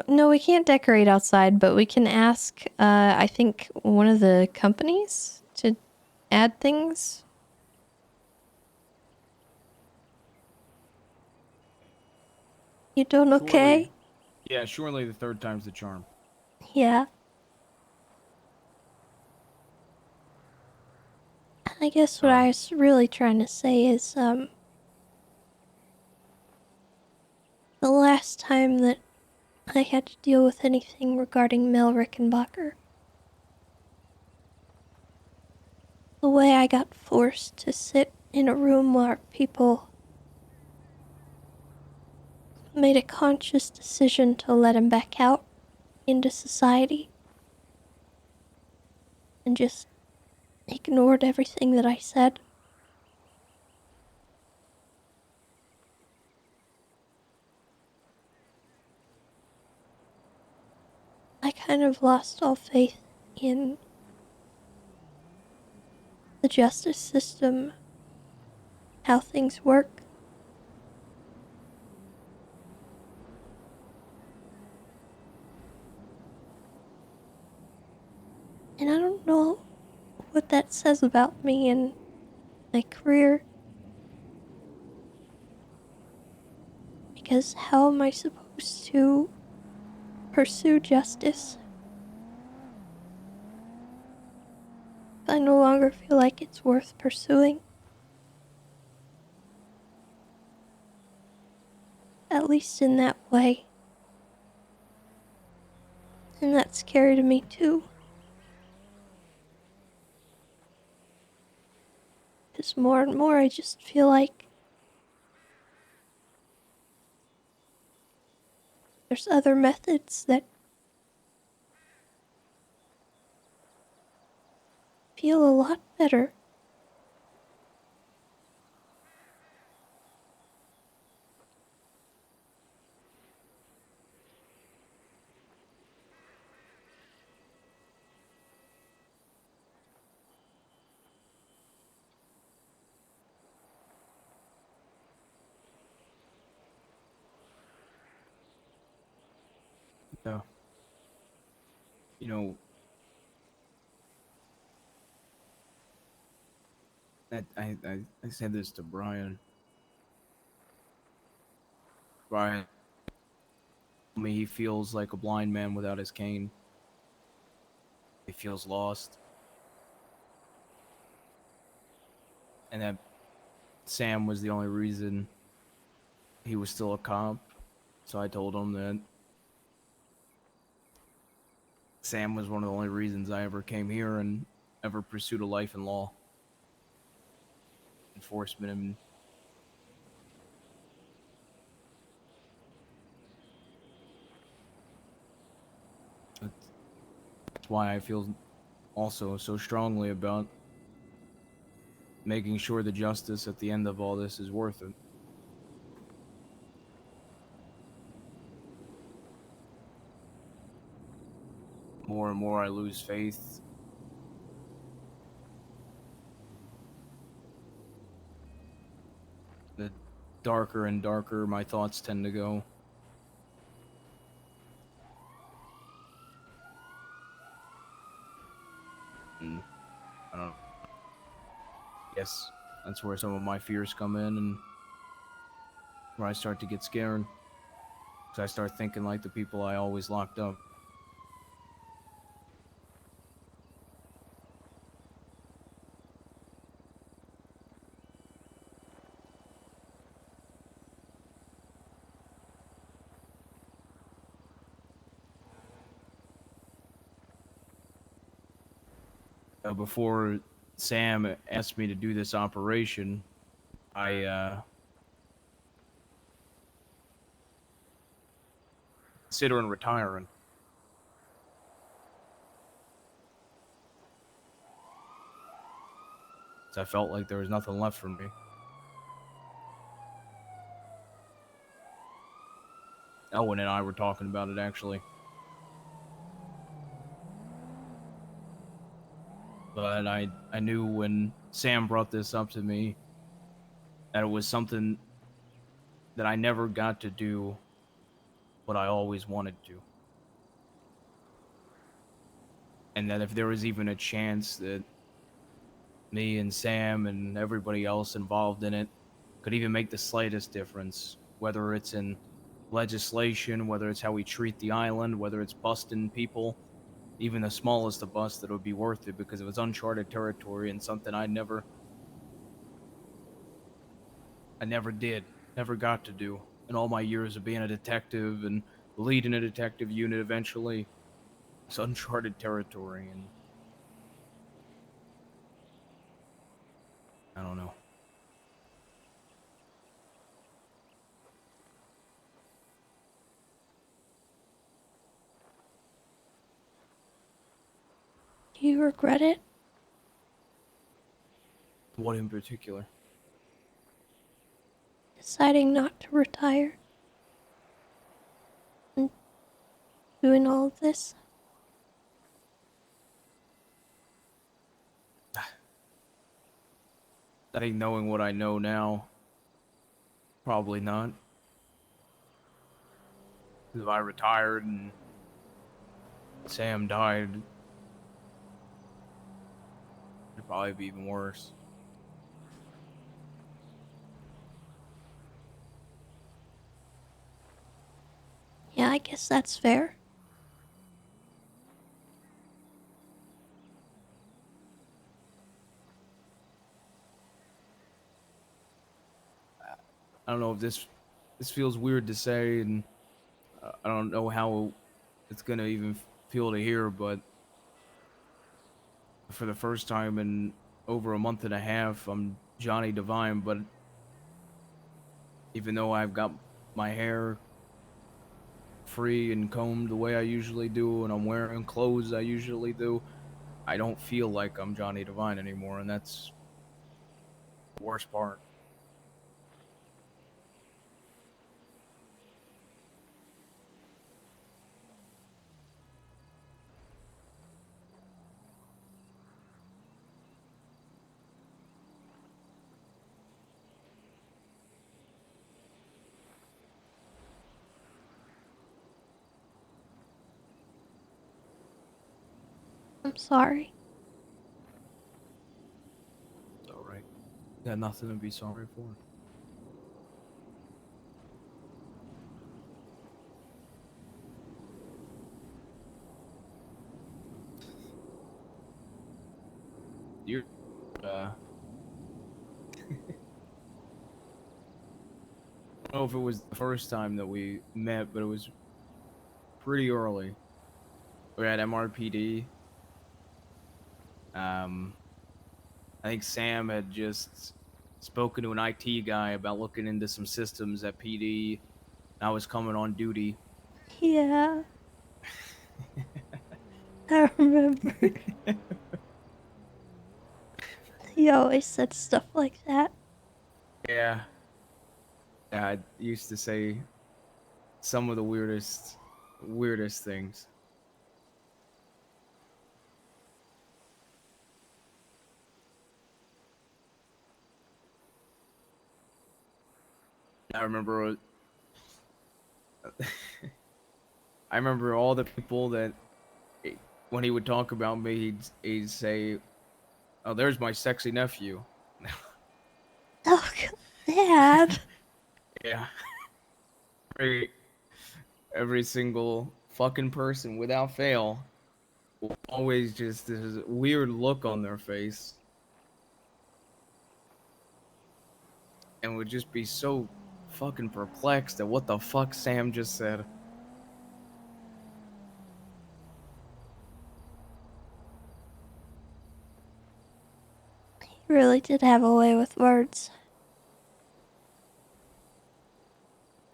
No, we can't decorate outside, but we can ask, I think one of the companies to add things You doing okay? Yeah, surely the third time's the charm. Yeah. I guess what I was really trying to say is, the last time that I had to deal with anything regarding Mel Rickenbacker, the way I got forced to sit in a room where people made a conscious decision to let him back out into society and just ignored everything that I said. I kind of lost all faith in the justice system, how things work. And I don't know what that says about me and my career. Because how am I supposed to pursue justice if I no longer feel like it's worth pursuing? At least in that way. And that's scary to me too. Because more and more I just feel like there's other methods that feel a lot better. Yeah. You know, I said this to Brian. Brian told me he feels like a blind man without his cane. He feels lost. And that Sam was the only reason he was still a cop. So I told him that Sam was one of the only reasons I ever came here and ever pursued a life in law enforcement. And that's why I feel also so strongly about making sure the justice at the end of all this is worth it. More and more I lose faith. The darker and darker my thoughts tend to go. And I don't guess that's where some of my fears come in and where I start to get scared. Because I start thinking like the people I always locked up. Before Sam asked me to do this operation, I considering retiring. So I felt like there was nothing left for me. Elwin and I were talking about it actually. But I knew when Sam brought this up to me that it was something that I never got to do what I always wanted to. And that if there was even a chance that me and Sam and everybody else involved in it could even make the slightest difference, whether it's in legislation, whether it's how we treat the island, whether it's busting people, even the smallest of bust, that it would be worth it because it was uncharted territory and something I never did, never got to do in all my years of being a detective and leading a detective unit eventually. It's uncharted territory, and I don't know. Do you regret it? What in particular? Deciding not to retire? And doing all of this? I think knowing what I know now, probably not. 'Cause if I retired and Sam died, it'd probably be even worse. Yeah, I guess that's fair. I don't know if this feels weird to say, and I don't know how it's gonna even feel to hear, but for the first time in over a month and a half, I'm Johnny Divine. But even though I've got my hair free and combed the way I usually do, and I'm wearing clothes I usually do, I don't feel like I'm Johnny Divine anymore, and that's the worst part. I'm sorry. It's all right. Got nothing to be sorry for. You're, I don't know if it was the first time that we met, but it was pretty early. We were at MRPD. I think Sam had just spoken to an IT guy about looking into some systems at PD. I was coming on duty. Yeah. I remember. He always said stuff like that. Yeah. Yeah, I used to say some of the weirdest things. I remember I remember all the people that when he would talk about me, he'd say, "Oh, there's my sexy nephew." Oh, Dad. Yeah. Every single fucking person without fail will always just this weird look on their face and would just be so fucking perplexed at what the fuck Sam just said. He really did have a way with words.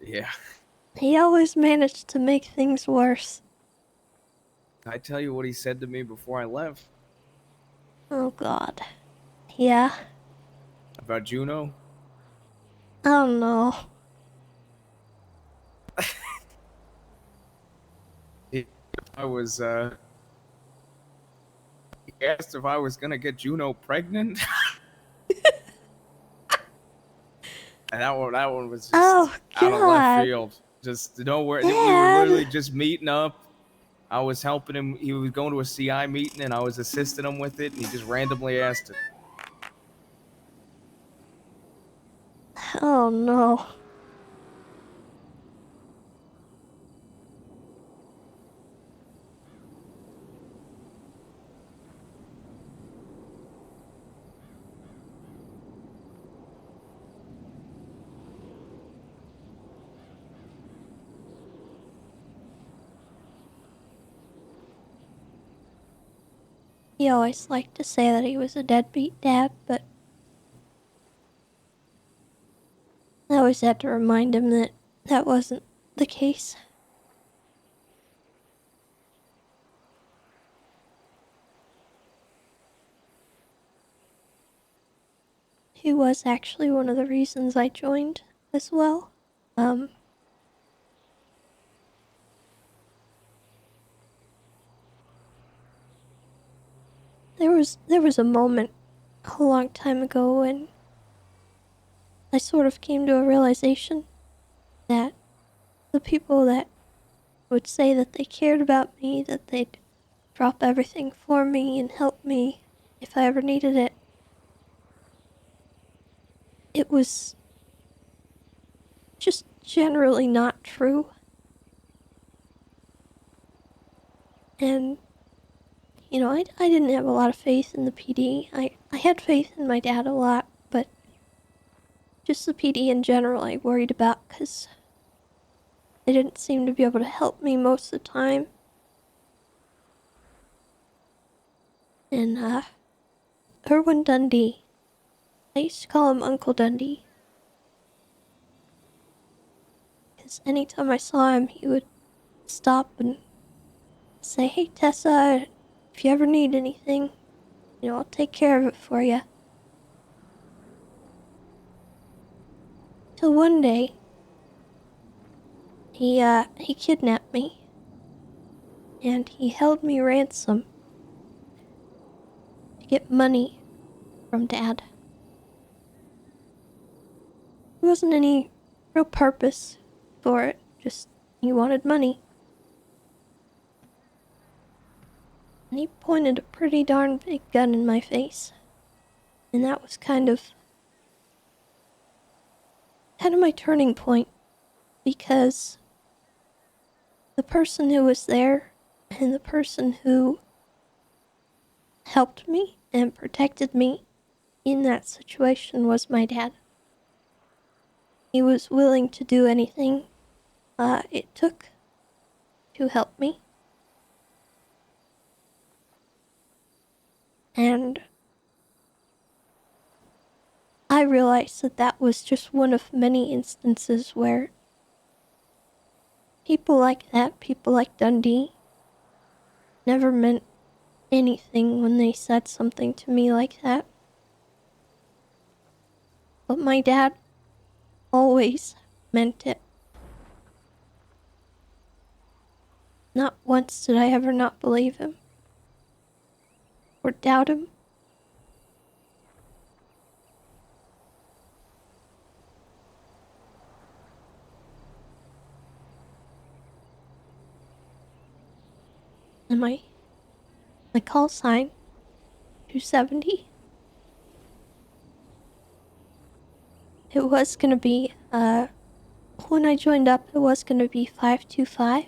Yeah. He always managed to make things worse. I tell you what he said to me before I left Oh, God. Yeah. about Juno. Oh, no. I was he asked if I was gonna get Juno pregnant. And that one was just Oh, out of left God. field. Just nowhere. We were Dad. literally just meeting up. I was helping him. He was going to a CI meeting, and I was assisting him with it. And he just randomly asked it. Oh, no. He always liked to say that he was a deadbeat dad, but I always had to remind him that that wasn't the case. He was actually one of the reasons I joined as well. There was a moment a long time ago when I sort of came to a realization that the people that would say that they cared about me, that they'd drop everything for me and help me if I ever needed it, it was just generally not true. And, you know, I didn't have a lot of faith in the PD. I had faith in my dad a lot, but just the PD in general I worried about because they didn't seem to be able to help me most of the time. And, Erwin Dundee. I used to call him Uncle Dundee. Because anytime I saw him, he would stop and say, "Hey, Tessa, if you ever need anything, you know, I'll take care of it for you." Till one day, he kidnapped me. And he held me ransom to get money from Dad. There wasn't any real purpose for it, just he wanted money. And he pointed a pretty darn big gun in my face. And that was kind of my turning point, because the person who was there and the person who helped me and protected me in that situation was my dad. He was willing to do anything it took to help me. And I realized that that was just one of many instances where people like that, people like Dundee, never meant anything when they said something to me like that. But my dad always meant it. Not once did I ever not believe him or doubt him. And my call sign, 270, it was gonna be, when I joined up, it was gonna be 525,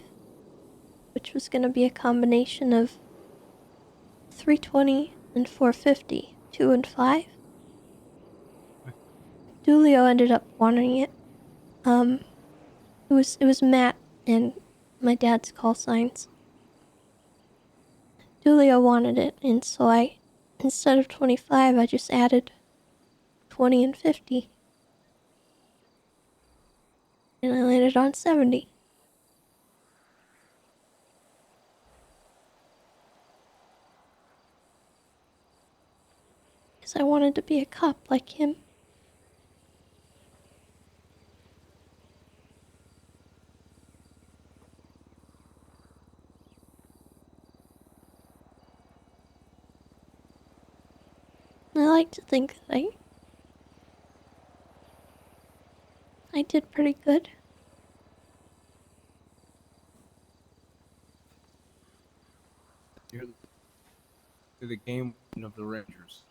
which was gonna be a combination of 320 and 450, 2 and 5. Dulio ended up wanting it. It was Matt and my dad's call signs. Dulio wanted it, and so instead of 25, I just added 20 and 50. And I landed on 70. Because I wanted to be a cop like him. I like to think that I did pretty good. You're the game of the Rangers.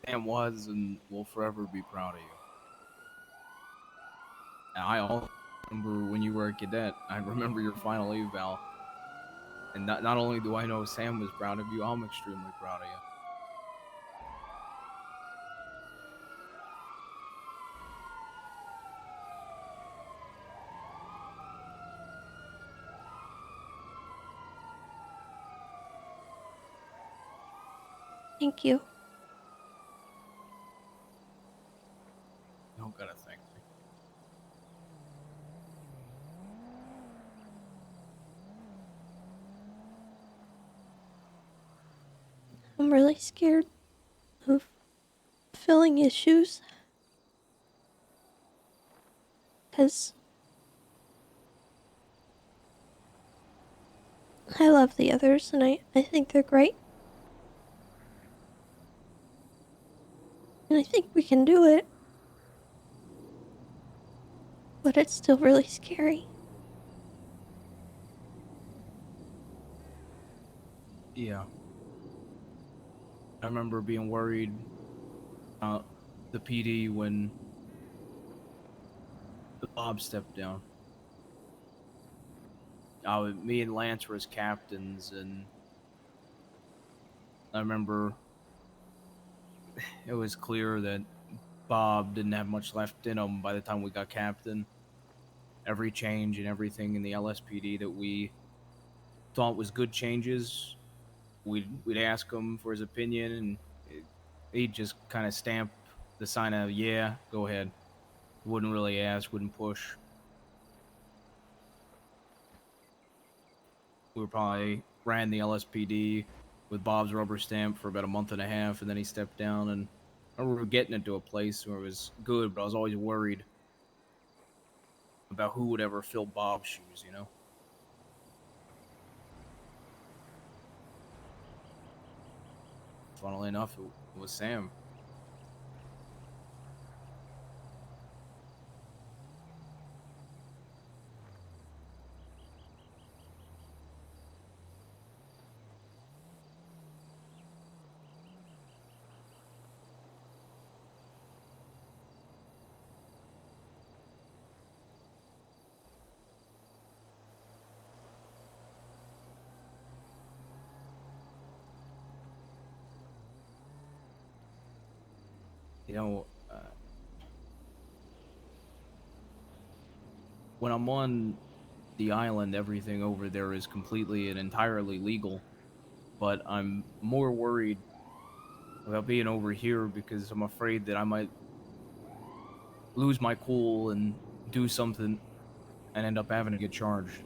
Sam was and will forever be proud of you. And I also remember when you were a cadet. I remember your final eval. And not only do I know Sam was proud of you, I'm extremely proud of you. Thank you. You don't gotta thank me. I'm really scared of filling issues. Because I love the others and I think they're great. And I think we can do it. But it's still really scary. Yeah. I remember being worried about the PD when Bob stepped down. Me and Lance were as captains, and I remember it was clear that Bob didn't have much left in him by the time we got captain. Every change and everything in the LSPD that we thought was good changes, we'd ask him for his opinion, and he'd just kind of stamp the sign of yeah, go ahead. Wouldn't really ask, wouldn't push. We probably ran the LSPD with Bob's rubber stamp for about a month and a half, and then he stepped down. And I remember getting into a place where it was good, but I was always worried about who would ever fill Bob's shoes, you know? Funnily enough, it was Sam. You know, when I'm on the island, everything over there is completely and entirely legal. But I'm more worried about being over here because I'm afraid that I might lose my cool and do something and end up having to get charged.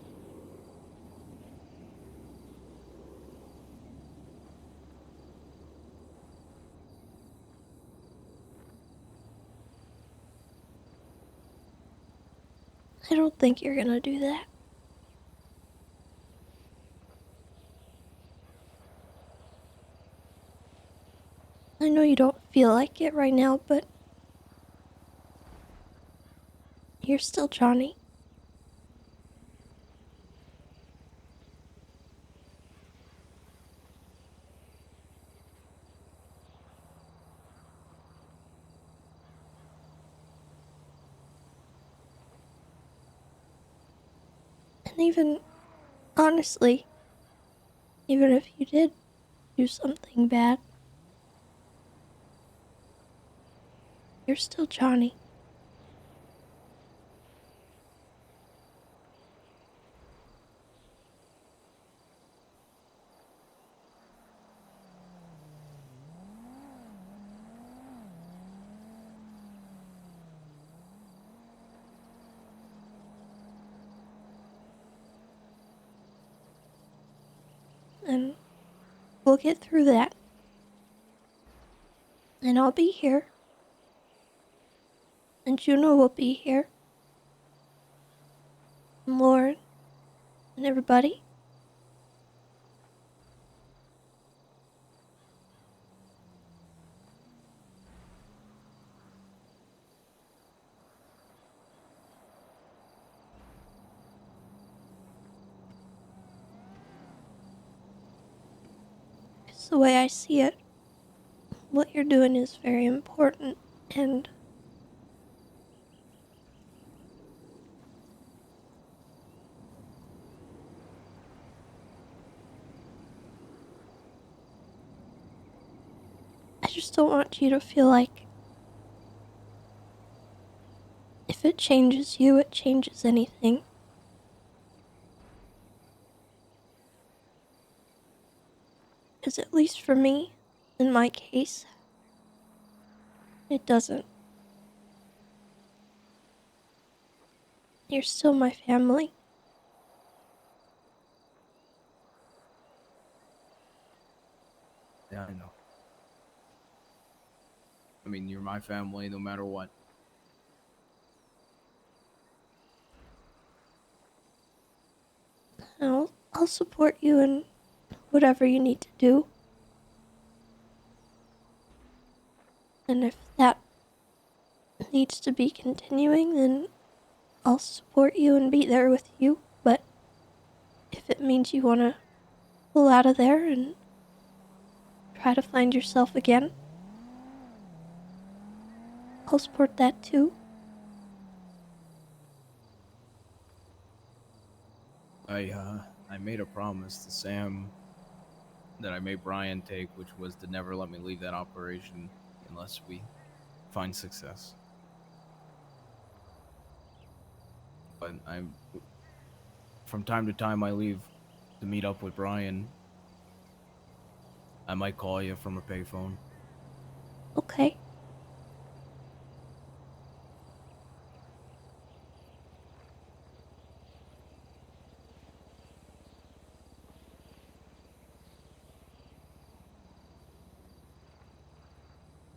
I don't think you're gonna do that. I know you don't feel like it right now, but you're still Johnny. And even, honestly, even if you did do something bad, you're still Johnny. And we'll get through that. And I'll be here. And Juno will be here. And Lauren. And everybody. It's the way I see it. What you're doing is very important. And I just don't want you to feel like if it changes you, it changes anything. Because at least for me, in my case, it doesn't. You're still my family. Yeah, I know. I mean, you're my family no matter what. I'll support you in whatever you need to do. And if that needs to be continuing, then I'll support you and be there with you. But if it means you want to pull out of there and try to find yourself again, I'll support that too. I made a promise to Sam that I made Brian take, which was to never let me leave that operation unless we find success. But from time to time I leave to meet up with Brian. I might call you from a payphone. Okay.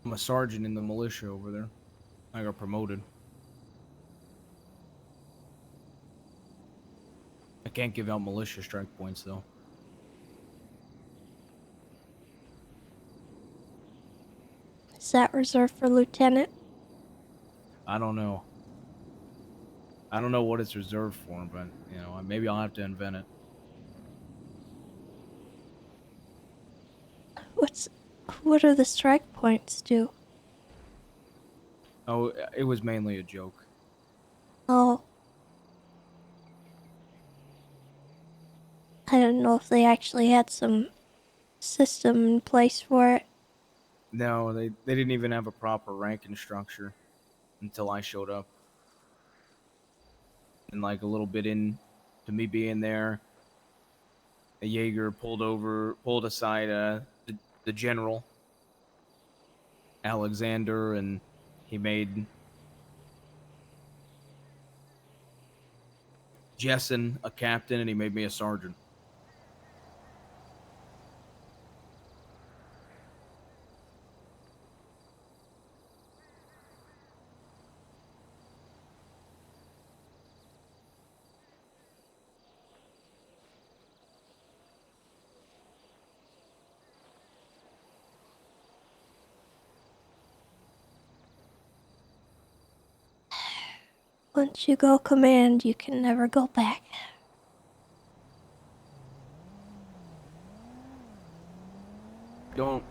I'm a sergeant in the militia over there. I got promoted. I can't give out militia strike points though. Is that reserved for lieutenant? I don't know. I don't know what it's reserved for, but you know, maybe I'll have to invent it. What are the strike points do? Oh, it was mainly a joke. Oh. I don't know if they actually had some system in place for it. No, they didn't even have a proper ranking structure until I showed up. And like a little bit in to me being there, a Jaeger pulled aside the general, Alexander, and he made Jessen a captain and he made me a sergeant. Once you go command, you can never go back. Don't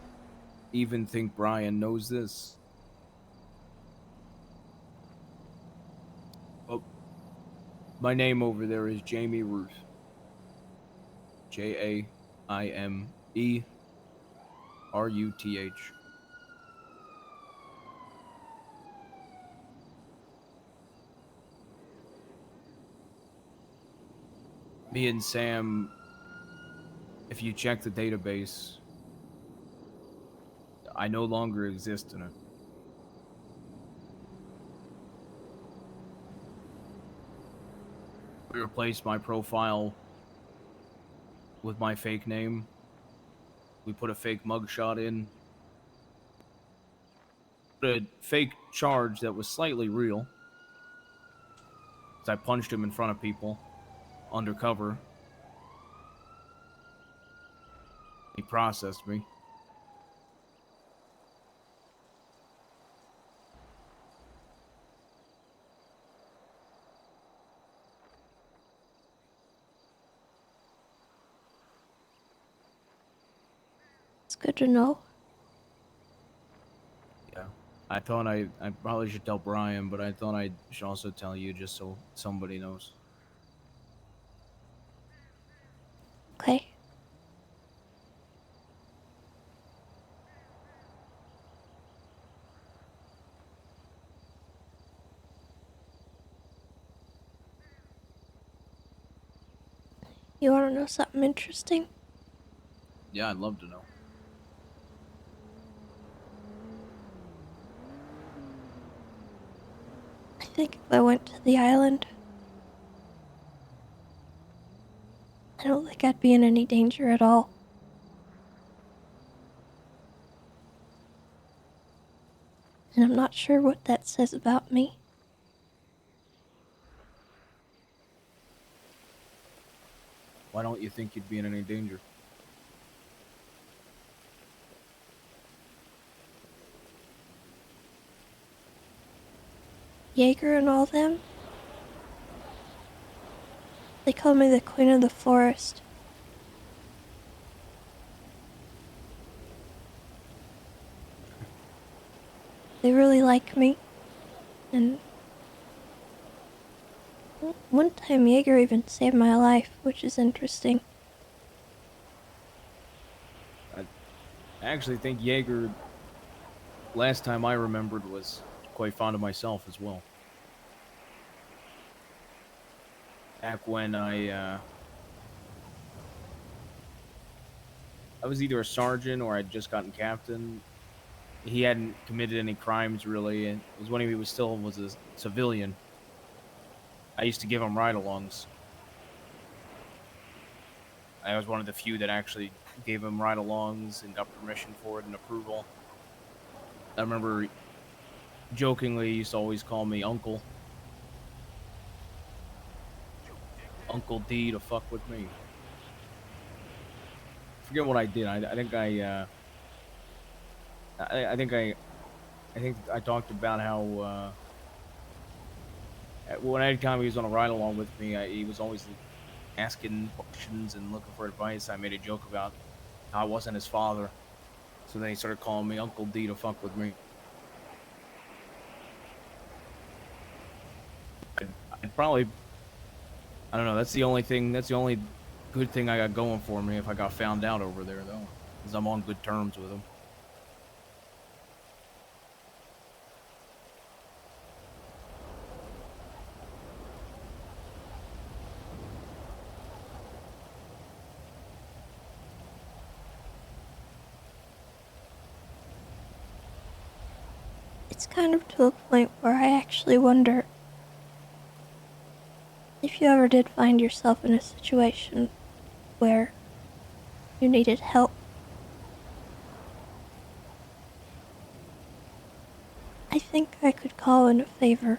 even think Brian knows this. Oh, my name over there is Jamie Ruth. JAIMERUTH. Me and Sam, if you check the database, I no longer exist in it. We replaced my profile with my fake name. We put a fake mugshot in. Put a fake charge that was slightly real. I punched him in front of people, undercover. He processed me. It's good to know. Yeah. I thought I probably should tell Brian, but I thought I should also tell you just so somebody knows. Okay. You want to know something interesting? Yeah, I'd love to know. think if I went to the island, I don't think I'd be in any danger at all. And I'm not sure what that says about me. Why don't you think you'd be in any danger? Jaeger and all them, they call me the Queen of the Forest. They really like me. And one time Jaeger even saved my life, which is interesting. I actually think Jaeger, last time I remembered, was quite fond of myself as well. Back when I was either a sergeant or I'd just gotten captain. He hadn't committed any crimes really, and it was when he was still a civilian. I used to give him ride-alongs. I was one of the few that actually gave him ride-alongs and got permission for it and approval. I remember jokingly he used to always call me Uncle. Uncle D to fuck with me. Forget what I did. I think I talked about how when anytime he was on a ride along with me, he was always asking questions and looking for advice. I made a joke about how I wasn't his father, so then he started calling me Uncle D to fuck with me. I'd probably, I don't know. That's the only thing. That's the only good thing I got going for me if I got found out over there, though, is I'm on good terms with him. It's kind of to a point where I actually wonder if you ever did find yourself in a situation where you needed help. I think I could call in a favor.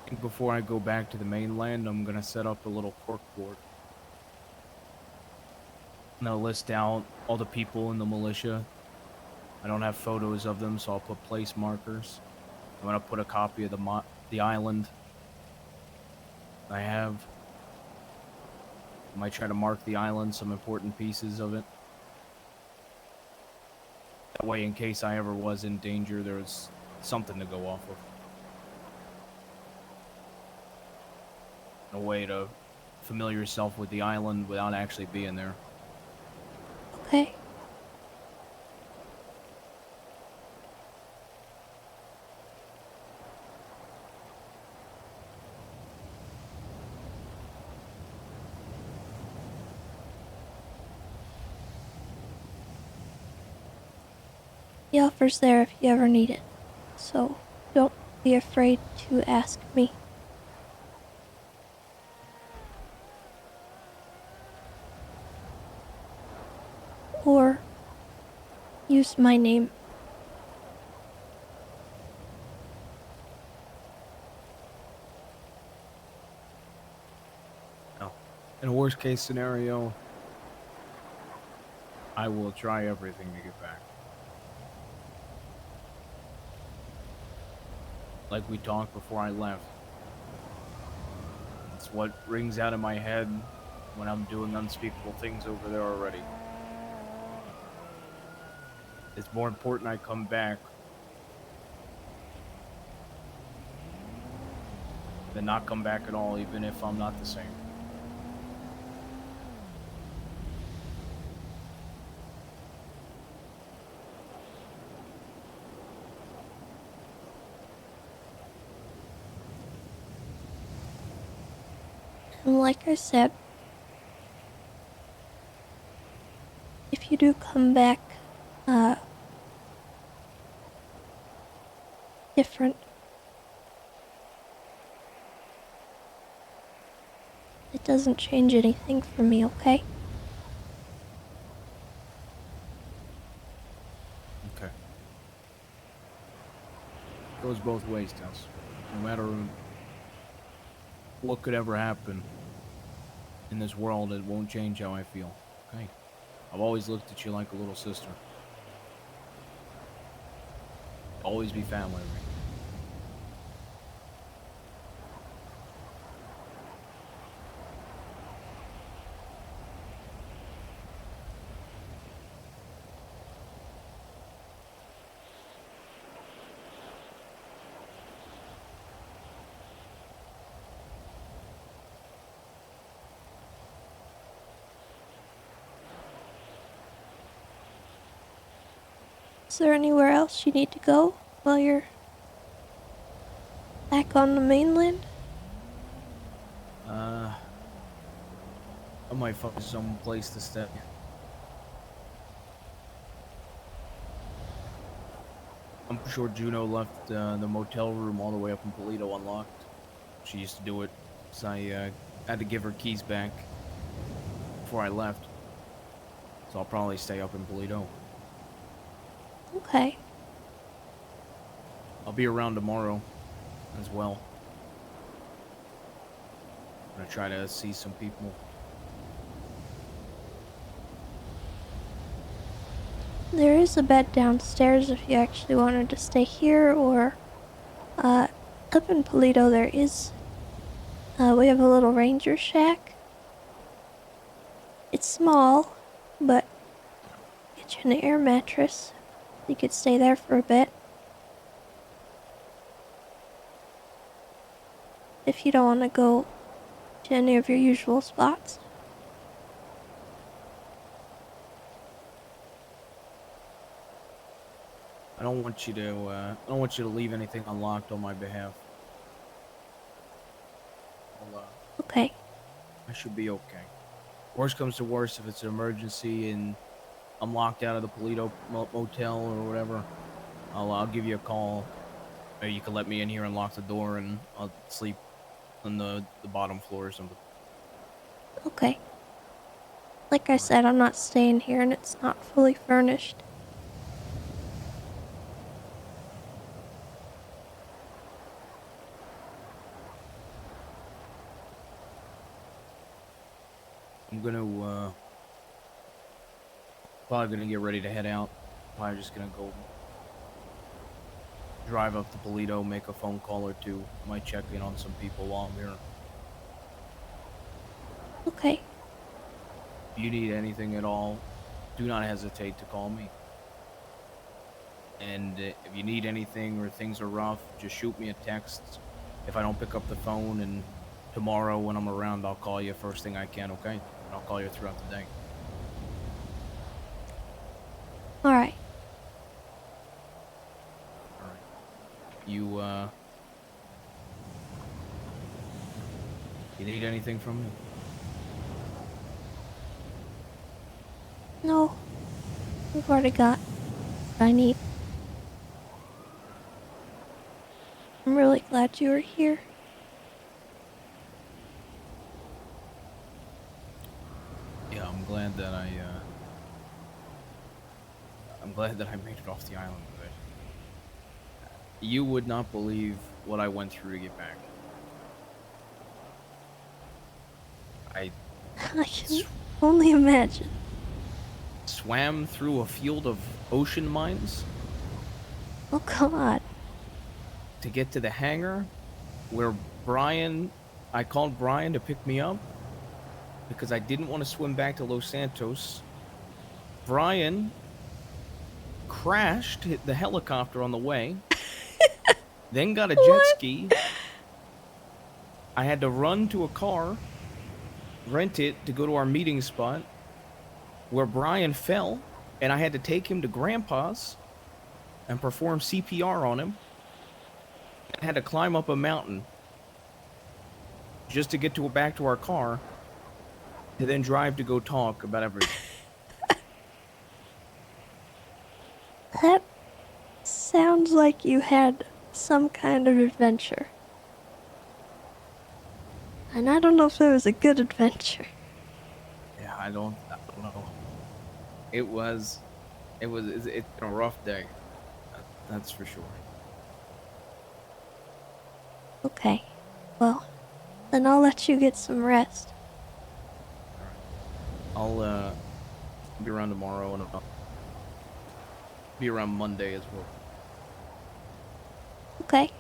I think before I go back to the mainland, I'm gonna set up a little cork board. I'm gonna list out all the people in the militia. I don't have photos of them, so I'll put place markers. I'm gonna put a copy of the island I have. I might try to mark the island, some important pieces of it. That way, in case I ever was in danger, there's something to go off of. A way to familiar yourself with the island without actually being there. Okay. The offer's there if you ever need it, so don't be afraid to ask me. Or use my name. No. In a worst case scenario, I will try everything to get back. Like we talked before I left. It's what rings out in my head when I'm doing unspeakable things over there already. It's more important I come back than not come back at all, even if I'm not the same. And like I said, if you do come back, different, it doesn't change anything for me, okay? Okay. Goes both ways, Tess. No matter what could ever happen in this world, it won't change how I feel. Okay. I've always looked at you like a little sister. Always be family to me. Is there anywhere else you need to go while you're back on the mainland? I might find some place to stay. I'm sure Juno left the motel room all the way up in Polito unlocked. She used to do it, so I had to give her keys back before I left. So I'll probably stay up in Polito. Okay. I'll be around tomorrow as well. I'm gonna try to see some people. There is a bed downstairs if you actually wanted to stay here, or up in Polito there is, we have a little ranger shack. It's small, but get you an air mattress. You could stay there for a bit. If you don't want to go to any of your usual spots. I don't want you to leave anything unlocked on my behalf. Okay. I should be okay. Worst comes to worst, if it's an emergency and I'm locked out of the Polito motel or whatever, I'll give you a call. Or you can let me in here and lock the door, and I'll sleep on the bottom floor or something. Okay. Like I said, I'm not staying here and it's not fully furnished. I'm gonna probably gonna get ready to head out. Probably just gonna go drive up to Polito, make a phone call or two. Might check in on some people while I'm here. Okay. If you need anything at all, do not hesitate to call me. And if you need anything or things are rough, just shoot me a text. If I don't pick up the phone, and tomorrow when I'm around, I'll call you first thing I can, okay? And I'll call you throughout the day. Alright. You need anything from me? No. We've already got what I need. I'm really glad you were here. Yeah, I'm glad that I made it off the island with it. You would not believe what I went through to get back. I can only imagine. swam through a field of ocean mines Oh god. to get to the hangar where I called Brian to pick me up because I didn't want to swim back to Los Santos. Brian crashed, hit the helicopter on the way, then got a jet ski. I had to run to a car, rent it to go to our meeting spot where Brian fell, and I had to take him to Grandpa's and perform CPR on him. I had to climb up a mountain just to get back to our car, to then drive to go talk about everything. That sounds like you had some kind of adventure. And I don't know if it was a good adventure. Yeah, I don't know. It's been a rough day. That's for sure. Okay. Well, then I'll let you get some rest. I'll be around tomorrow and I'll be around Monday as well. Okay.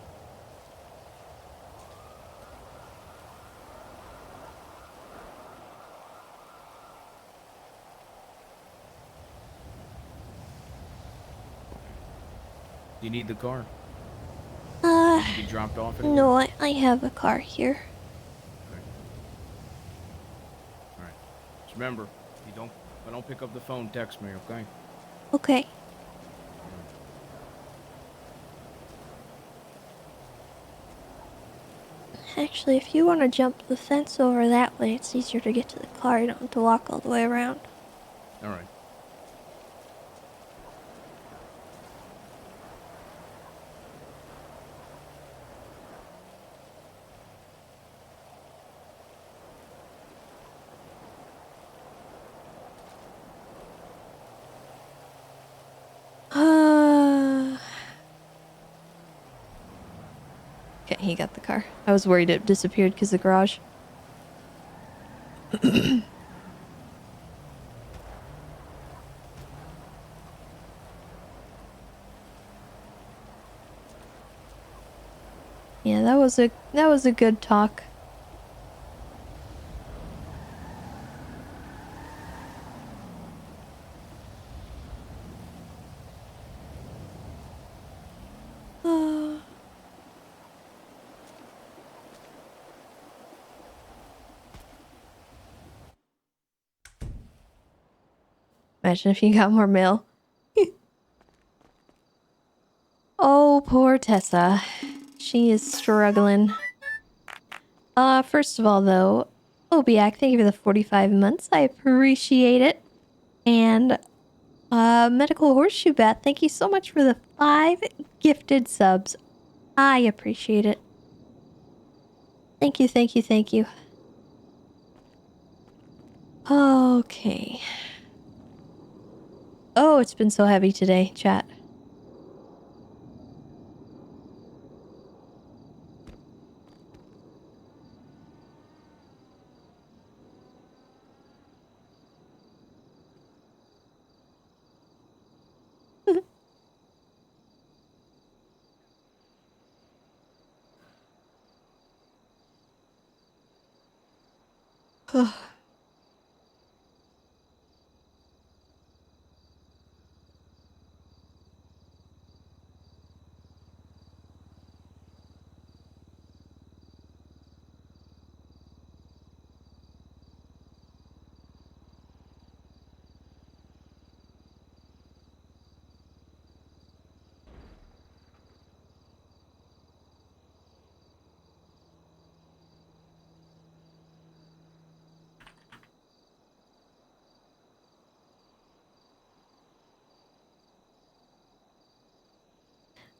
Do you need the car? Uh, Need to be dropped off anywhere? no, I have a car here. All right. Just remember, if I don't pick up the phone, text me, okay? Okay. Actually, if you want to jump the fence over that way, it's easier to get to the car. You don't have to walk all the way around. All right. Okay, he got the car. I was worried it disappeared because of the garage. Yeah, that was a good talk. Imagine if you got more mail. Oh, poor Tessa. She is struggling. First of all, though, Obiak, thank you for the 45 months. I appreciate it. And, Medical Horseshoe Bat, thank you so much for the 5 gifted subs. I appreciate it. Thank you, thank you, thank you. Okay. Oh, it's been so heavy today, chat.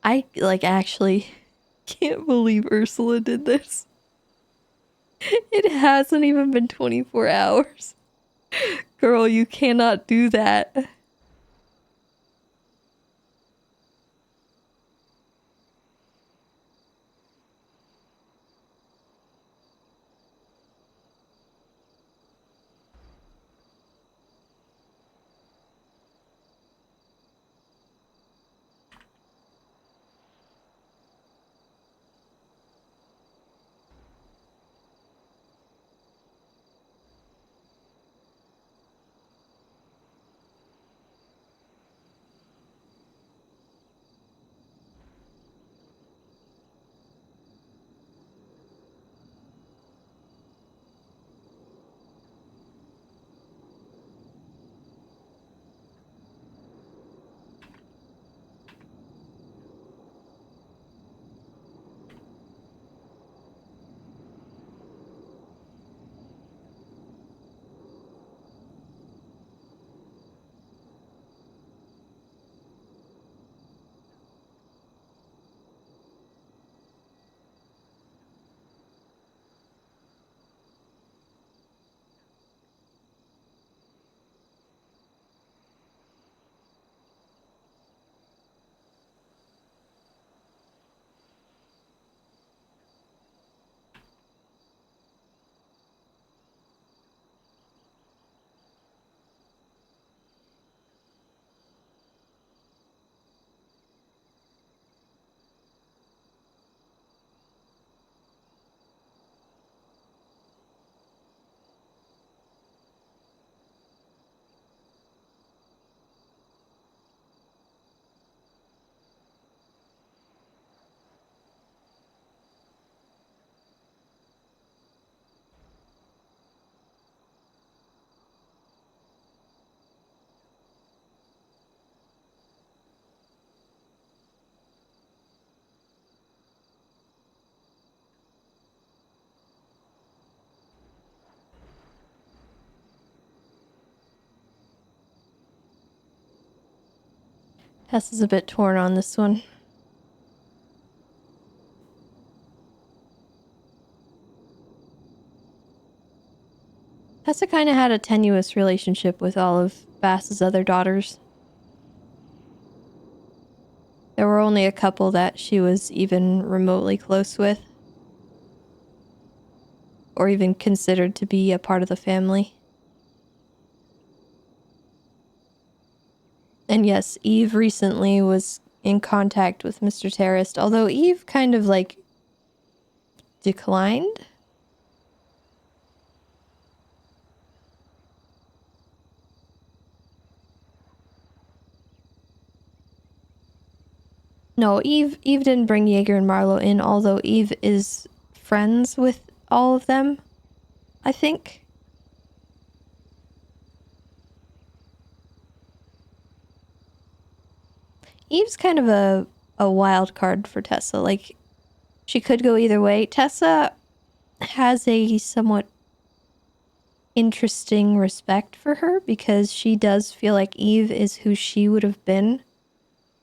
I, like, actually can't believe Ursula did this. It hasn't even been 24 hours. Girl, you cannot do that. Tess is a bit torn on this one. Tessa kind of had a tenuous relationship with all of Bass's other daughters. There were only a couple that she was even remotely close with, or even considered to be a part of the family. And yes, Eve recently was in contact with Mr. Terrorist, although Eve kind of like declined. No, Eve didn't bring Jaeger and Marlowe in, although Eve is friends with all of them, I think. Eve's kind of a wild card for Tessa. Like, she could go either way. Tessa has a somewhat interesting respect for her because she does feel like Eve is who she would have been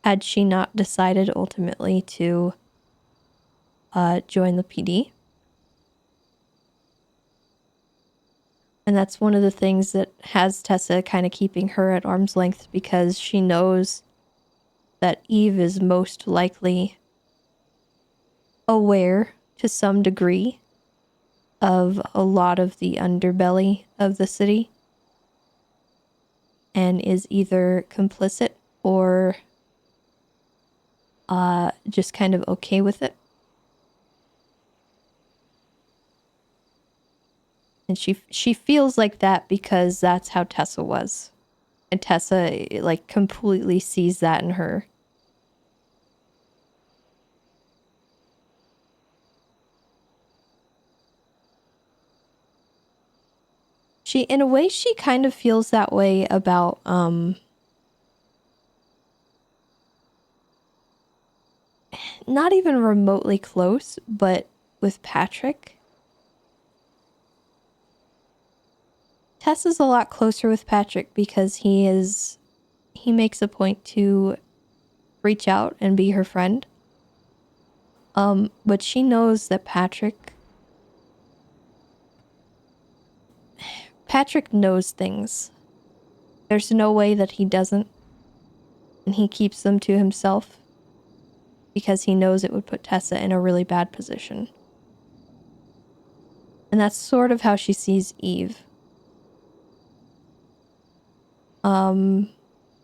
had she not decided ultimately to join the PD. And that's one of the things that has Tessa kind of keeping her at arm's length, because she knows that Eve is most likely aware to some degree of a lot of the underbelly of the city and is either complicit or just kind of okay with it. And she feels like that because that's how Tessa was. And Tessa, like, completely sees that in her. In a way, she kind of feels that way about, not even remotely close, but with Patrick. Tessa's a lot closer with Patrick because he makes a point to reach out and be her friend. But she knows that Patrick knows things. There's no way that he doesn't. And he keeps them to himself because he knows it would put Tessa in a really bad position. And that's sort of how she sees Eve.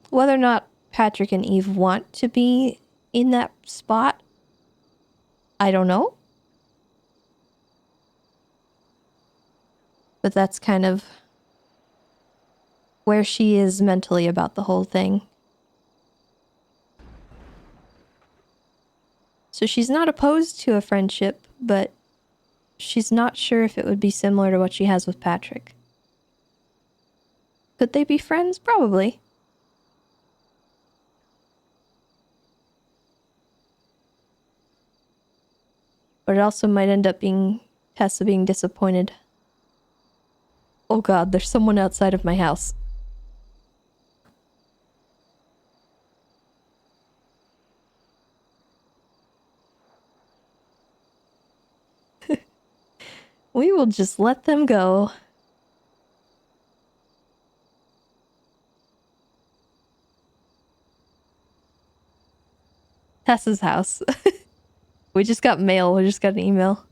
Whether or not Patrick and Eve want to be in that spot, I don't know. But that's kind of where she is mentally about the whole thing. So she's not opposed to a friendship, but she's not sure if it would be similar to what she has with Patrick. Could they be friends? Probably. But it also might end up being Tessa being disappointed. Oh god, there's someone outside of my house. We will just let them go. Tessa's house. We just got mail. We just got an email.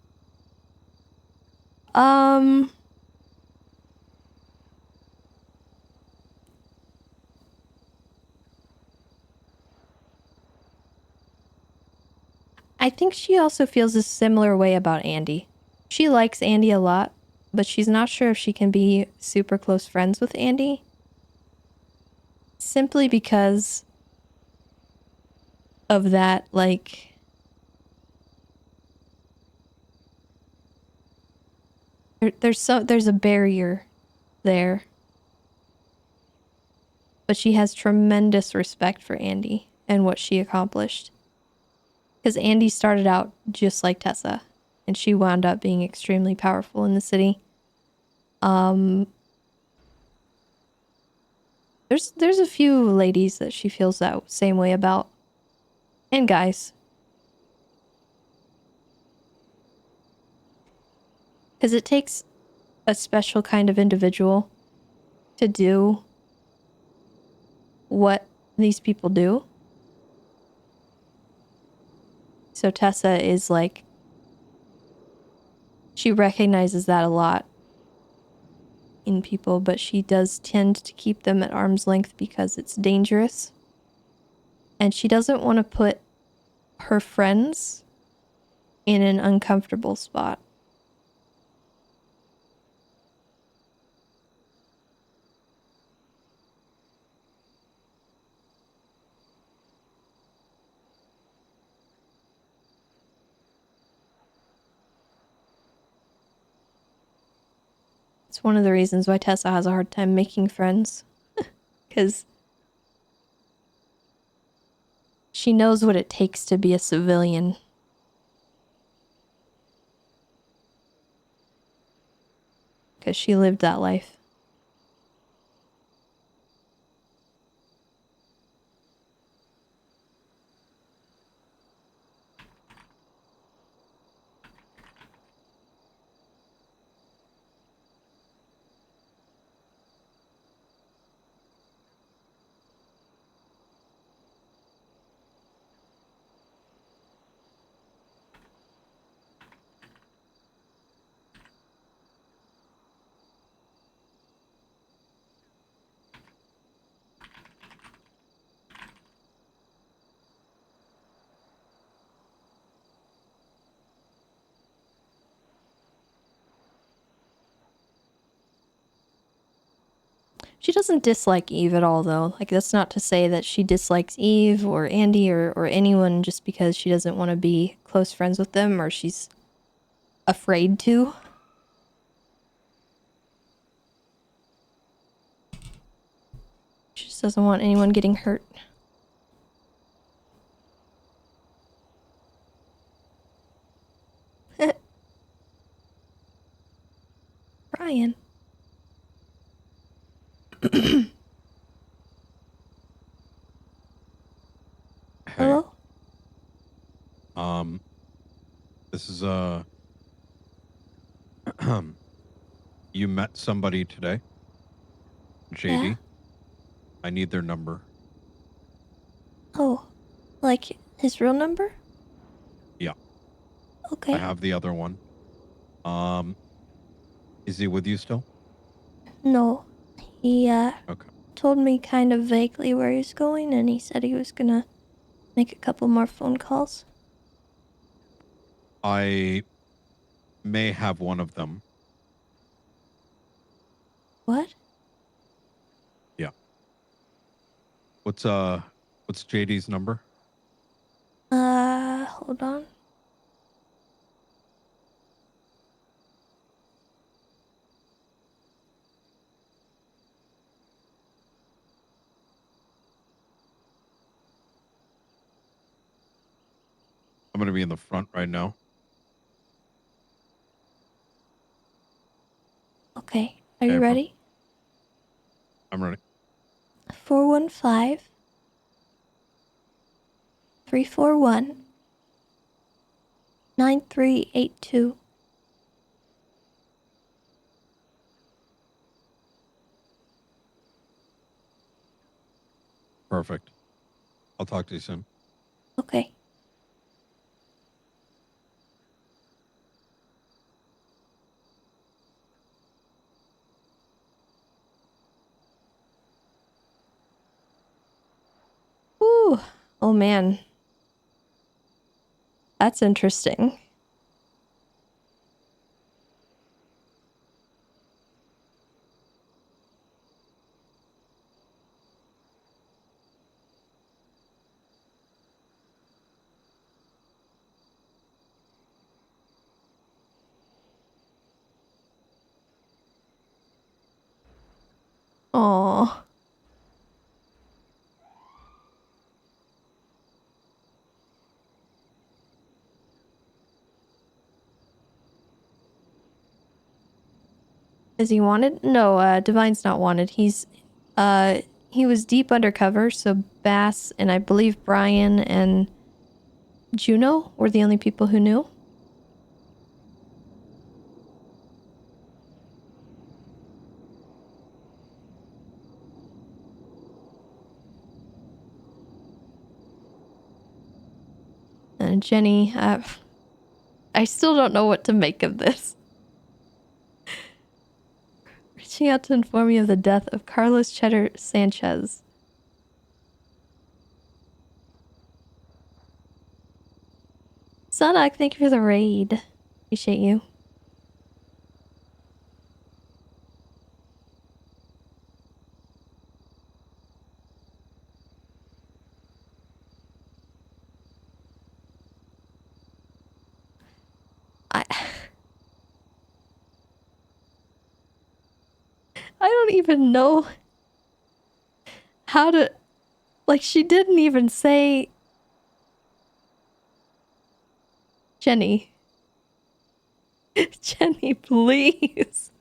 I think she also feels a similar way about Andy. She likes Andy a lot, but she's not sure if she can be super close friends with Andy. Simply because of that, like, there's a barrier there. But she has tremendous respect for Andy and what she accomplished. Because Andy started out just like Tessa, and she wound up being extremely powerful in the city. There's a few ladies that she feels that same way about. And guys. Because it takes a special kind of individual to do what these people do. So Tessa is like, she recognizes that a lot in people, but she does tend to keep them at arm's length because it's dangerous. And she doesn't want to put her friends in an uncomfortable spot. It's one of the reasons why Tessa has a hard time making friends. Because she knows what it takes to be a civilian. Because she lived that life. She doesn't dislike Eve at all, though. Like, that's not to say that she dislikes Eve or Andy or anyone just because she doesn't want to be close friends with them or she's afraid to. She just doesn't want anyone getting hurt. Brian. Hello? This is you met somebody today? JD? Yeah? I need their number. Oh, like his real number? Yeah. Okay. I have the other one. Is he with you still? No. He, Okay. told me kind of vaguely where he's going, and he said he was gonna make a couple more phone calls. I may have one of them. What? Yeah. What's JD's number? Hold on. I'm gonna be in the front right now. Okay. Are you Okay, ready? I'm ready. 415 341 9382. Perfect. I'll talk to you soon. Okay. Ooh. Oh man. That's interesting. Aww. Is he wanted? No, Divine's not wanted. He's he was deep undercover, so Bass and I believe Brian and Juno were the only people who knew. And Jenny, I still don't know what to make of this. Reaching out to inform you of the death of Carlos Cheddar Sanchez. Sanak, thank you for the raid. Appreciate you. I don't even know how to... Like, she didn't even say... Jenny. Jenny, please.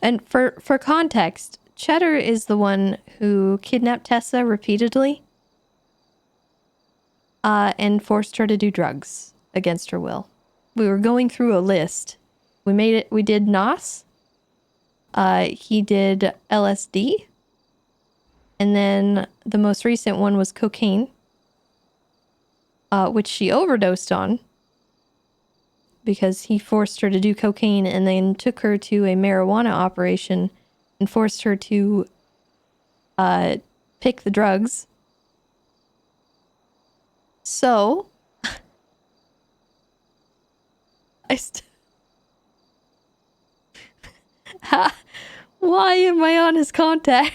And for context, Cheddar is the one who kidnapped Tessa repeatedly and forced her to do drugs against her will. We were going through a list. We did NOS. He did LSD. And then the most recent one was cocaine, which she overdosed on because he forced her to do cocaine and then took her to a marijuana operation and forced her to pick the drugs. So, why am I on his contact?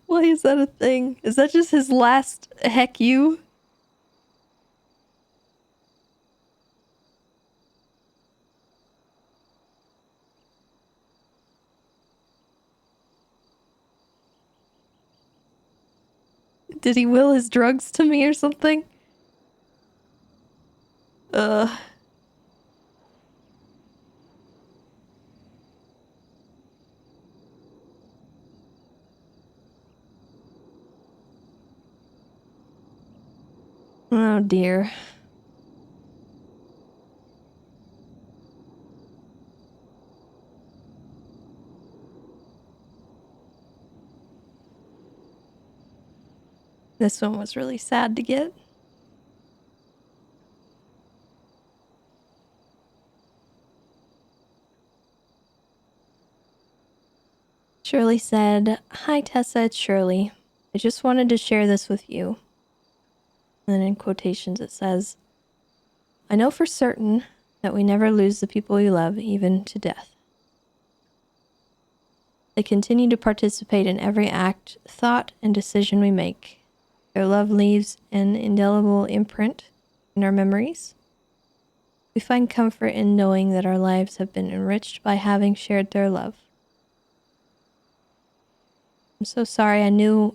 Why is that a thing? Is that just his last heck you? Did he will his drugs to me or something? Oh dear. This one was really sad to get. Shirley said, "Hi Tessa, it's Shirley. I just wanted to share this with you." And then in quotations it says, "I know for certain that we never lose the people we love, even to death. They continue to participate in every act, thought, and decision we make. Their love leaves an indelible imprint in our memories. We find comfort in knowing that our lives have been enriched by having shared their love. I'm so sorry. I know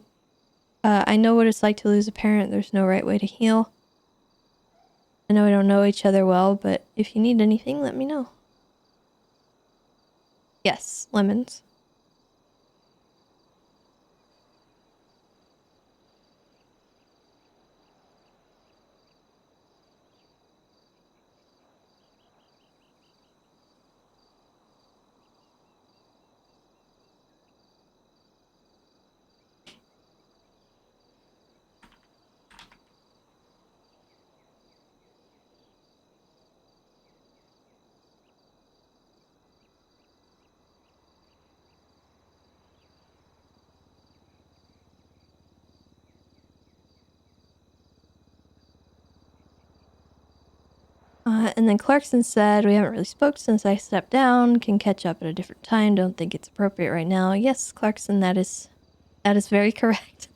what it's like to lose a parent. There's no right way to heal. I know we don't know each other well, but if you need anything, let me know." Yes, lemons. And then Clarkson said, "We haven't really spoke since I stepped down. Can catch up at a different time. Don't think it's appropriate right now." Yes, Clarkson, that is very correct.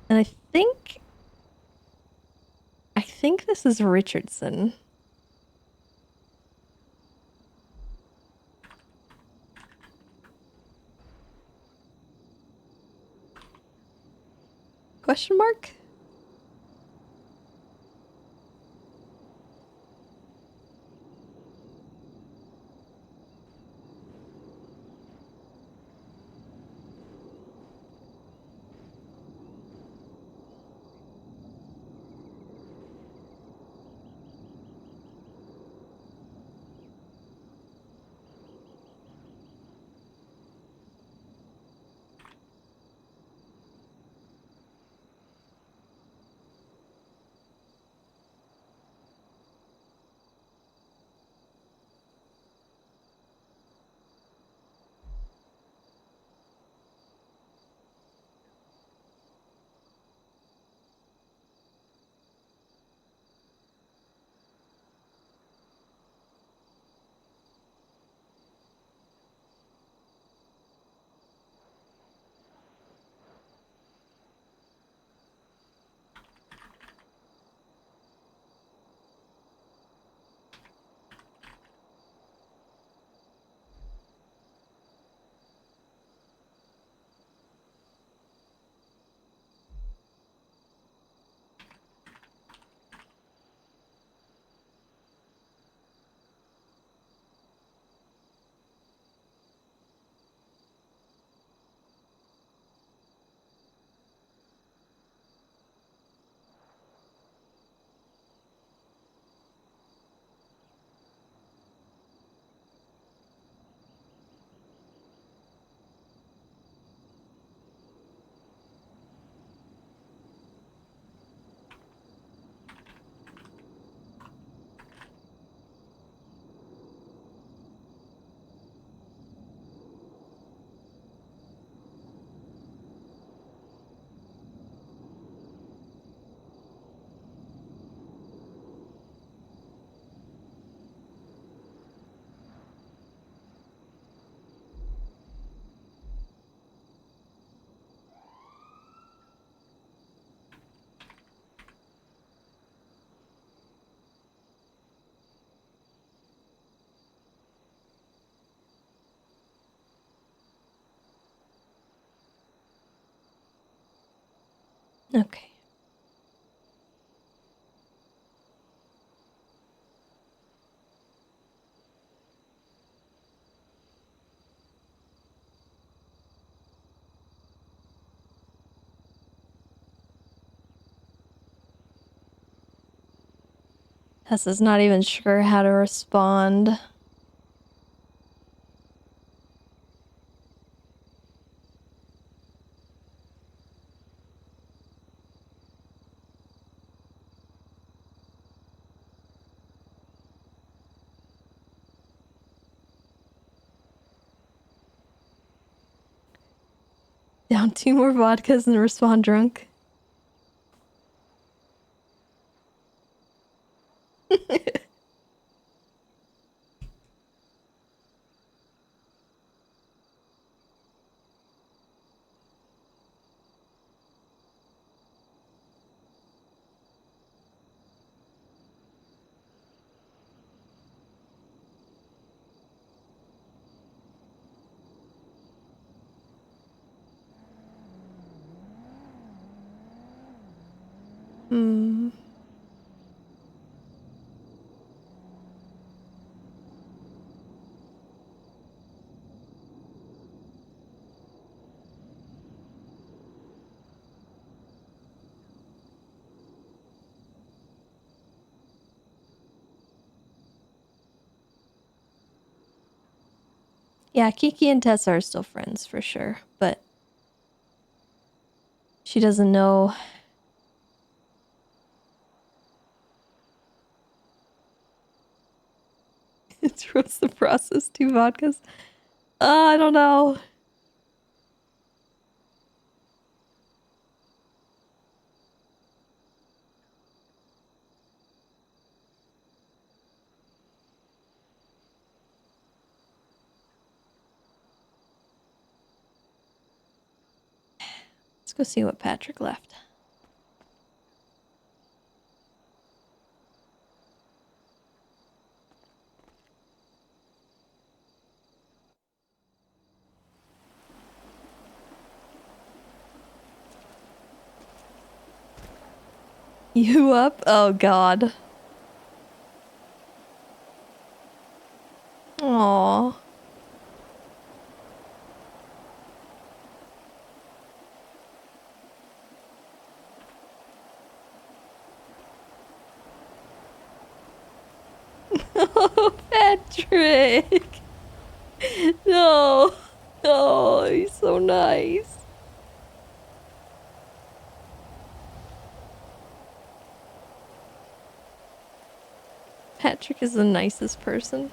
And I think this is Richardson. Question mark? Okay. Tessa's not even sure how to respond. Down 2 more vodkas and respond drunk. Hmm. Yeah, Kiki and Tessa are still friends for sure, but she doesn't know. Trust the process, 2 vodkas. I don't know. Let's go see what Patrick left. You up? Oh God. Aww. Oh, Patrick. No. Oh, he's so nice. Patrick is the nicest person.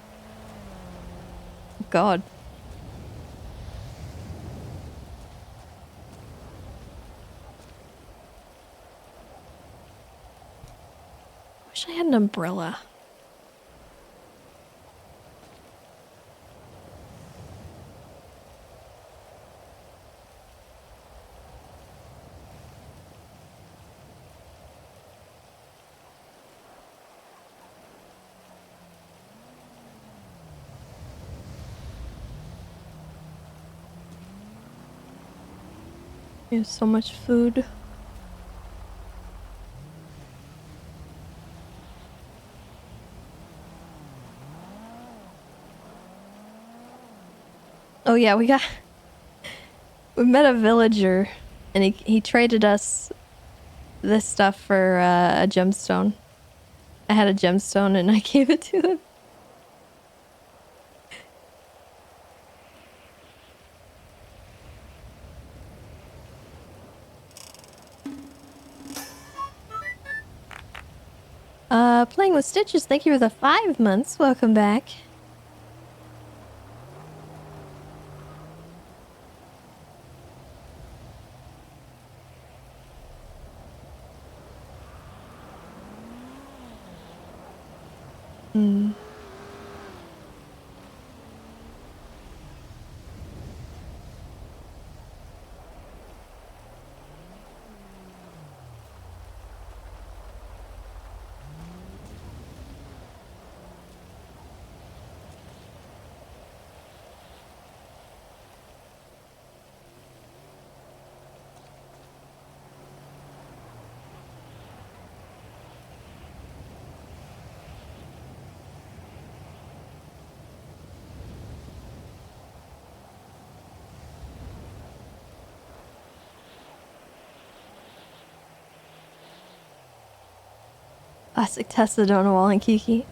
God. Wish I had an umbrella. We have so much food. Oh yeah, we met a villager, and he traded us this stuff for a gemstone. I had a gemstone and I gave it to him. Playing with Stitches, thank you for the 5 months. Welcome back. Hmm. Classic Tessa Donawall and Kiki.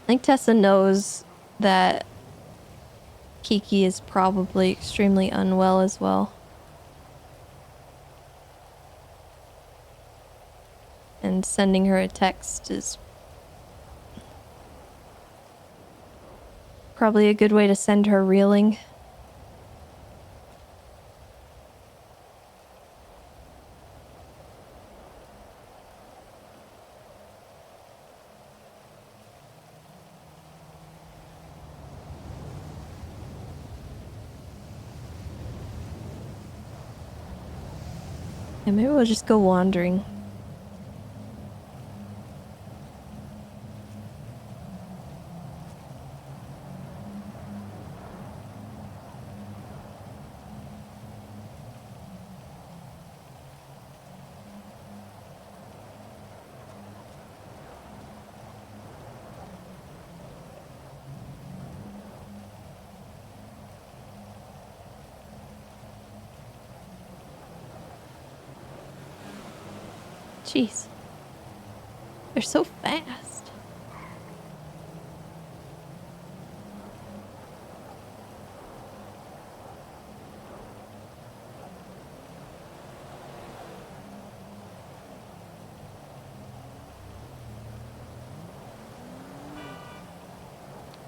I think Tessa knows that Kiki is probably extremely unwell as well. And sending her a text is probably a good way to send her reeling. Yeah, maybe we'll just go wandering. Jeez. They're so fast.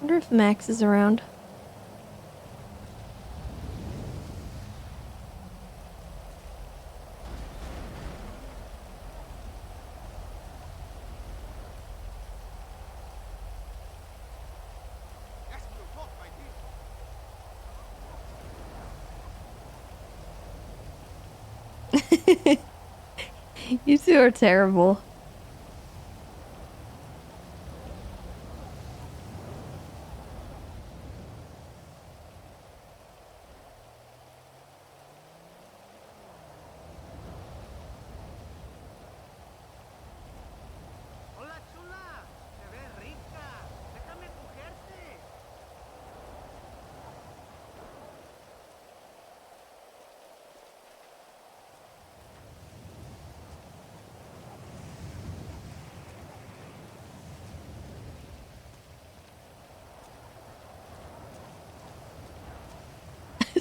I wonder if Max is around. You two are terrible.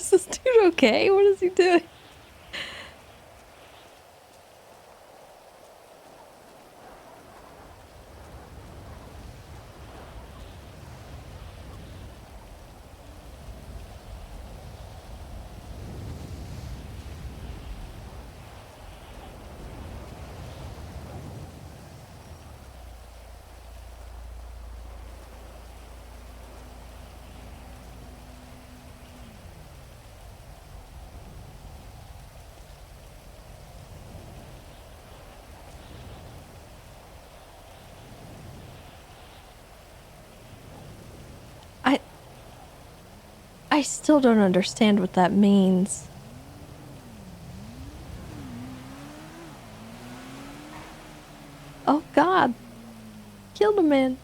Is this dude okay? What is he doing? I still don't understand what that means. Oh God. Killed a man.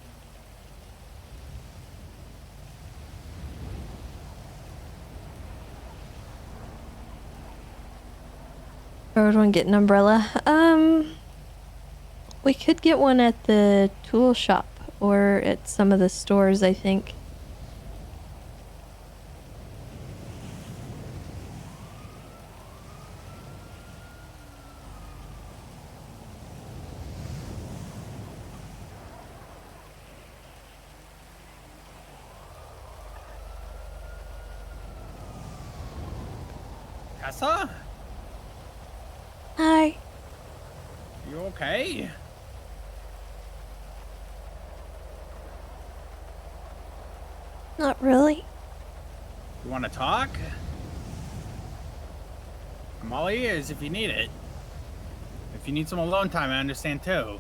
Everyone get an umbrella. We could get one at the tool shop or at some of the stores, I think. Tessa? Hi. You okay? Not really. You want to talk? I'm all ears if you need it. If you need some alone time, I understand too.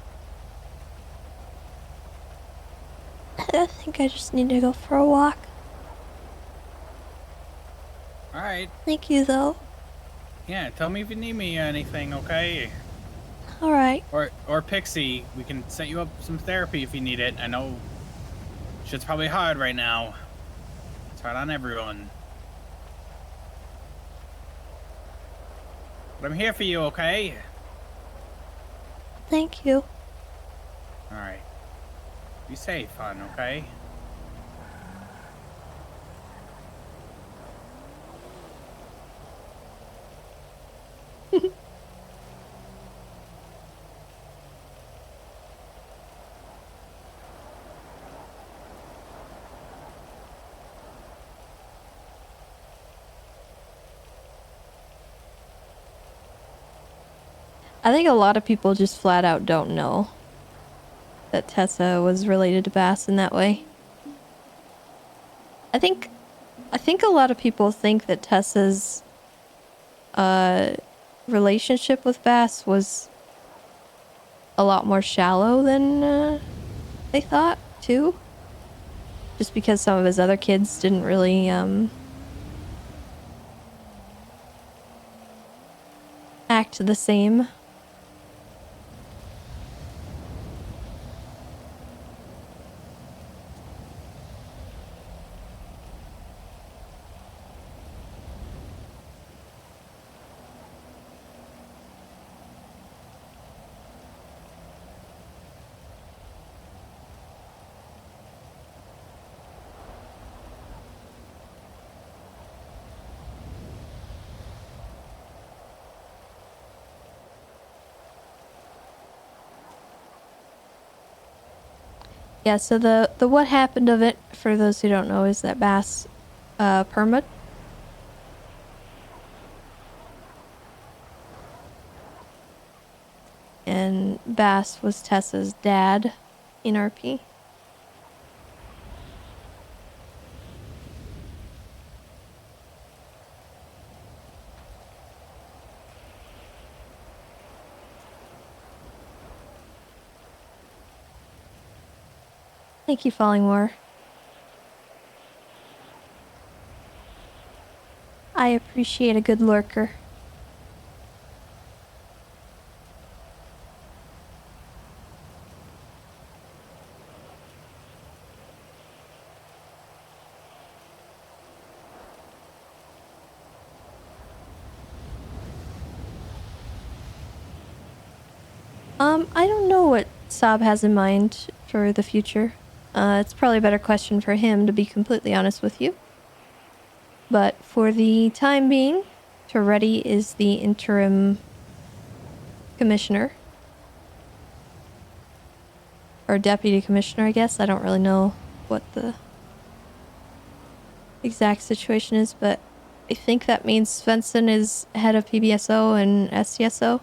I think I just need to go for a walk. Alright. Thank you, though. Yeah, tell me if you need me or anything, okay? Alright. Or Pixie, we can set you up some therapy if you need it. I know shit's probably hard right now. It's hard on everyone. But I'm here for you, okay? Thank you. Alright. Be safe, hon, okay? I think a lot of people just flat out don't know that Tessa was related to Bass in that way. I think a lot of people think that Tessa's relationship with Bass was a lot more shallow than they thought too. Just because some of his other kids didn't really act the same. Yeah, so the what happened of it, for those who don't know, is that Bass permit. And Bass was Tessa's dad in RP. Thank you, Fallingmore. I appreciate a good lurker. I don't know what Saab has in mind for the future. It's probably a better question for him, to be completely honest with you. But for the time being, Toretti is the interim commissioner. Or deputy commissioner, I guess. I don't really know what the exact situation is, but I think that means Svensson is head of PBSO and STSO.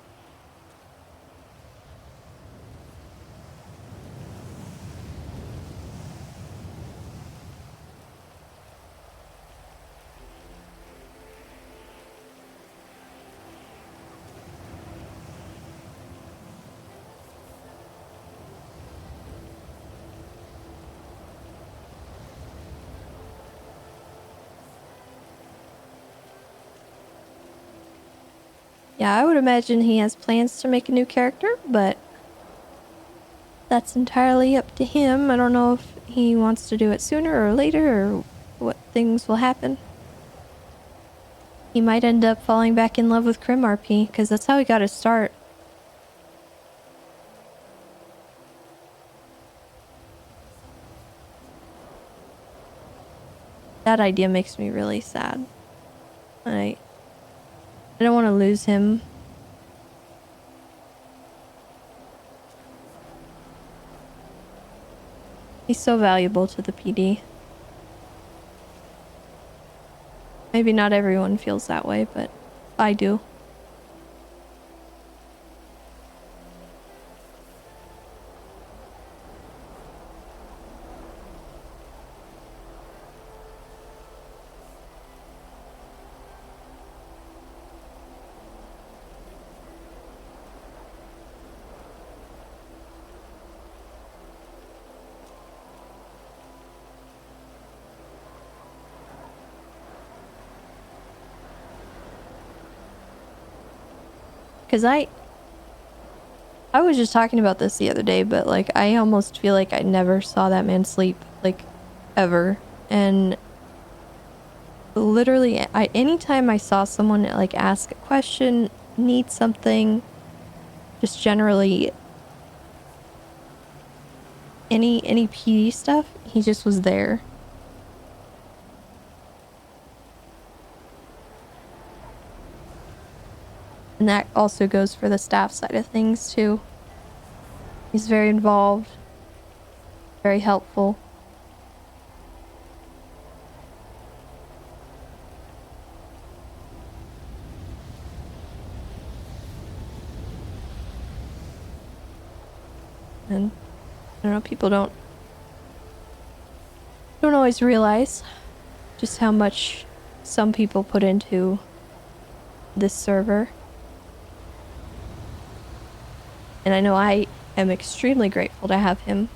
Yeah, I would imagine he has plans to make a new character, but that's entirely up to him. I don't know if he wants to do it sooner or later or what things will happen. He might end up falling back in love with Crim RP, because that's how he got his start. That idea makes me really sad. I don't want to lose him. He's so valuable to the PD. Maybe not everyone feels that way, but I do. Because I was just talking about this the other day, but like I almost feel like I never saw that man sleep, like ever. And literally, anytime I saw someone like ask a question, need something, just generally any PD stuff, he just was there. And that also goes for the staff side of things too. He's very involved, very helpful. And I don't know, people don't always realize just how much some people put into this server. And I know I am extremely grateful to have him.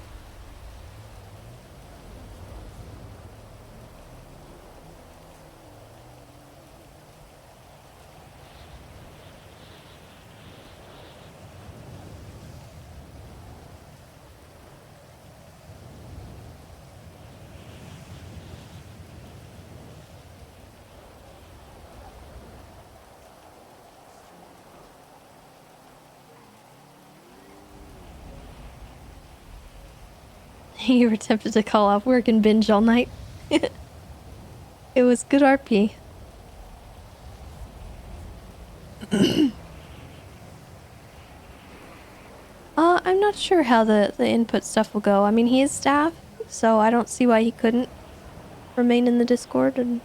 You were tempted to call off work and binge all night. It was good RP. I'm not sure how the input stuff will go. I mean, he is staff, so I don't see why he couldn't remain in the Discord and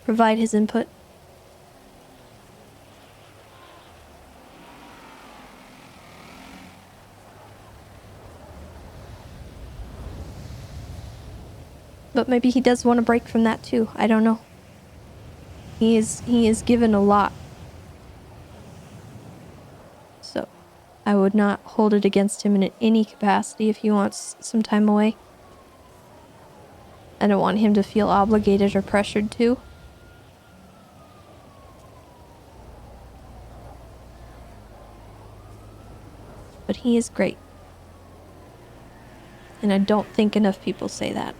provide his input. But maybe he does want to break from that too. I don't know. He is given a lot. So I would not hold it against him in any capacity if he wants some time away. I don't want him to feel obligated or pressured to. But he is great. And I don't think enough people say that.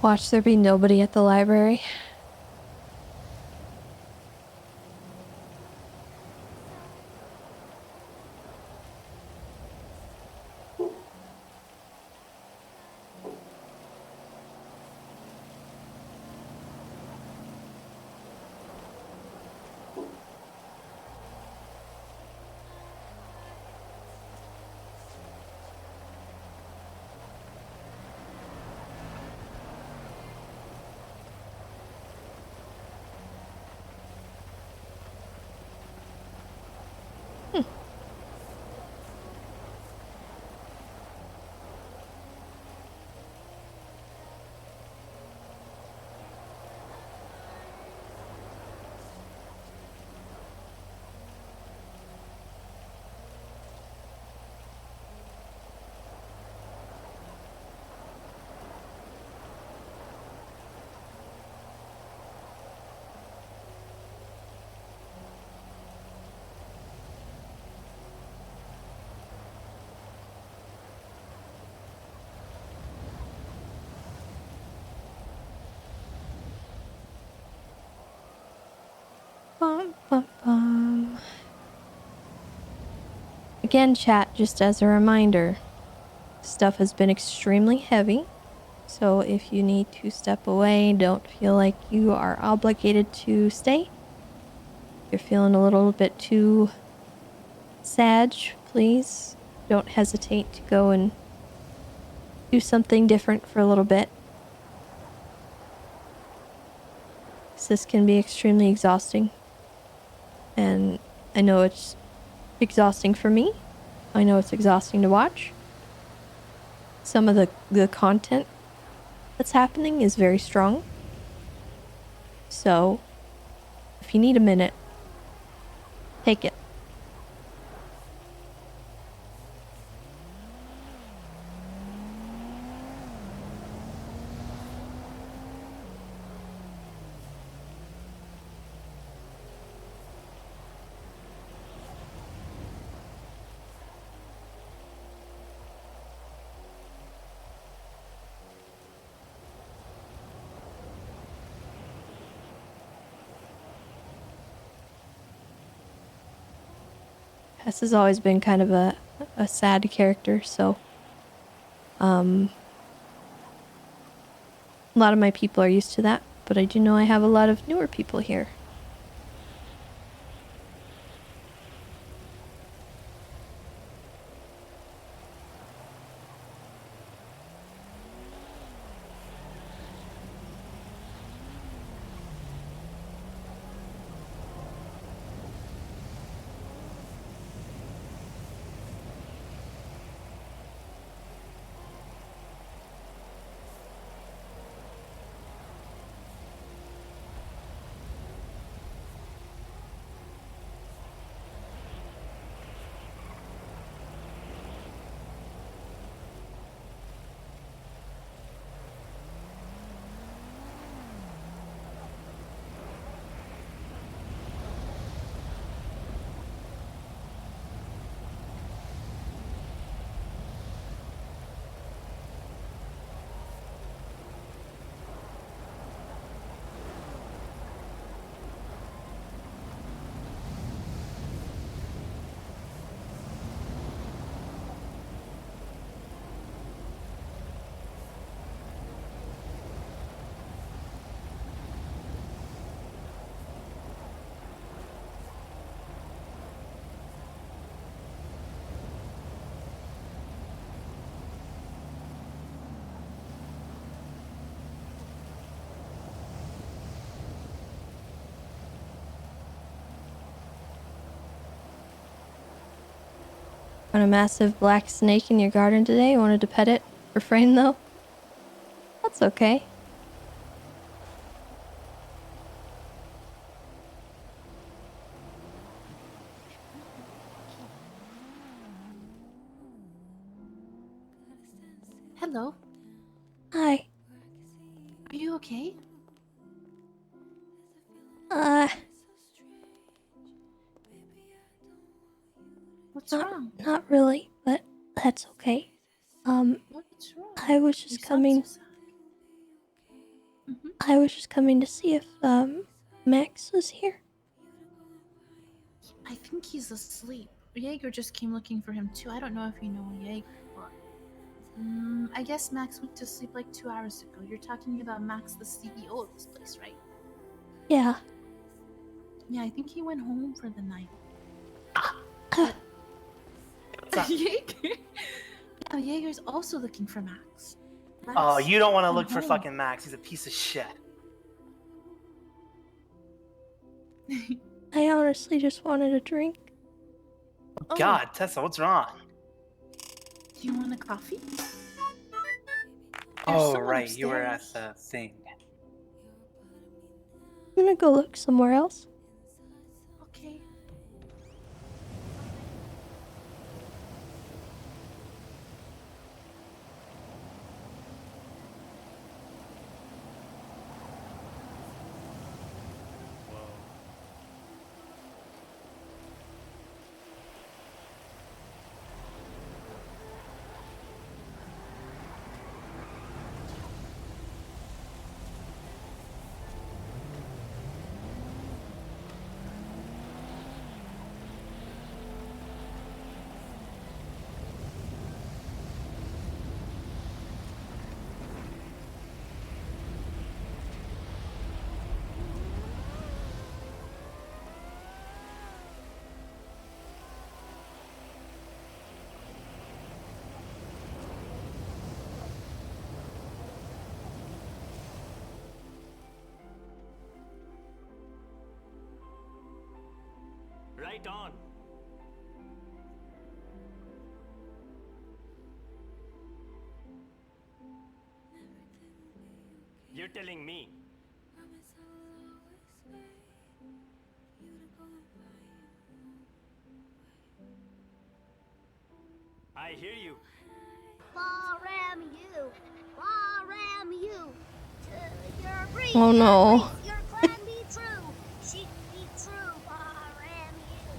watch there be nobody at the library. Bum, bum, bum. Again, chat, just as a reminder, stuff has been extremely heavy. So if you need to step away, don't feel like you are obligated to stay. If you're feeling a little bit too sad, please don't hesitate to go and do something different for a little bit. 'Cause this can be extremely exhausting. And I know it's exhausting for me. I know it's exhausting to watch. Some of the content that's happening is very strong. So, if you need a minute, take it. Tess has always been kind of a sad character, so a lot of my people are used to that, but I do know I have a lot of newer people here. Found a massive black snake in your garden today. Wanted to pet it. Refrain though. That's okay. Hello. Hi. Are you okay? What's wrong? Not really, but that's okay. What's wrong? I was just coming. I was just coming to see if Max was here. I think he's asleep. Jaeger just came looking for him too. I don't know if you know Jaeger, but I guess Max went to sleep like 2 hours ago. You're talking about Max, the CEO of this place, right? Yeah. Yeah, I think he went home for the night. What's up? Jaeger? Yeah, Jaeger's also looking for Max. Oh, Max you don't want to went look for home. fucking Max. He's a piece of shit. I honestly just wanted a drink. God, Tessa, what's wrong? Do you want a coffee? Oh, someone right. You were at upstairs. the thing. I'm gonna go look somewhere else. Okay. Right on. You're telling me. I hear you. Ram you. Ram you. Your breed, Oh no. your clan be true. She be true. Ram you.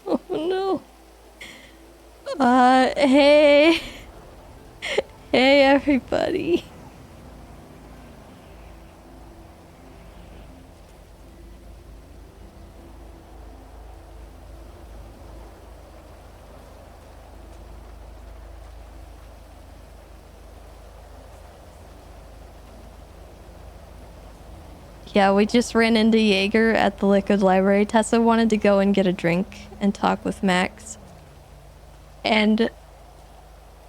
Oh no. Hey. Hey, everybody. Yeah, we just ran into Jaeger at the Liquid Library. Tessa wanted to go and get a drink and talk with Max. And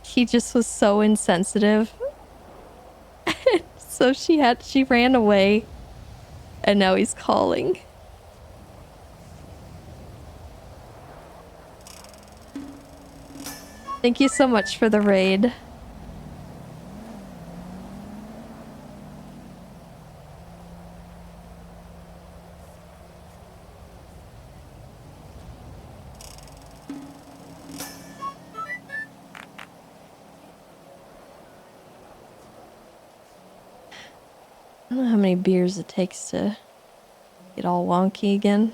he just was so insensitive. So she ran away. And now he's calling. Thank you so much for the raid. I don't know how many beers it takes to get all wonky again.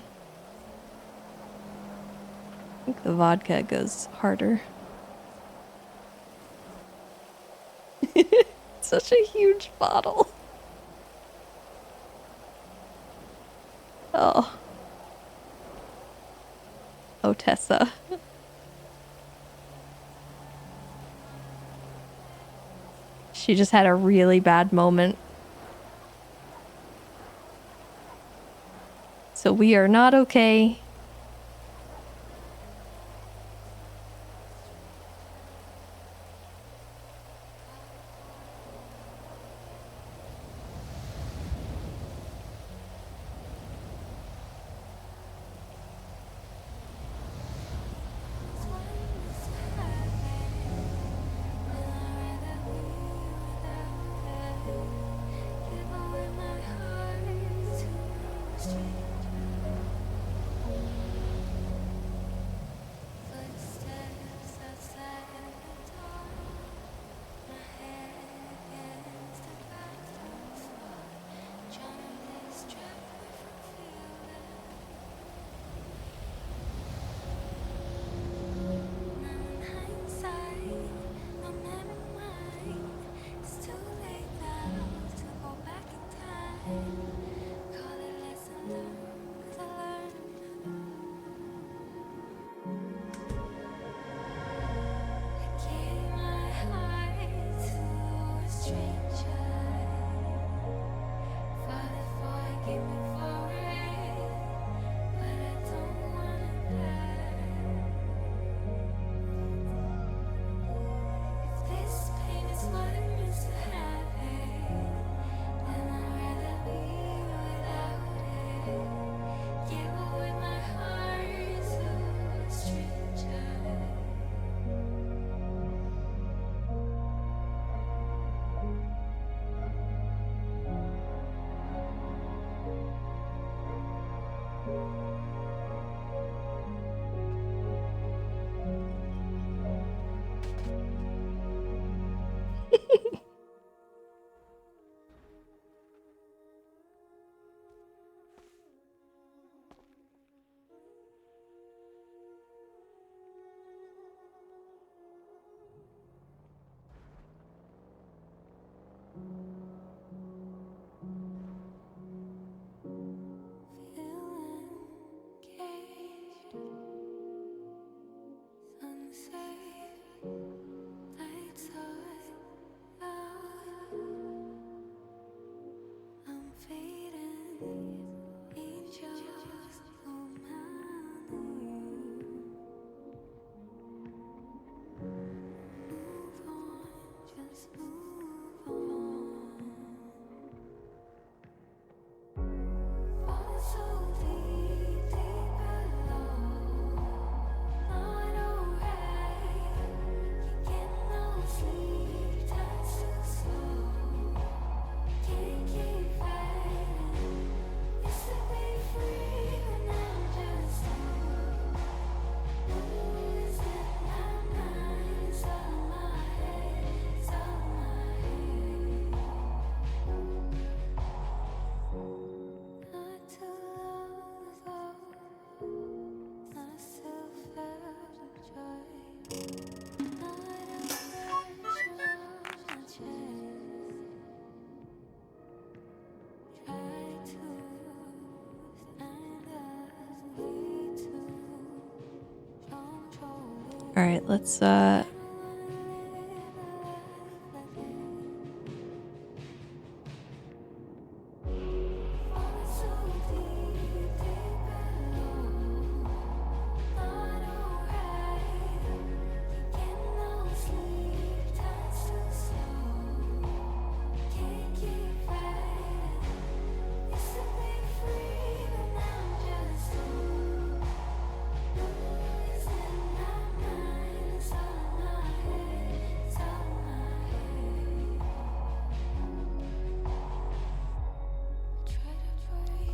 I think the vodka goes harder. Such a huge bottle. Oh. Oh, Tessa. She just had a really bad moment. So we are not okay. All right, let's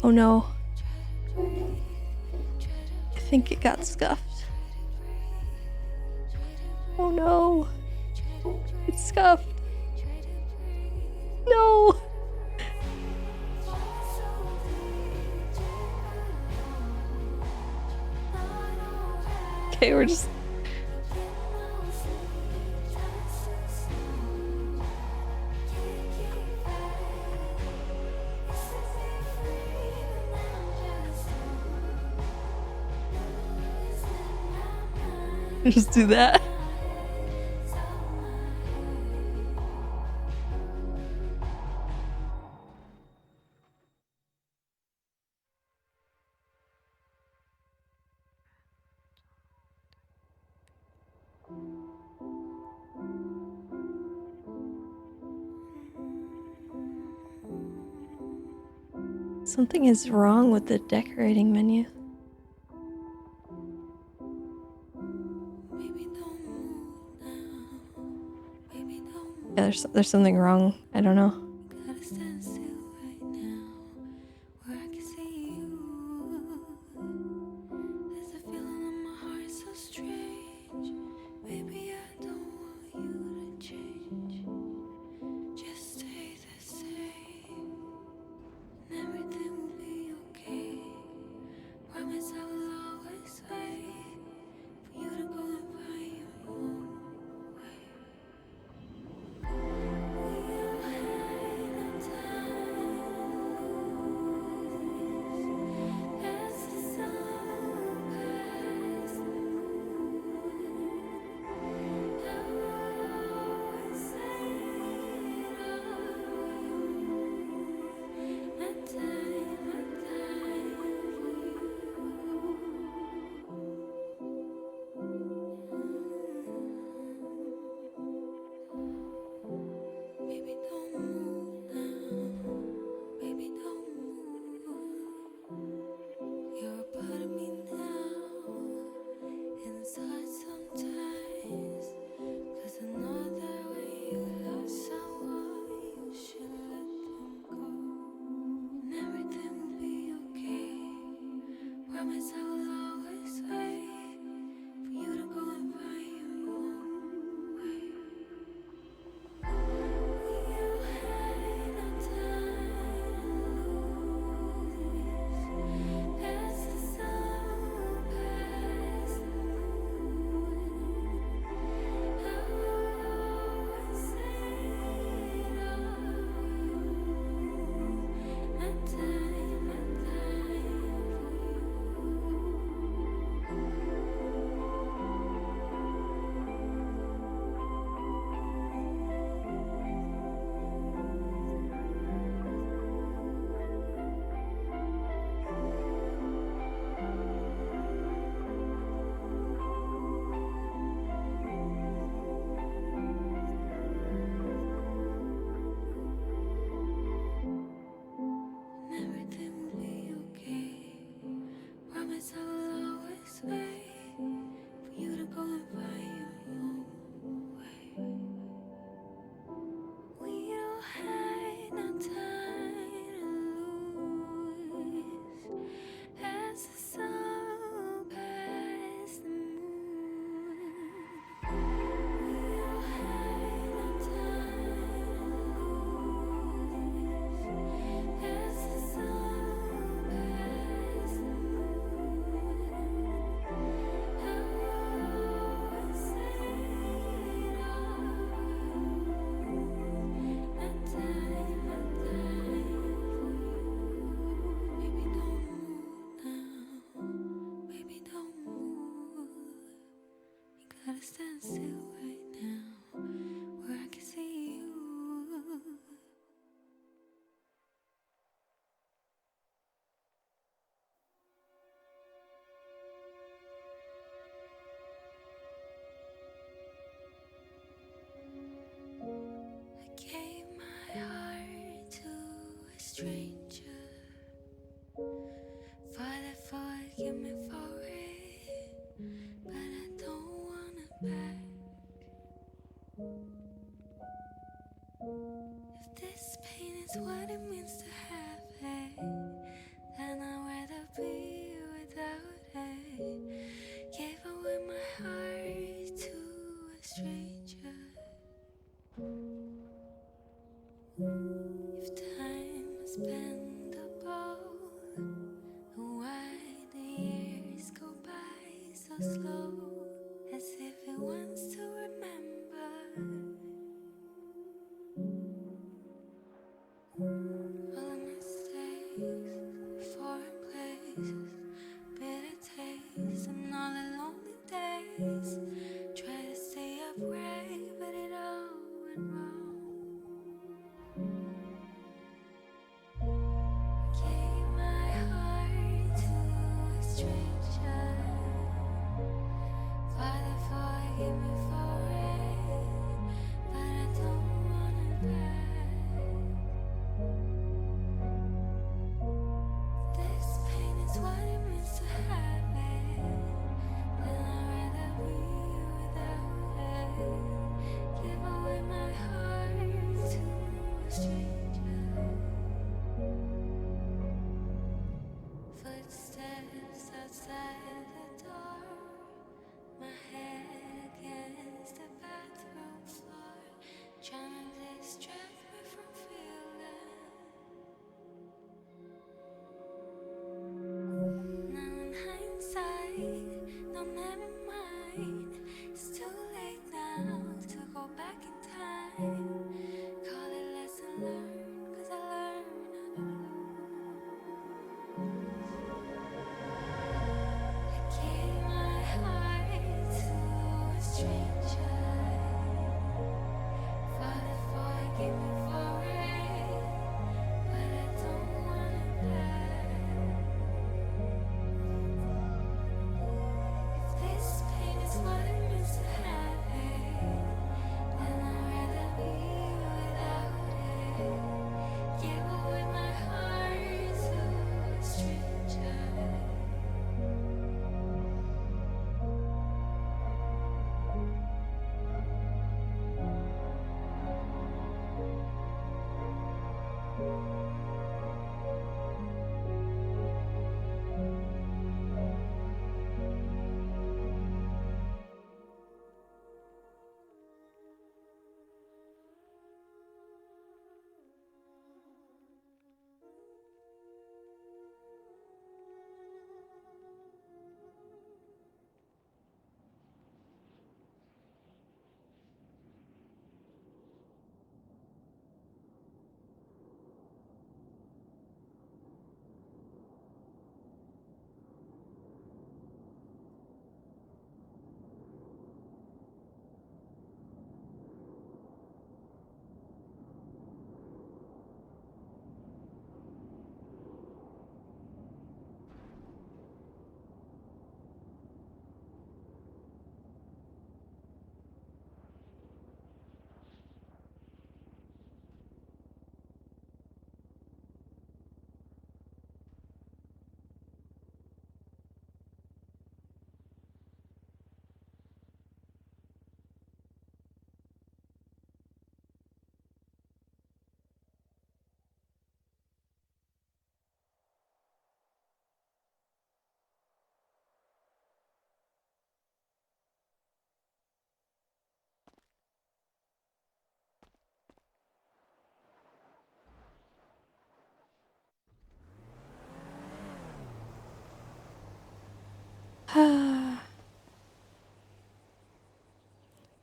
Oh no. I think it got scuffed. Oh no. It's scuffed. No. Okay, we're just... Just do that. Something is wrong with the decorating menu. Yeah, there's something wrong. I don't know. wanna stand still right now, where I can see you. I gave my heart to a stranger. Father, forgive me for it, but I don't want it back. If this pain is what it means to have it, then I'd rather be without it. Gave away my heart to a stranger. If time has been the bow, why the years go by so slow, as if it wants to remember all the mistakes, foreign places, bitter taste, and all the lonely days. Try to stay upright, but it all went wrong. Gave my heart to a stranger. Father, forgive me for it, but I don't want it back. This pain is what it means to have it, then I'd rather be without it. Give away my heart to a stranger. Footsteps outside the door, my head against the bathroom floor, trying to distract me from feeling. Now in hindsight, no, never mind. It's too late now to go back in time. Call it lesson learned, 'cause I learned how to lose. I gave my heart to a stranger. Father, forgive me for it, but I don't want it back. If this pain is what it means to have it, then I'd rather be without it. Give away my heart to a stranger.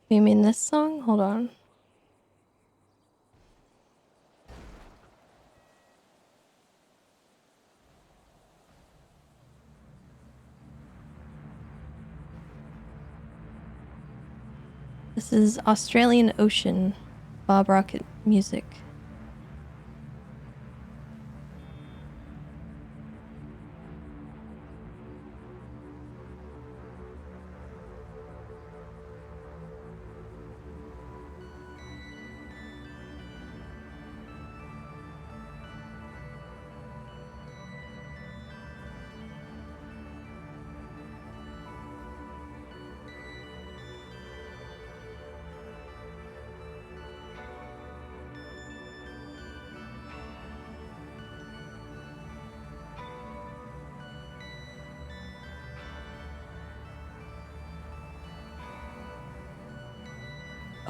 You mean this song? Hold on. This is Australian Ocean, Bob Rocket music.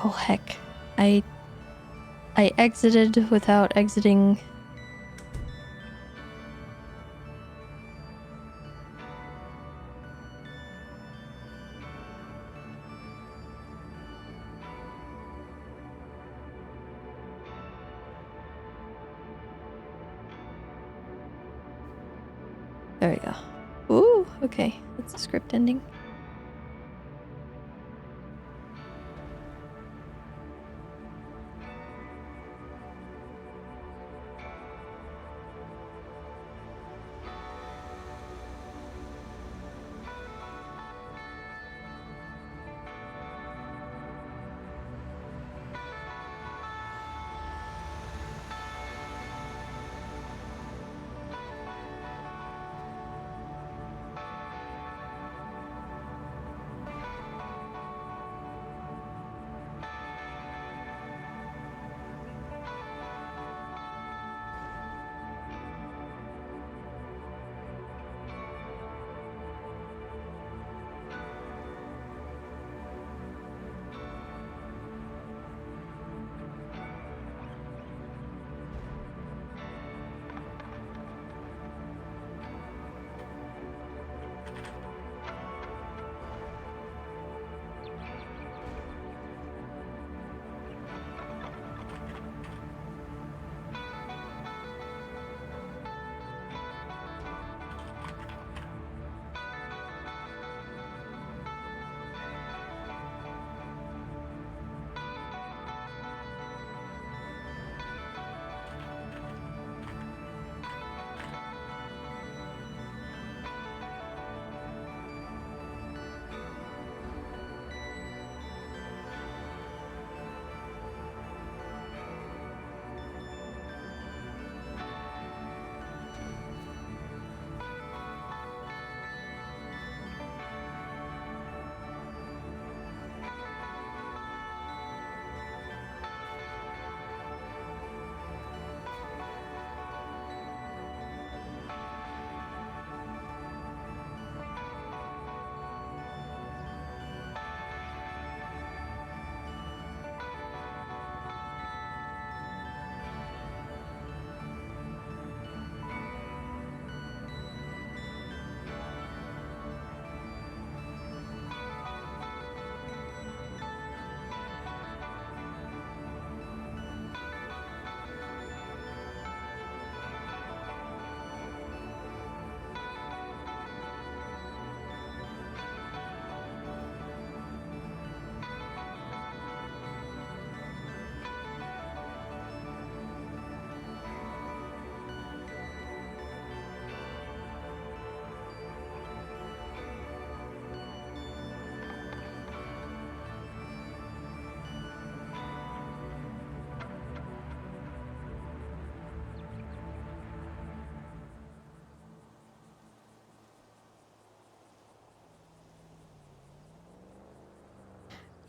Oh heck. I exited without exiting. There we go. Ooh, okay. That's the script ending.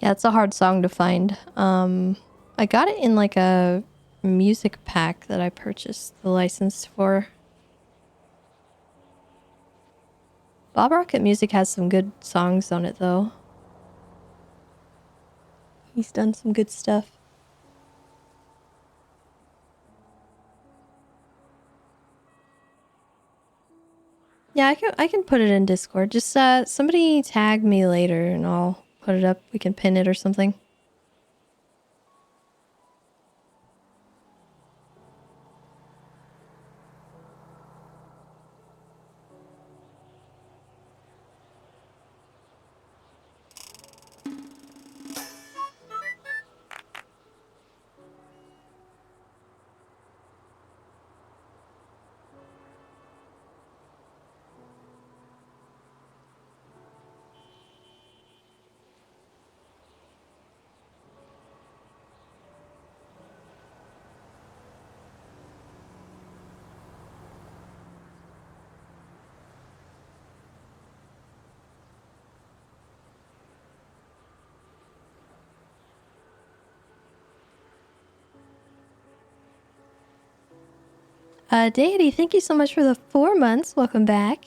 Yeah, it's a hard song to find. I got it in like a music pack that I purchased the license for. Bob Rocket Music has some good songs on it though. He's done some good stuff. Yeah, I can put it in Discord. Just somebody tag me later and I'll put it up. We can pin it or something. Deity, thank you so much for the 4 months. Welcome back.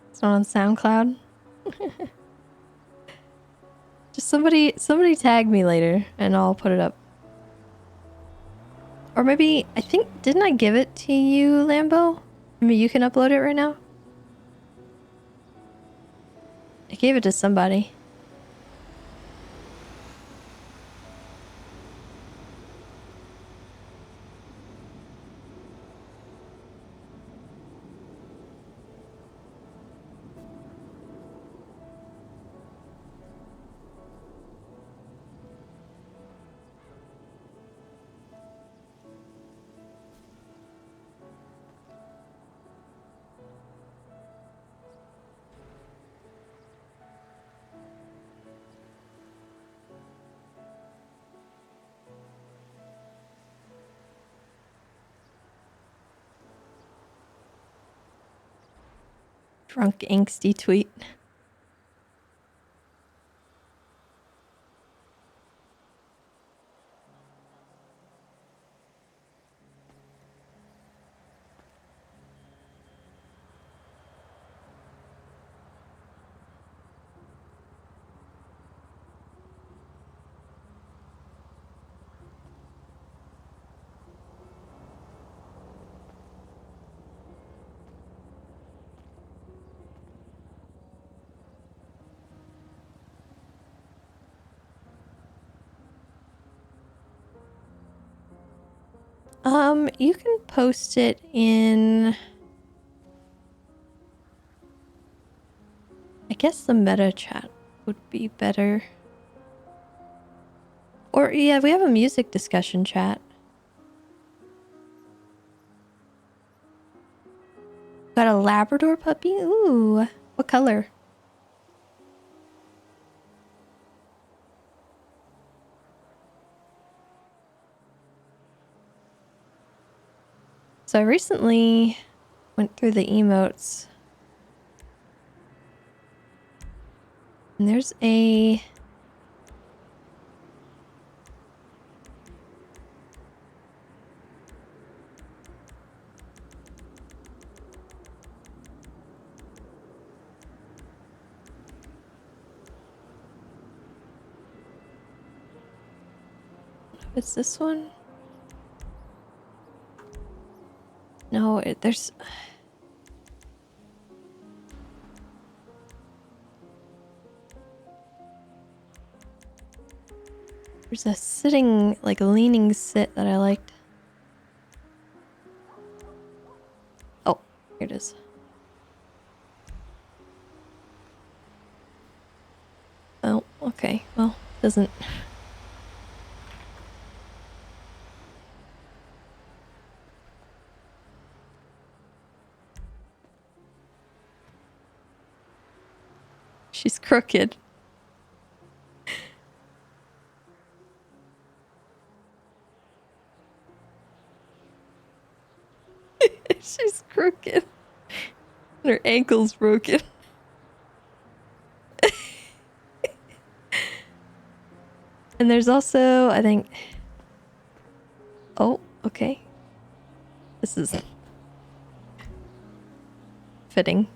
It's not on SoundCloud. Just somebody tag me later and I'll put it up. Or maybe, I think, didn't I give it to you, Lambo? Maybe you can upload it right now? I gave it to somebody. Drunk angsty tweet. You can post it in... I guess the meta chat would be better. Or, yeah, we have a music discussion chat. Got a Labrador puppy? Ooh, what color? So I recently went through the emotes. And there's a... It's this one? No, there's... There's a sitting, like leaning sit that I liked. Oh, here it is. Oh, okay. Well, doesn't... She's crooked. She's crooked. And her ankle's broken. And there's also, I think... Oh, okay. This is... fitting.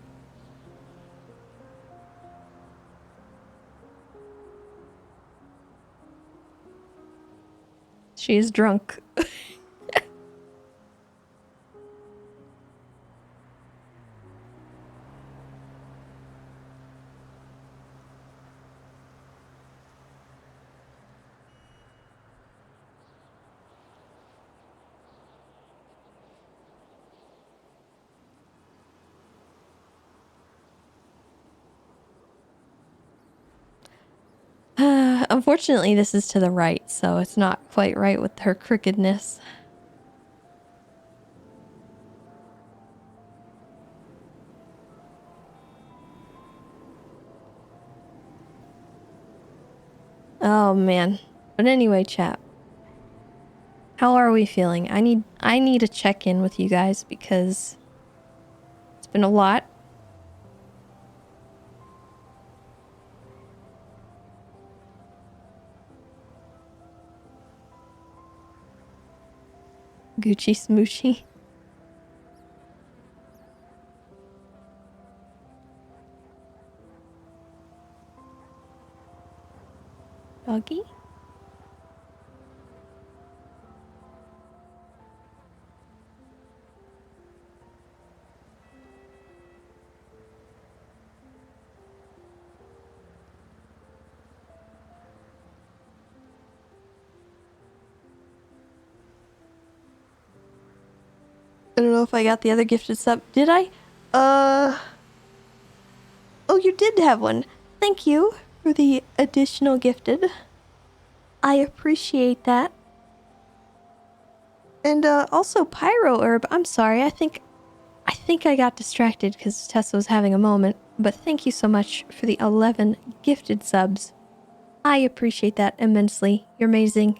She's drunk. Unfortunately, this is to the right, so it's not quite right with her crookedness. Oh man. But anyway, chat. How are we feeling? I need to check in with you guys because it's been a lot. Gucci smoochy. Doggy? I don't know if I got the other gifted sub. Did I? Oh, you did have one. Thank you for the additional gifted. I appreciate that. And also Pyro Herb. I'm sorry. I think I got distracted because Tessa was having a moment. But thank you so much for the 11 gifted subs. I appreciate that immensely. You're amazing.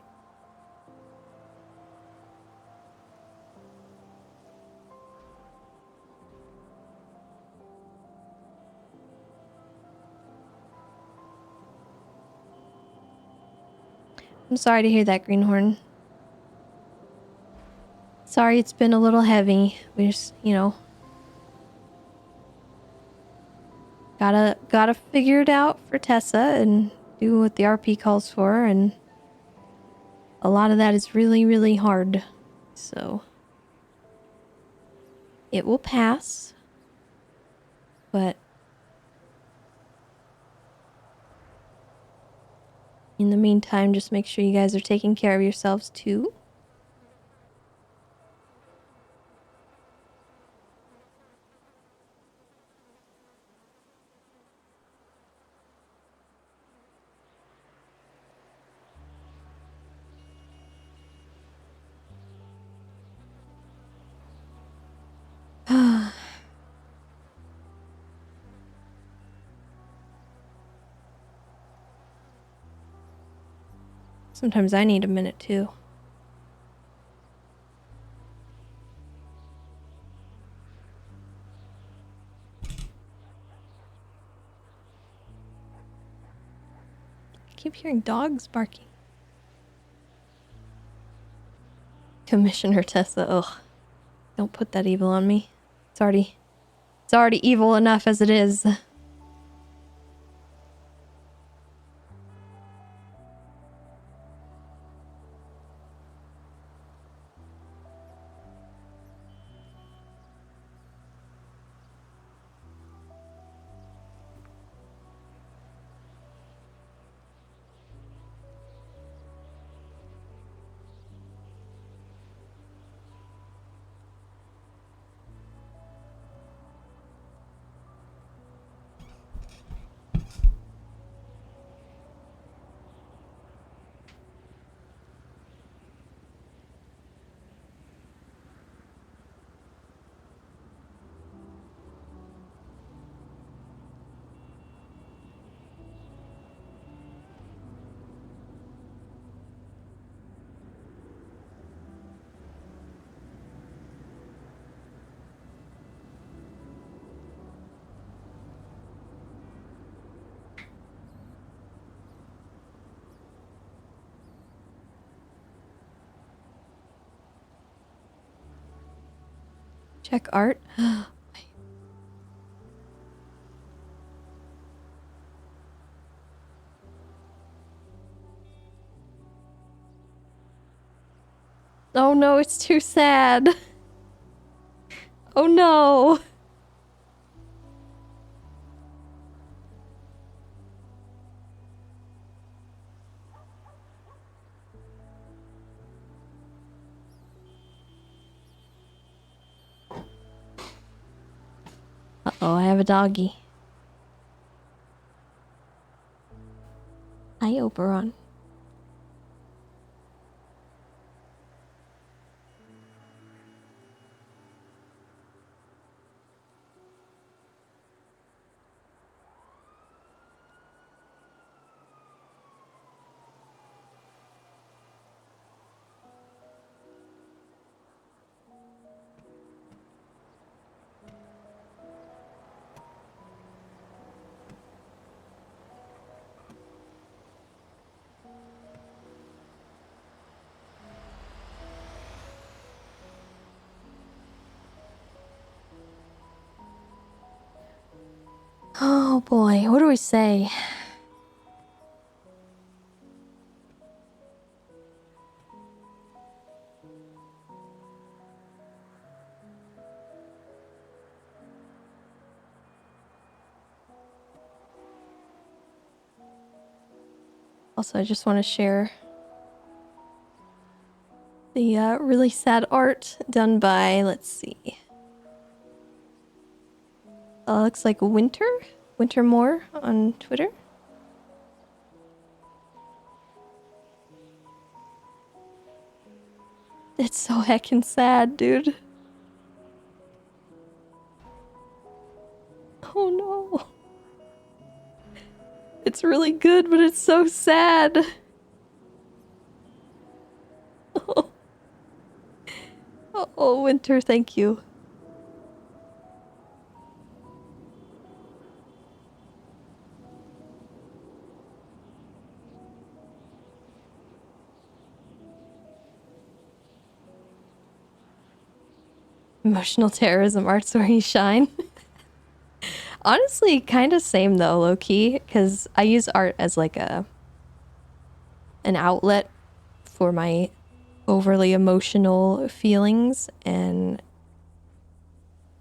I'm sorry to hear that, Greenhorn. Sorry it's been a little heavy. We just, gotta figure it out for Tessa and do what the RP calls for, and a lot of that is really, really hard. So it will pass. But in the meantime, just make sure you guys are taking care of yourselves too. Sometimes I need a minute too. I keep hearing dogs barking. Commissioner Tessa, ugh. Don't put that evil on me. It's already evil enough as it is. Check art. Oh no, it's too sad. Oh no. Uh-oh, I have a doggy. Hi, Oberon. Oh boy, what do we say? Also, I just want to share the really sad art done by, let's see. Looks like Winter Moore on Twitter. It's so heckin' sad, dude. Oh no. It's really good, but it's so sad. Oh, Winter, thank you. Emotional terrorism art's where you shine. Honestly, kind of same though, low key, because I use art as like an outlet for my overly emotional feelings, and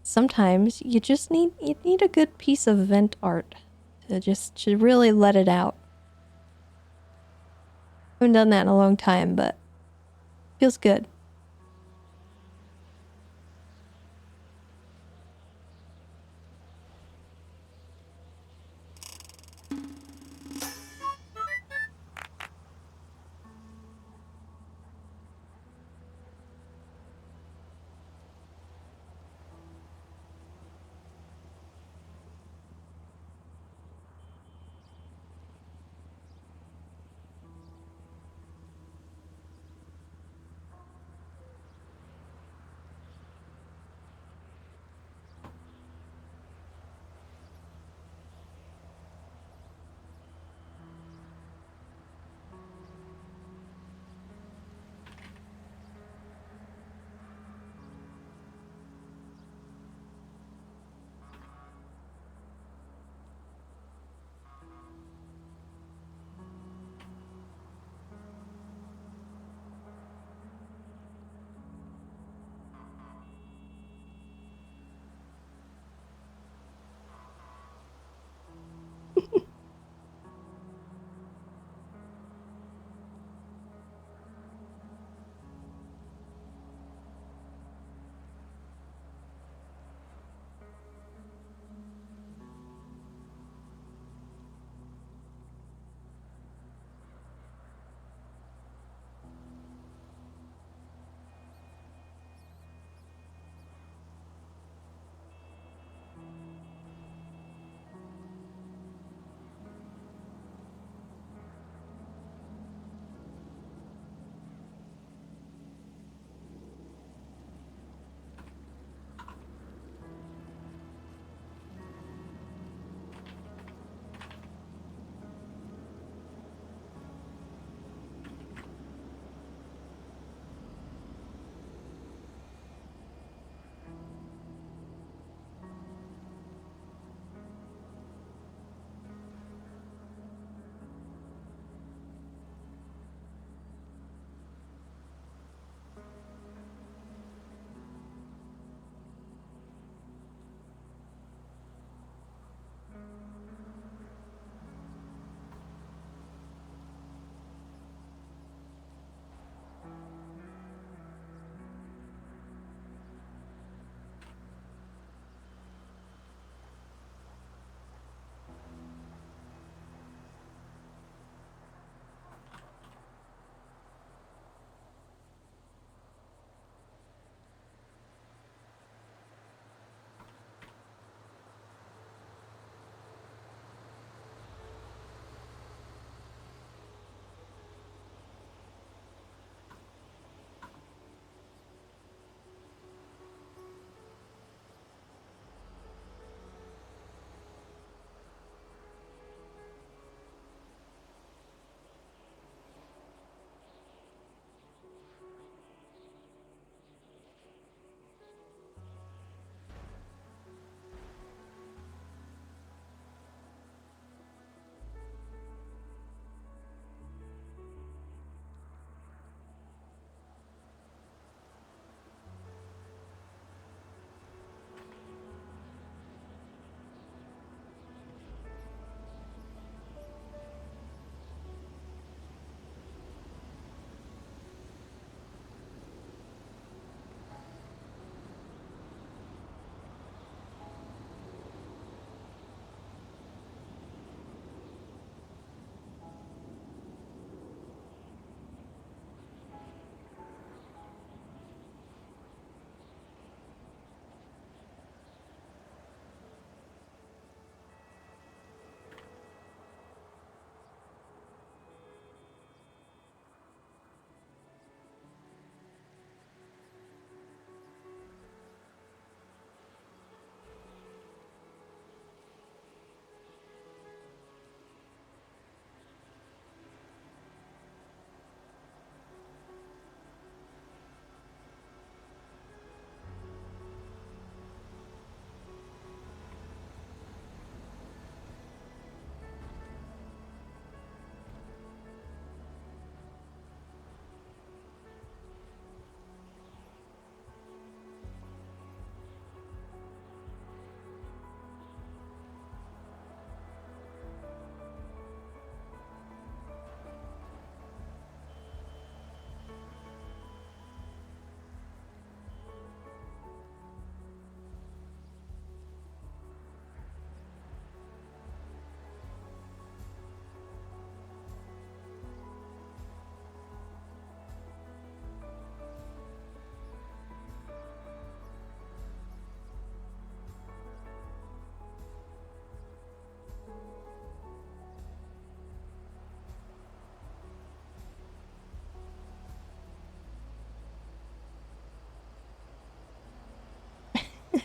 sometimes you need a good piece of vent art to really let it out. I haven't done that in a long time, but feels good.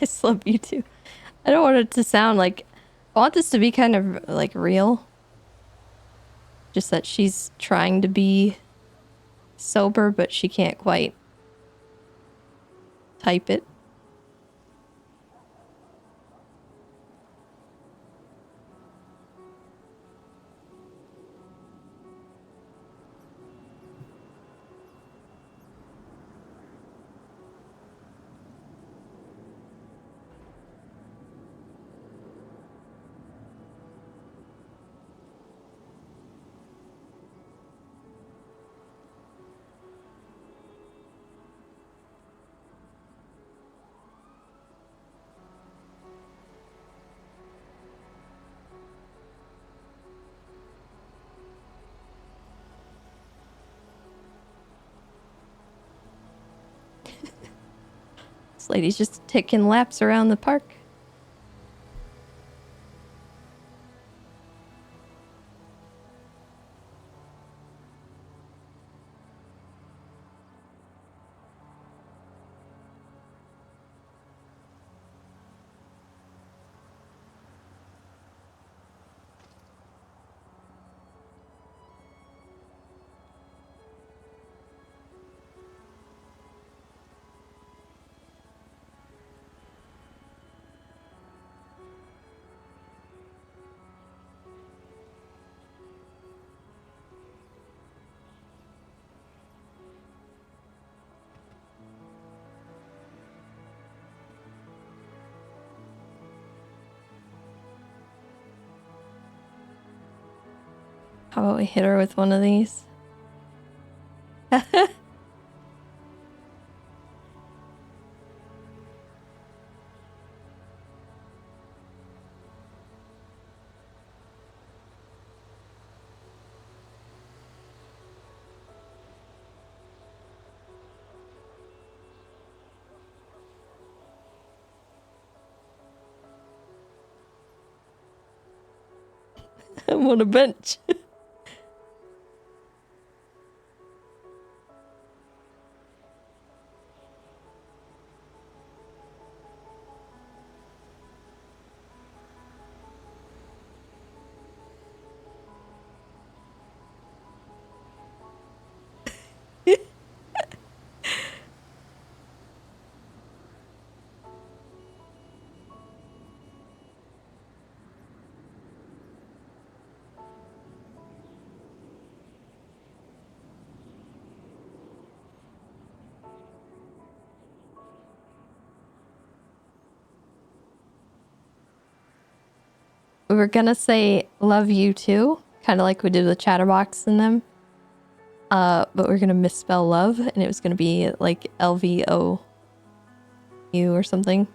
I love you too. I don't want it to sound like... I want this to be kind of, like, real. Just that she's trying to be sober, but she can't quite type it. This lady's just taking laps around the park. How about we hit her with one of these? I'm on a bench. We were gonna say love you too, kind of like we did with Chatterbox and them. But we're gonna misspell love, and it was gonna be like LVOU or something.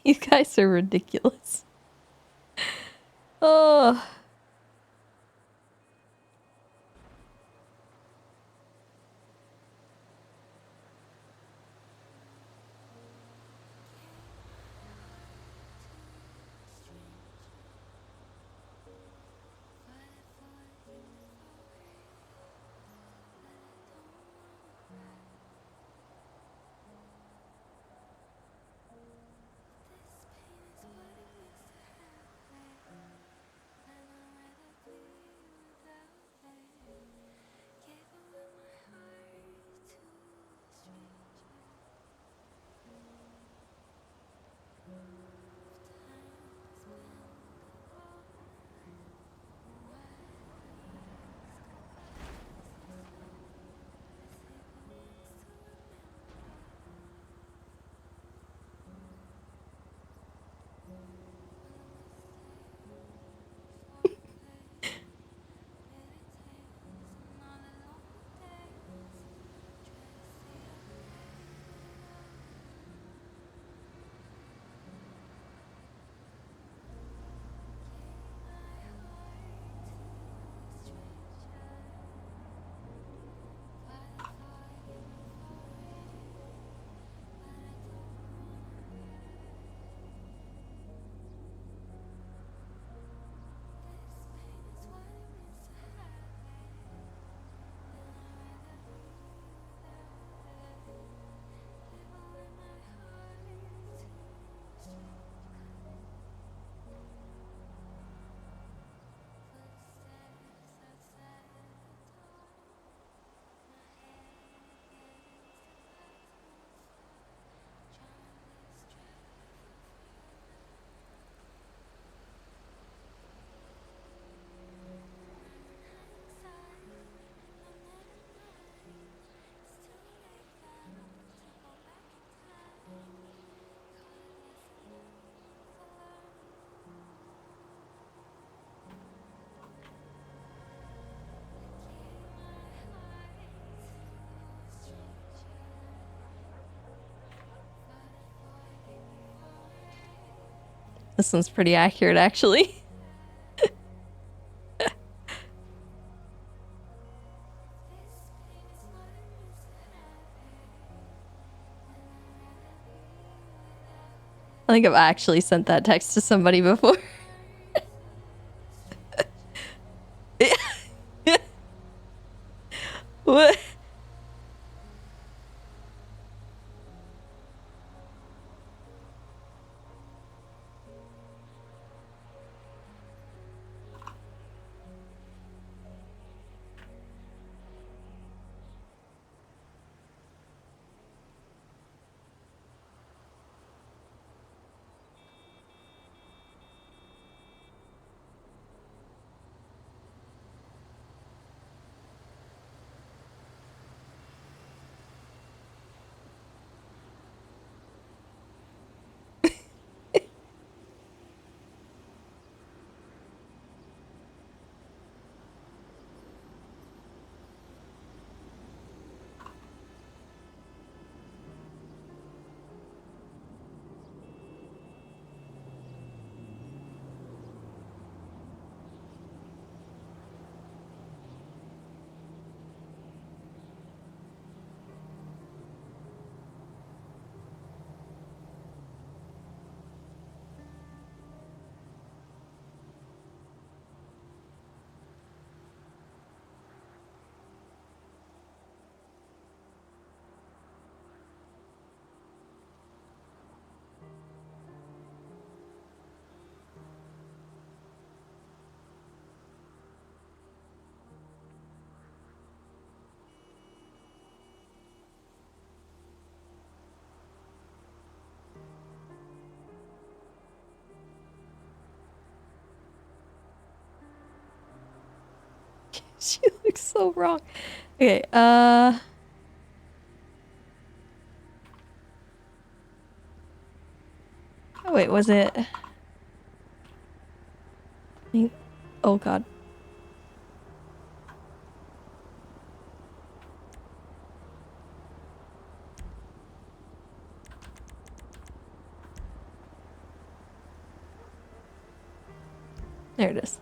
You guys are ridiculous. Oh. This one's pretty accurate, actually. I think I've actually sent that text to somebody before. What? She looks so wrong. Okay, oh wait, was it? Oh god. There it is.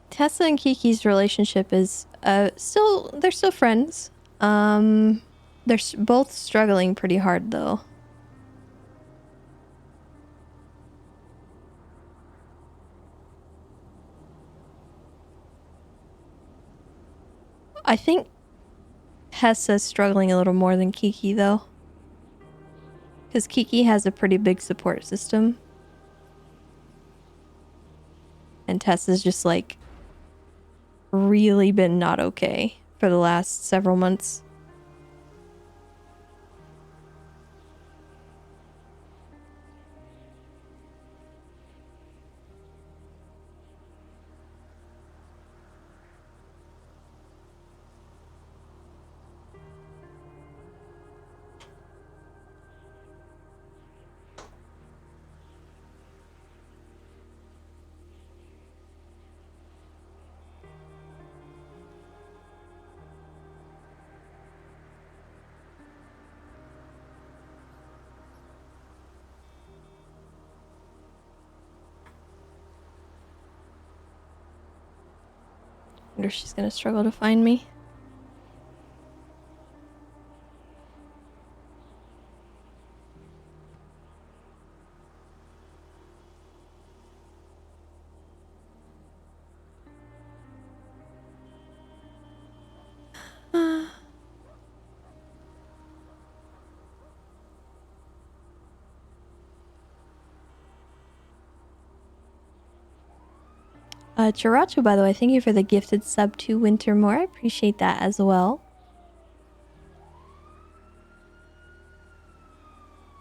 Tessa and Kiki's relationship is they're still friends. They're both struggling pretty hard though. I think Tessa's struggling a little more than Kiki though. Because Kiki has a pretty big support system. And Tessa's just like really been not okay for the last several months. Wonder if she's gonna struggle to find me. Chiracho, by the way, thank you for the gifted sub to Wintermore. I appreciate that as well.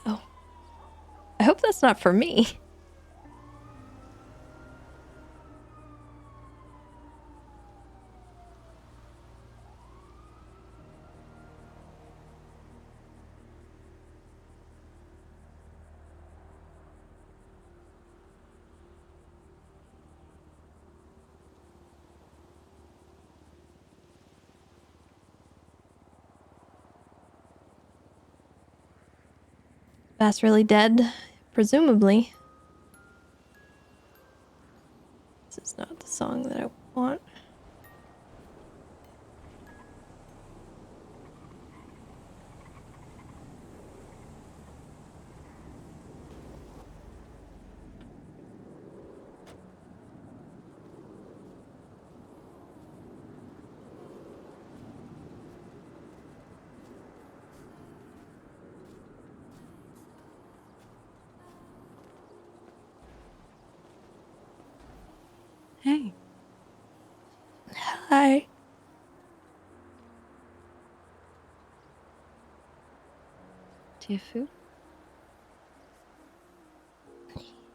Oh. I hope that's not for me. Bass really dead? Presumably. This is not the song that I want. Hey. Hi. Do you have food?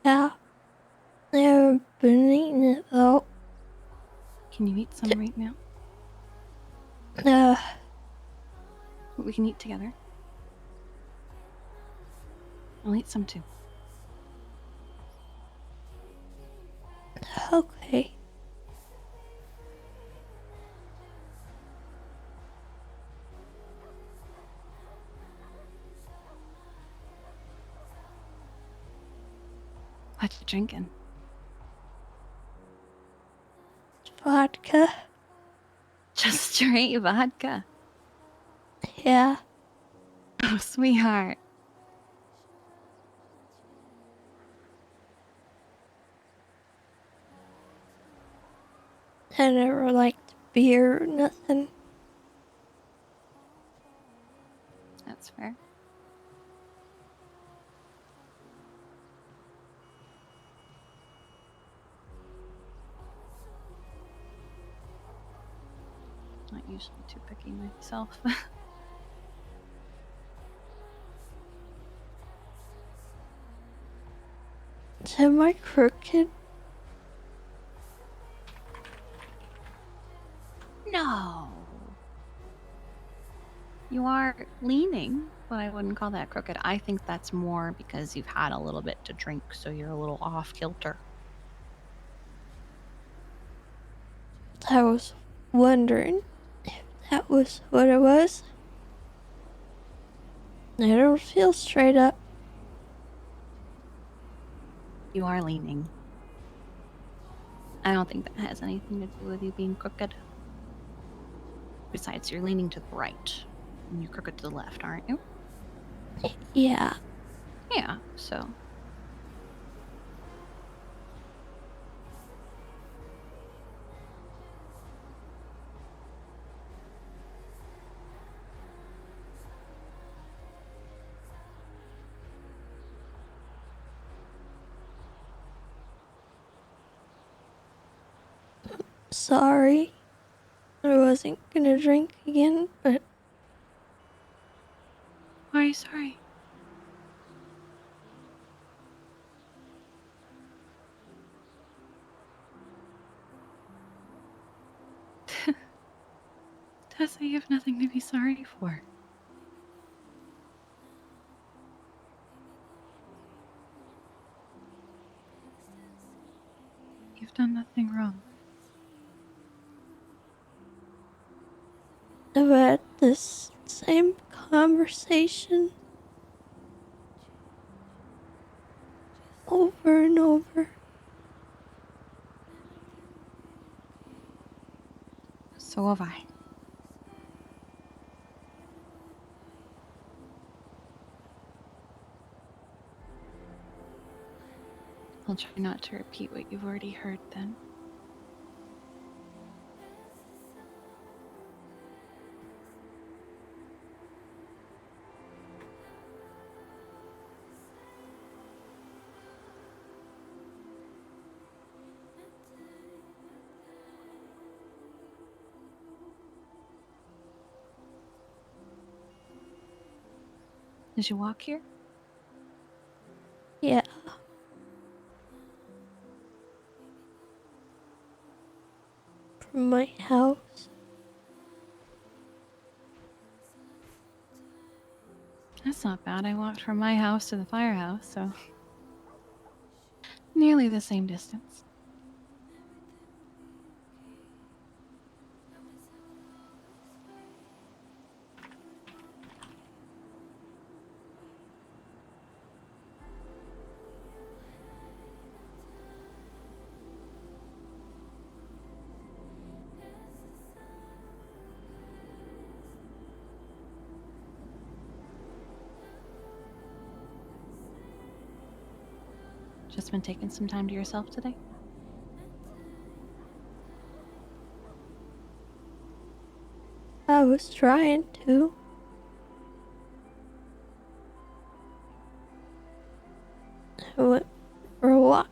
Yeah. I haven't been eating it though. Can you eat some right now? Uh, We can eat together. I'll eat some too. okay. What you drinking? Vodka. Just straight vodka. Yeah. Oh, sweetheart. I never liked beer or nothing. That's fair. Not usually too picky myself. Am I crooked? No. You are leaning, but I wouldn't call that crooked. I think that's more because you've had a little bit to drink, so you're a little off kilter. I was wondering if that was what it was. I don't feel straight up. You are leaning. I don't think that has anything to do with you being crooked. Besides, you're leaning to the right. And you're crooked to the left, aren't you? Yeah. Yeah, so. Sorry. I wasn't gonna drink again, but Why are you sorry? Tessa, you have nothing to be sorry for. You've done nothing wrong. I've had this same conversation over and over. So have I. I'll try not to repeat what you've already heard then. Did you walk here? Yeah. From my house. That's not bad. I walked from my house to the firehouse, so nearly the same distance. Just been taking some time to yourself today? I was trying to. I went for a walk.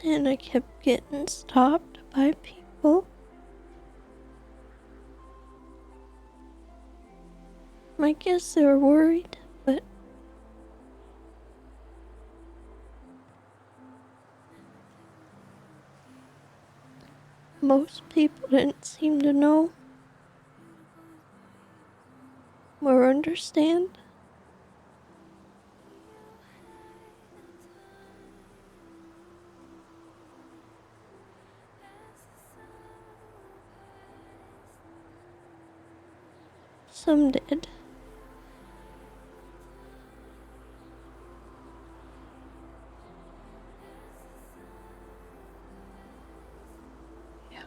And I kept getting stopped by people. I guess they were worried, but most people didn't seem to know or understand. Some did. Yeah.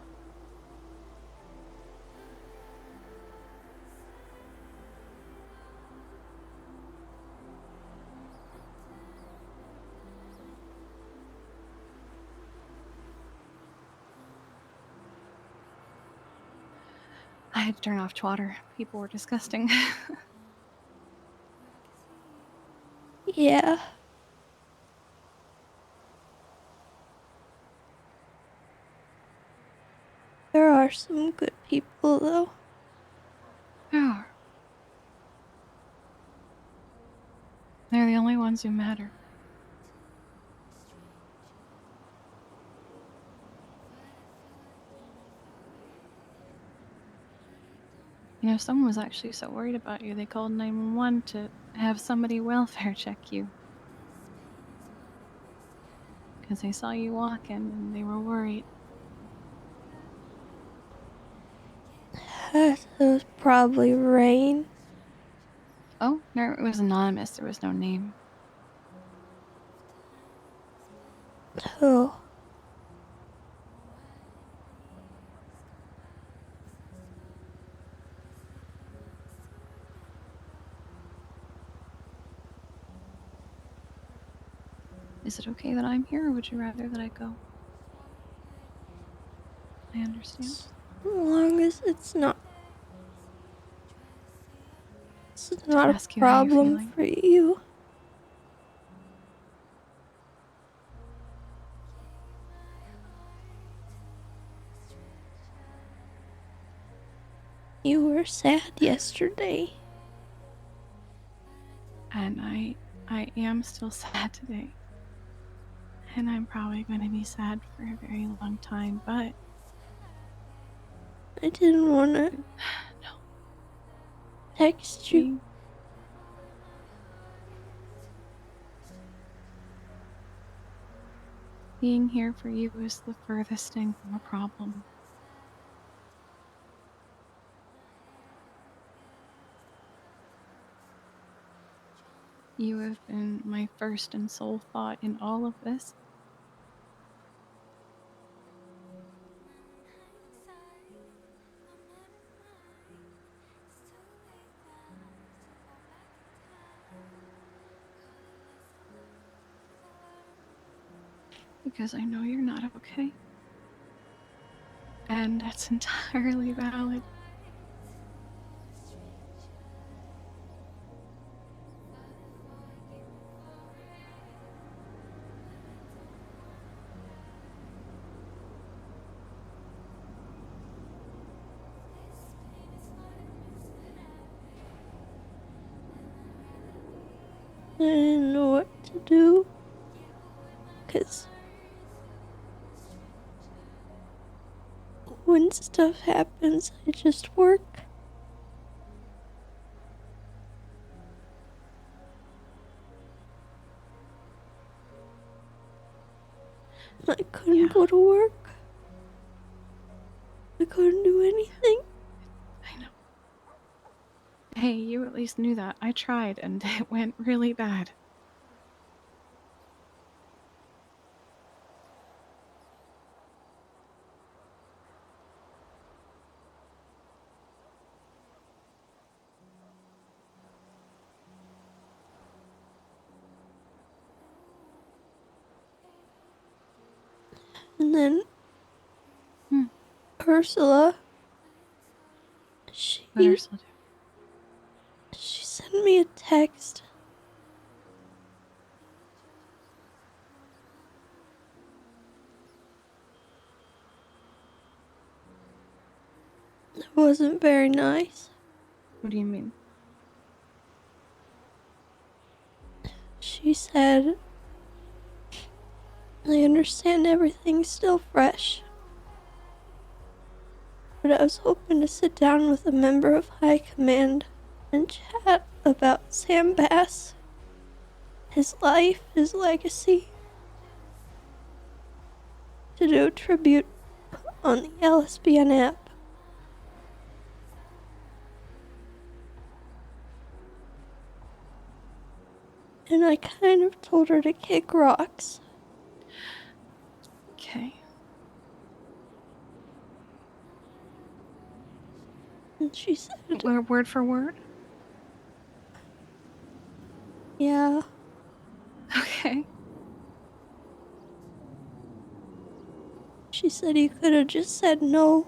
I had to turn off Twitter. People were disgusting. Yeah. There are some good people, though. There are. They're the only ones who matter. You know, someone was actually so worried about you, they called 911 to have somebody welfare check you. Because they saw you walking and they were worried. That was probably Rain. Oh, no, it was anonymous. There was no name. Oh. Is it okay that I'm here, or would you rather that I go? I understand. As long as it's not a Ask you how you're problem feeling. for you. You were sad yesterday. And I am still sad today. And I'm probably going to be sad for a very long time, but I didn't want to text you. Being here for you is the furthest thing from a problem. You have been my first and sole thought in all of this. Because I know you're not okay. And that's entirely valid. didn't know what to do. 'Cause when stuff happens, I just work. I couldn't go to work. I couldn't do anything. I know. Hey, you at least knew that. I tried and it went really bad. And then Ursula, What Ursula do? she sent me a text. It wasn't very nice. What do you mean? She said, I understand everything's still fresh, but I was hoping to sit down with a member of High Command and chat about Sam Bass, his life, his legacy, to do a tribute on the LSBN app. And I kind of told her to kick rocks. Okay. And she said, word for word? Yeah. Okay. She said you could have just said no.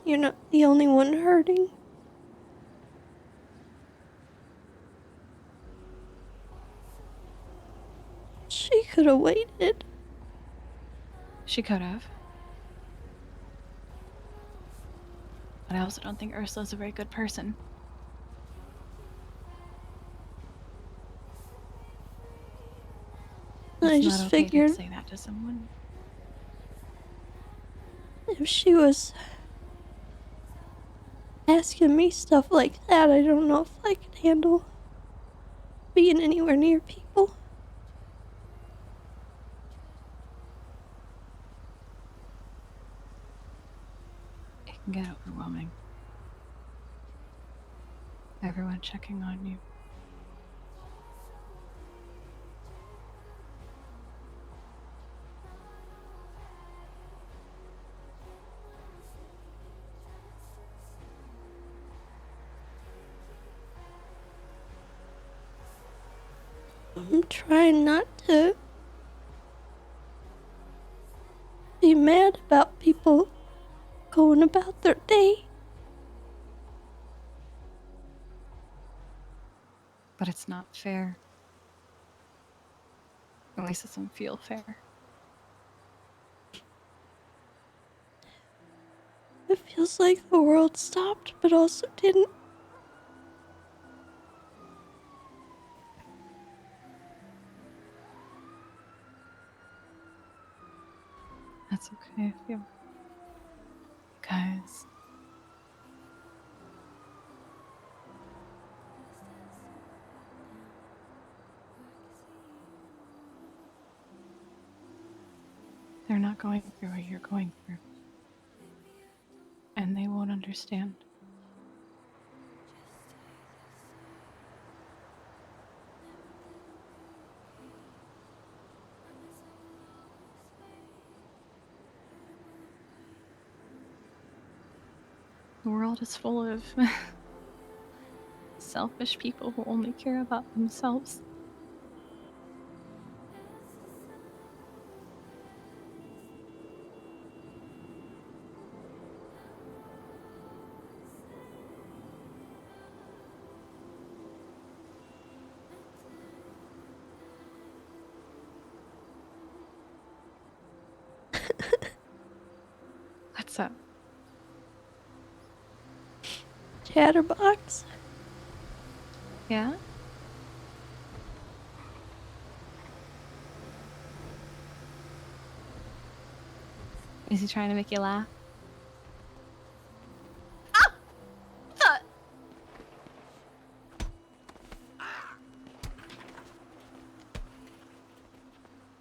You're not the only one hurting. She could have waited. She could have. But I also don't think Ursula's a very good person. I It's just not okay figured to say that to someone. if she was asking me stuff like that, I don't know if I could handle being anywhere near people. It can get overwhelming. Everyone checking on you. I'm trying not to be mad about people going about their day. But it's not fair. At least it doesn't feel fair. It feels like the world stopped, but also didn't. That's okay if you guys. They're not going through what you're going through. And they won't understand. The world is full of selfish people who only care about themselves. What's up? Chatterbox. Yeah? Is he trying to make you laugh?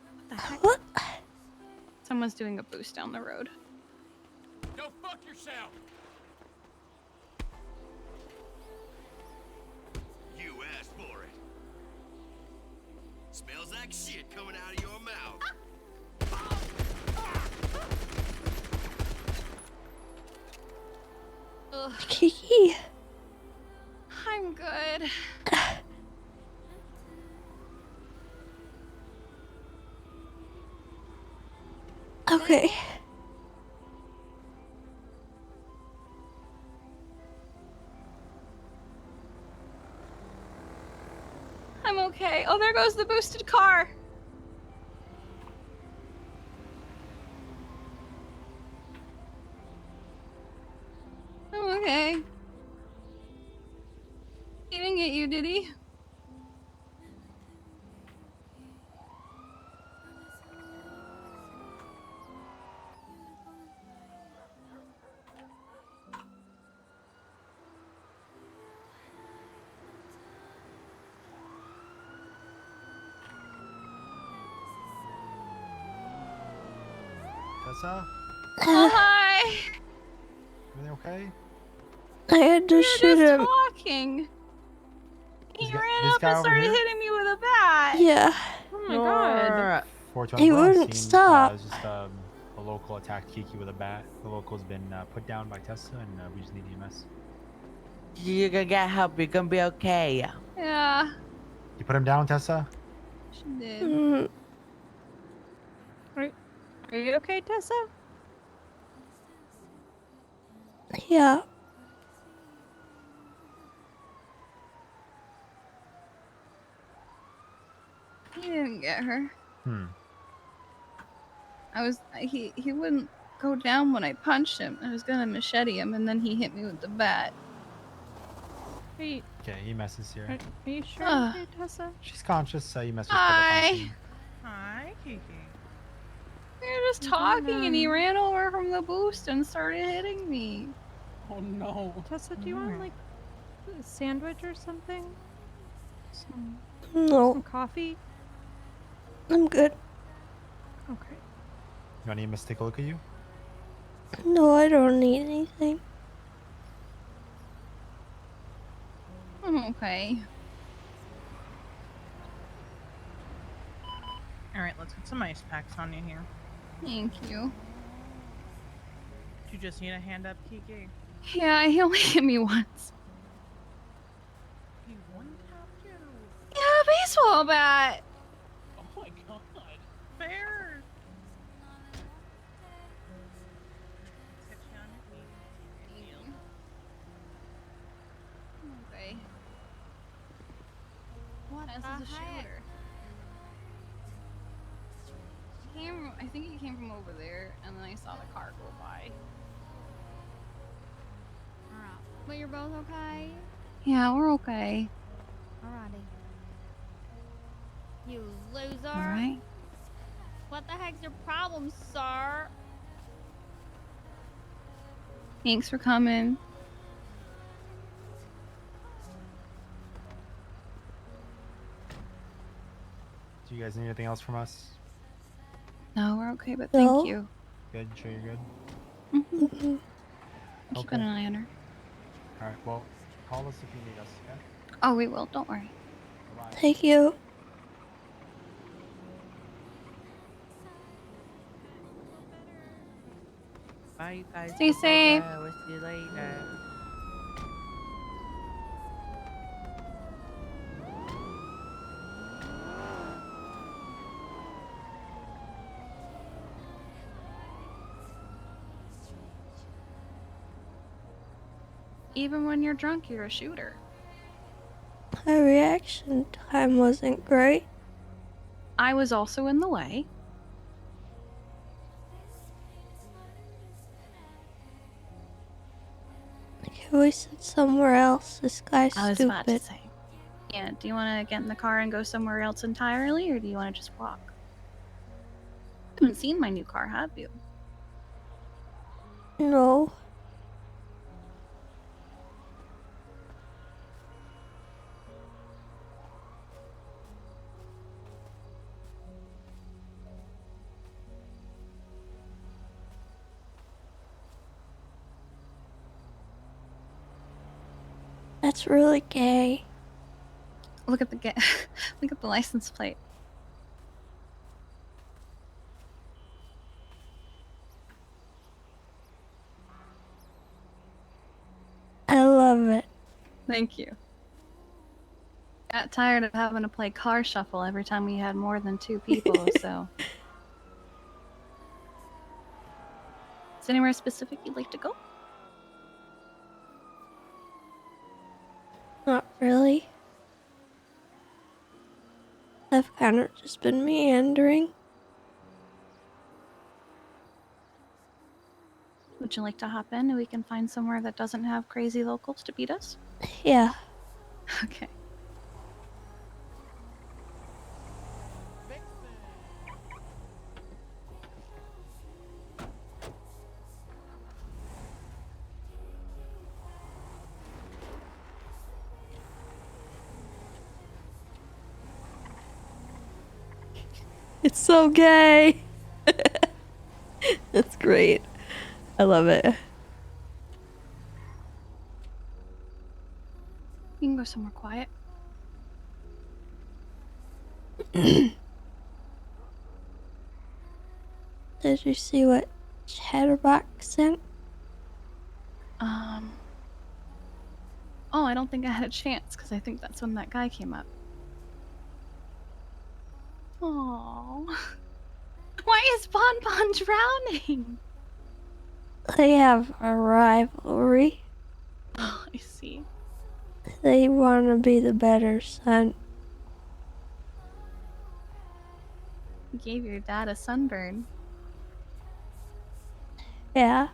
What the heck? What? Someone's doing a boost down the road. Go fuck yourself! You asked for it. Smells like shit coming out of your mouth. Ugh, Kiki. I'm good. Okay. I'm okay. Oh, there goes the boosted car. I'm okay. He didn't get you, did he? Tessa? Oh, hi. Everything okay? I had to We were shoot just him. talking. He This guy- ran this up guy and over started here? hitting me with a bat. Yeah. Oh my god. 420 He we're on wouldn't scene. stop. It's just a local attacked Kiki with a bat. The local's been put down by Tessa, and we just need EMS. You're gonna get help. You're gonna be okay. Yeah, You put him down, Tessa? she did. Mm, Are you okay, Tessa? yeah. He didn't get her. Hmm. He wouldn't go down when I punched him. I was gonna machete him, and then he hit me with the bat. Hey, Okay, EMS is here. are you sure, Ugh. okay, Tessa? She's conscious. EMS was put up on Hi. scene. Hi, Kiki. We were just talking, and he ran over from the boost and started hitting me. Oh no. Tessa, do you want like a sandwich or something? Some No, coffee? I'm good. Okay. You want EMS to take a look at you? No, I don't need anything. I'm okay. Alright, let's get some ice packs on you here. Thank you. You just need a hand up, Kiki. Yeah, he only hit me once. He one-tapped you. Yeah, a baseball bat. Oh my god. Fair. Sit you on your feet. Okay. What else is a shooter? I think he came from over there, and then I saw the car go by. But you're both okay? Yeah, we're okay. Alrighty. You loser. Alright. What the heck's your problem, sir? Thanks for coming. Do you guys need anything else from us? No, we're okay, but No. thank you. Good? Sure you're good? Mm-mm. I'm keeping an eye on her. Alright, well, call us if you need us, okay? Oh, we will. Don't worry. Bye-bye. Thank you. Bye, you guys. Stay safe. We'll see you later. Even when you're drunk, you're a shooter. My reaction time wasn't great. I was also in the way. Can we sit somewhere else? This guy's I was about to stupid. say. Yeah, do you want to get in the car and go somewhere else entirely, or do you want to just walk? You haven't seen my new car, have you? No. That's really gay. Look at the look at the license plate. I love it. Thank you. Got tired of having to play car shuffle every time we had more than 2 people, so. Is there anywhere specific you'd like to go? Not really. I've kind of just been meandering. Would you like to hop in and we can find somewhere that doesn't have crazy locals to beat us? Yeah. Okay. It's so gay. That's great. I love it. You can go somewhere quiet. Did you see what Chatterbox sent? Oh, I don't think I had a chance because I think that's when that guy came up. Aww. Why is Bon Bon drowning? They have a rivalry. Oh, I see. They want to be the better son. You gave your dad a sunburn. Yeah.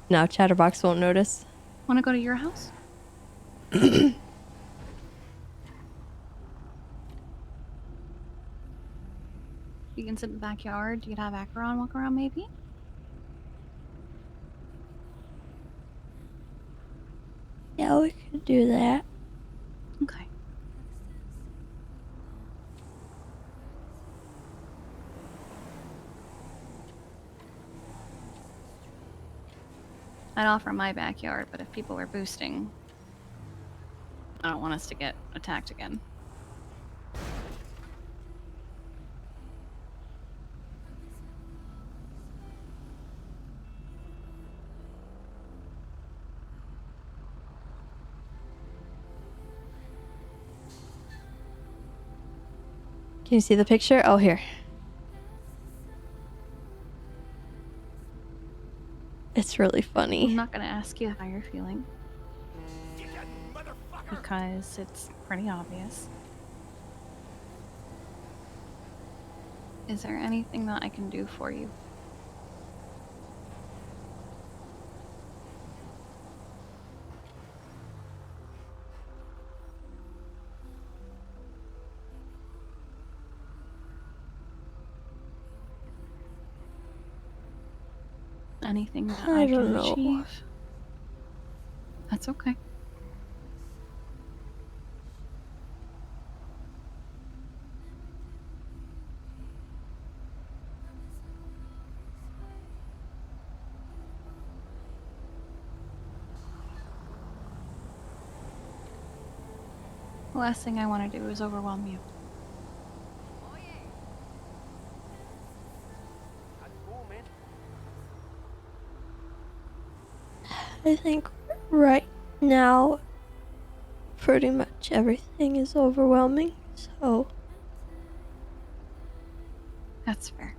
Now Chatterbox won't notice. Want to go to your house? You can sit in the backyard. You could have Acheron walk around, maybe? Yeah, we could do that. Okay. I'd offer my backyard, but if people were boosting, I don't want us to get attacked again. Can you see the picture? Oh, here. It's really funny. I'm not gonna ask you how you're feeling. Because it's pretty obvious. Is there anything that I can do for you? Anything that I don't can know. achieve? That's okay. The last thing I want to do is overwhelm you. I think right now pretty much everything is overwhelming, so That's fair.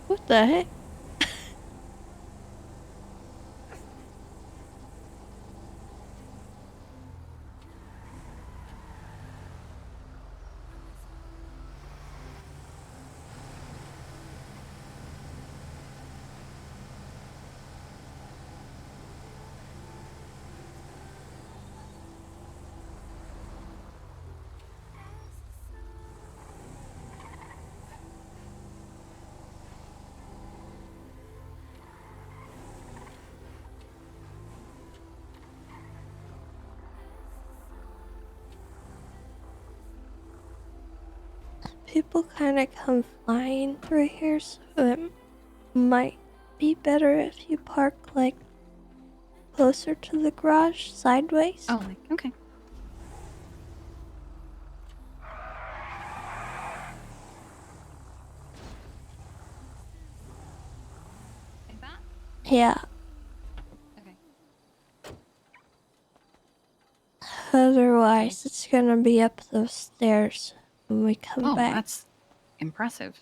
what the heck? People kind of come flying through here, so it might be better if you park like closer to the garage, sideways. Oh, okay. Like that? Yeah. Okay. Otherwise, it's gonna be up those stairs when we come Oh, back. that's impressive.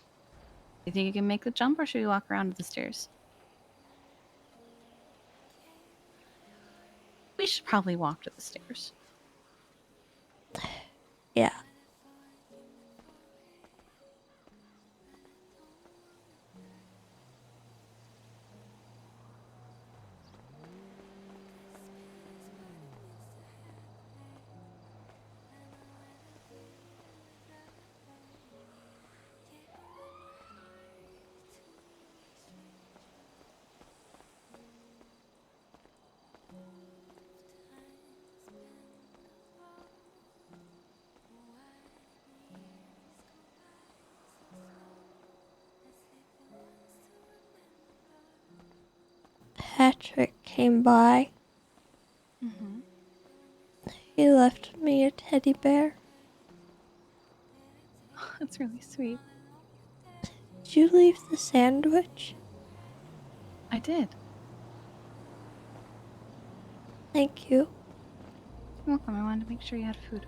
You think you can make the jump, or should we walk around to the stairs? We should probably walk to the stairs. Yeah. Patrick came by. Mm-hmm. He left me a teddy bear. That's really sweet. Did you leave the sandwich? I did. Thank you. You're welcome. I wanted to make sure you had food.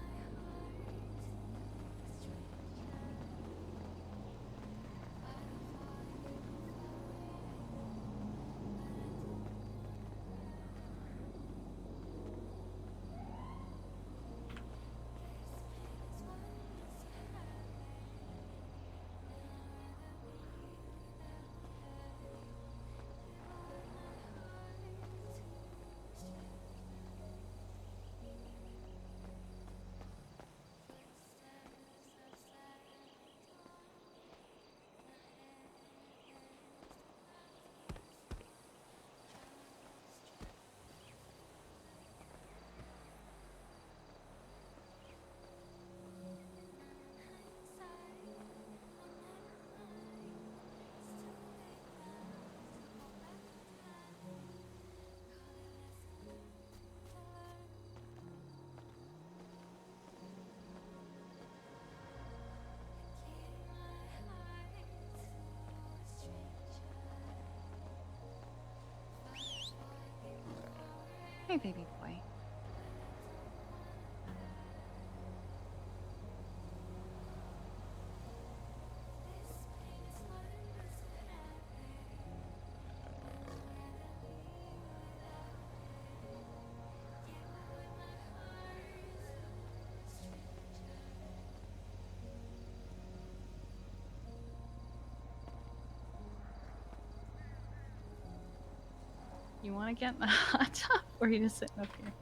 Hey, baby boy. You want to get in the hot tub, or are you just sitting up here?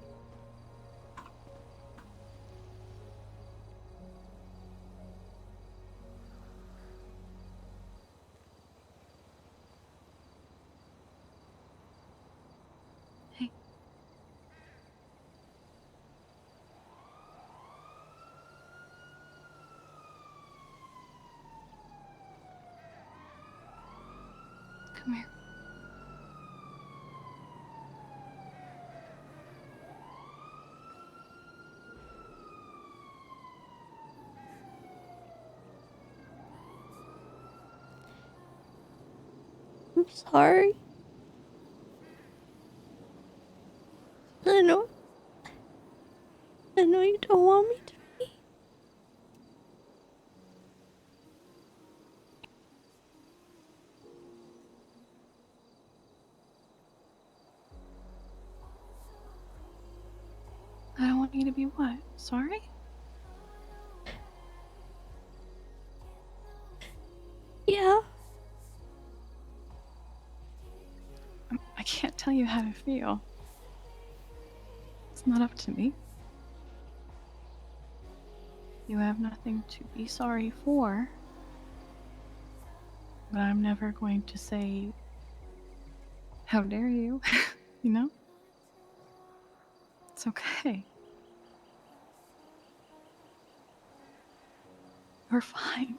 Hey. Come here. I'm sorry. I know you don't want me to be. I don't want you to be what? Sorry? Yeah. I can't tell you how to feel. It's not up to me. You have nothing to be sorry for. But I'm never going to say, how dare you? You know? It's okay. You're fine.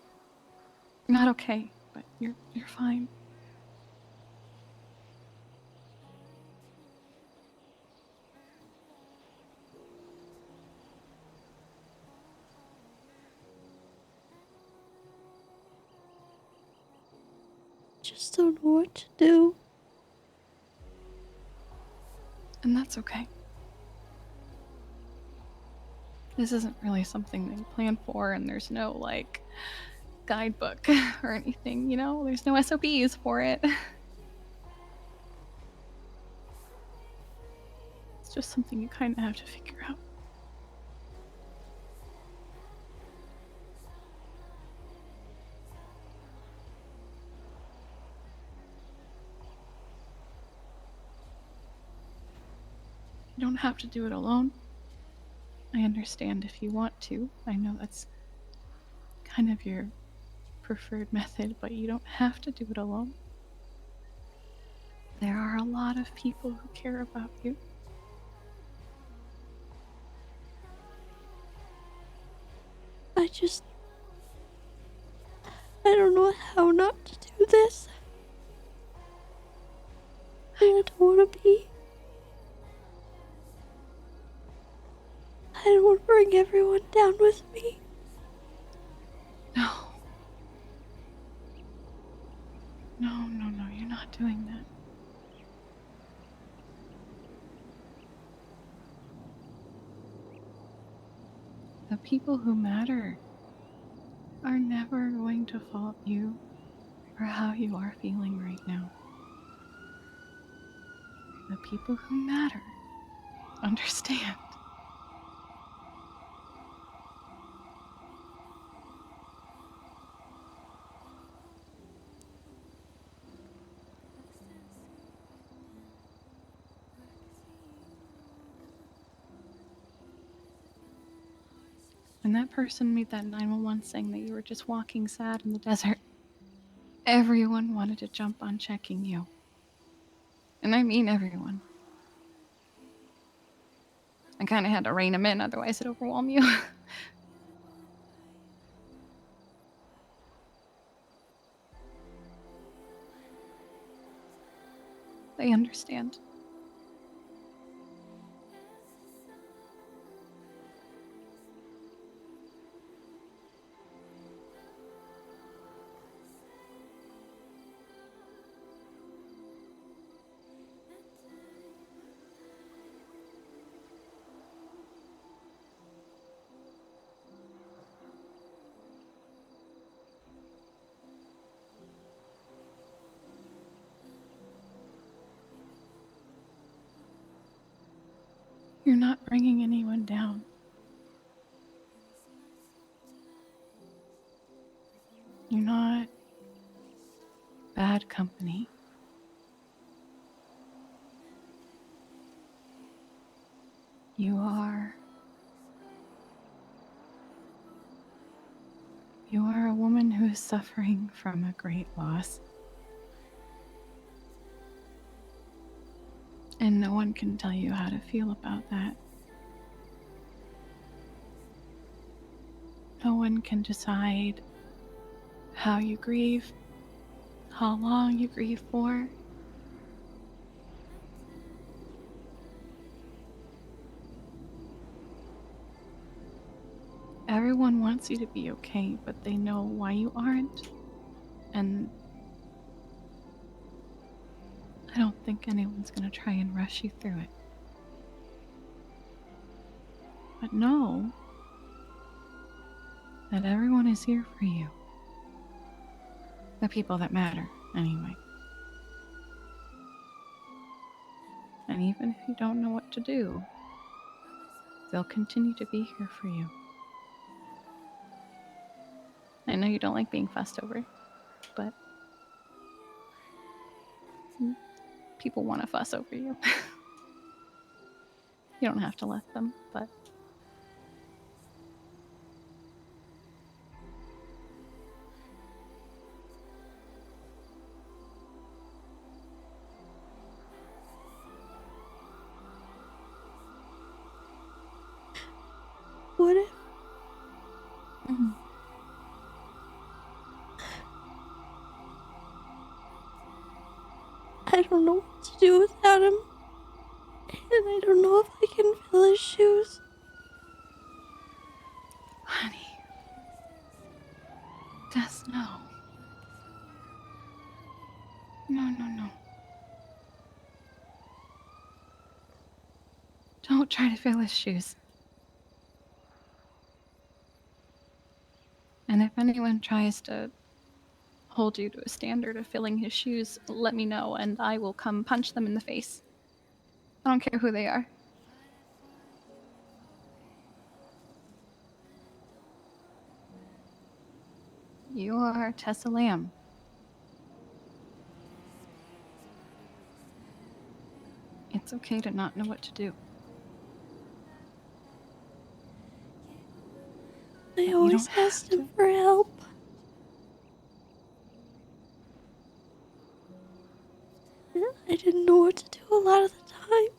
You're not okay, but you're fine. Just don't know what to do. And that's okay. This isn't really something that you plan for, and there's no, like, guidebook or anything, you know? There's no SOPs for it. It's just something you kind of have to figure out. You don't have to do it alone. I understand if you want to. I know that's kind of your preferred method, but you don't have to do it alone. There are a lot of people who care about you. I don't know how not to do this. I don't want to be. I don't want to bring everyone down with me. No. No, you're not doing that. The people who matter are never going to fault you for how you are feeling right now. The people who matter understand. When that person made that 911 saying that you were just walking sad in the desert, everyone wanted to jump on checking you. And I mean everyone. I kind of had to rein them in, otherwise it'd overwhelm you. They understand. You're not bringing anyone down. You're not bad company. You are a woman who is suffering from a great loss. And no one can tell you how to feel about that. No one can decide how you grieve, how long you grieve for. Everyone wants you to be okay, but they know why you aren't. And I don't think anyone's gonna try and rush you through it. But know that everyone is here for you. The people that matter, anyway. And even if you don't know what to do, they'll continue to be here for you. I know you don't like being fussed over, but people want to fuss over you. You don't have to let them, but What if? I don't know what to do without him. And I don't know if I can fill his shoes. honey, Tess, no. No. Don't try to fill his shoes. And if anyone tries to hold you to a standard of filling his shoes, let me know and I will come punch them in the face. I don't care who they are. You are Tessa Lamb. It's okay to not know what to do. I always asked him for help. I didn't know what to do a lot of the time.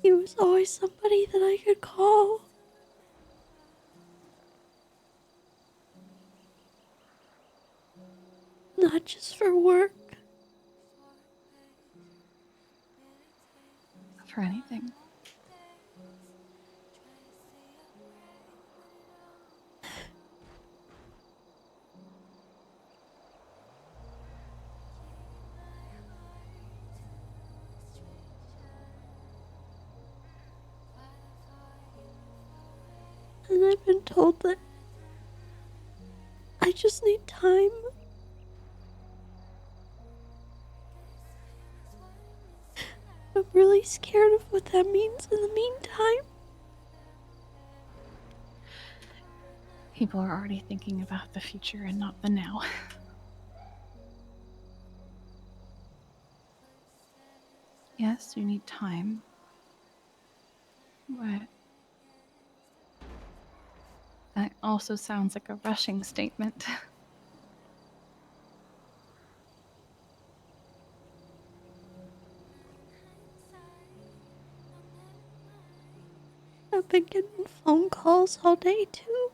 He was always somebody that I could call. Not just for work. For anything. And I've been told that I just need time. I'm really scared of what that means in the meantime. People are already thinking about the future and not the now. Yes, you need time. But that also sounds like a rushing statement. I've been getting phone calls all day too.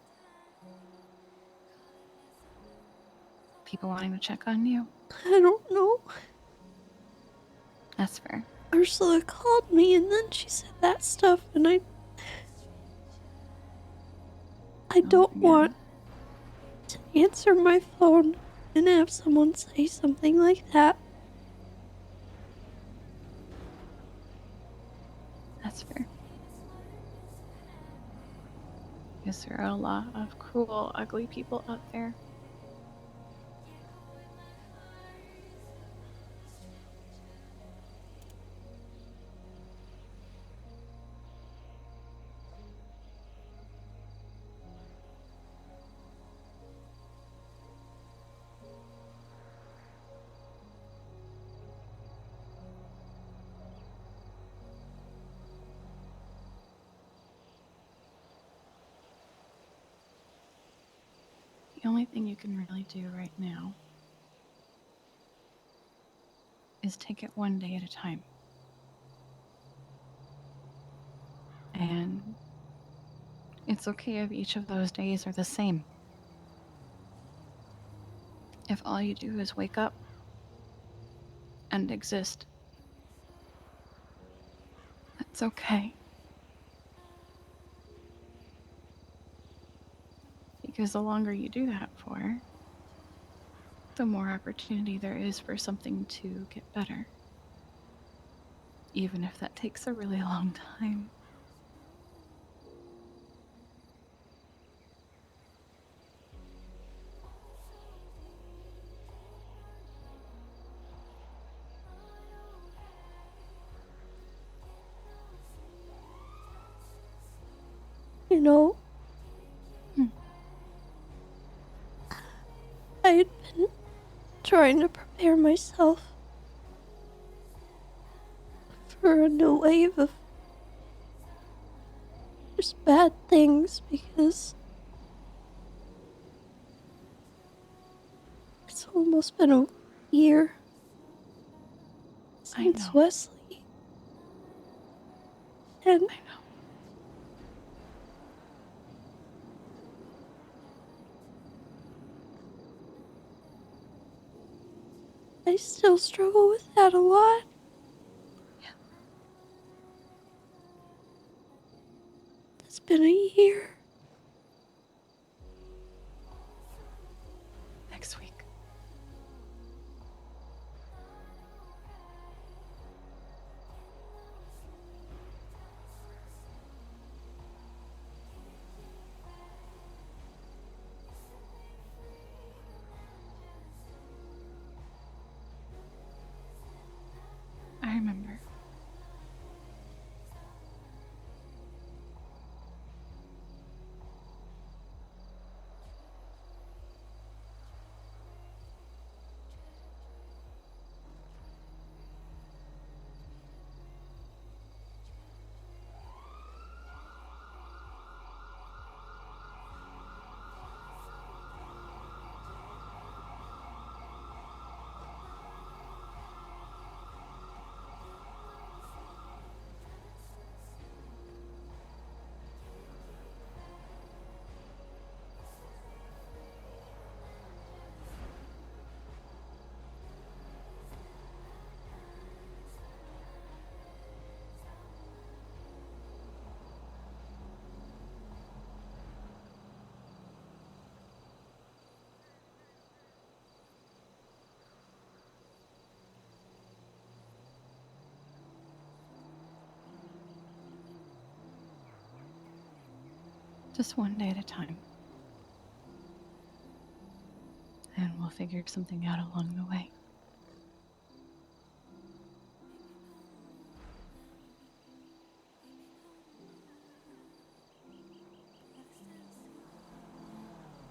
People wanting to check on you. I don't know. That's fair. Ursula called me and then she said that stuff and I don't want to answer my phone and have someone say something like that. That's fair. Because there are a lot of cruel, ugly people out there. The only thing you can really do right now is take it one day at a time. And it's okay if each of those days are the same. If all you do is wake up and exist, that's okay. Because the longer you do that for, the more opportunity there is for something to get better. Even if that takes a really long time. You know, I had been trying to prepare myself for a new wave of just bad things because it's almost been a year since Wesley. And I know. I still struggle with that a lot. It's been a year. Next week. I remember. Just one day at a time. And we'll figure something out along the way.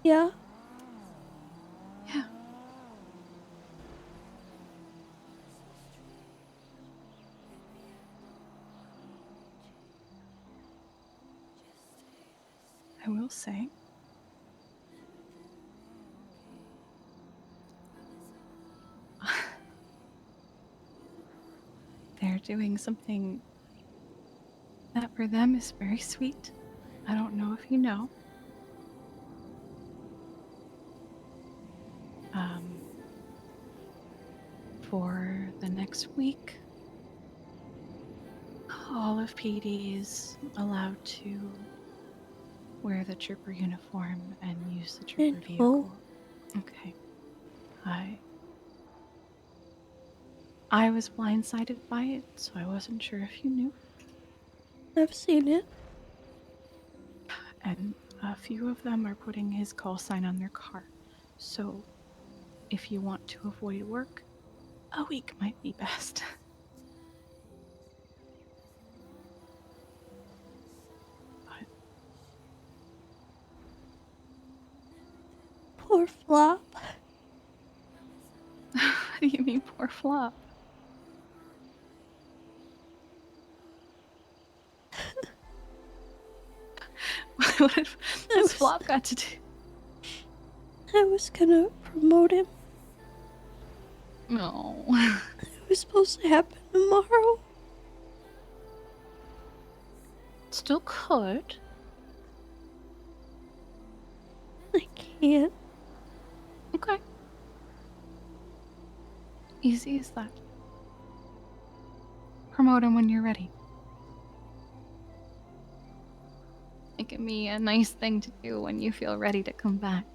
Yeah. Yeah. I will say, they're doing something that for them is very sweet. I don't know if you know. For the next week, all of PD is allowed to wear the trooper uniform and use the trooper vehicle. Okay. I was blindsided by it, so I wasn't sure if you knew. I've seen it. And a few of them are putting his call sign on their car. So if you want to avoid work, a week might be best. Poor Flop. What do you mean, poor Flop? What's Flop got to do? I was gonna promote him. No. It was supposed to happen tomorrow. Still could. I can't. Okay. Easy as that. Promote him when you're ready. Make it me a nice thing to do when you feel ready to come back.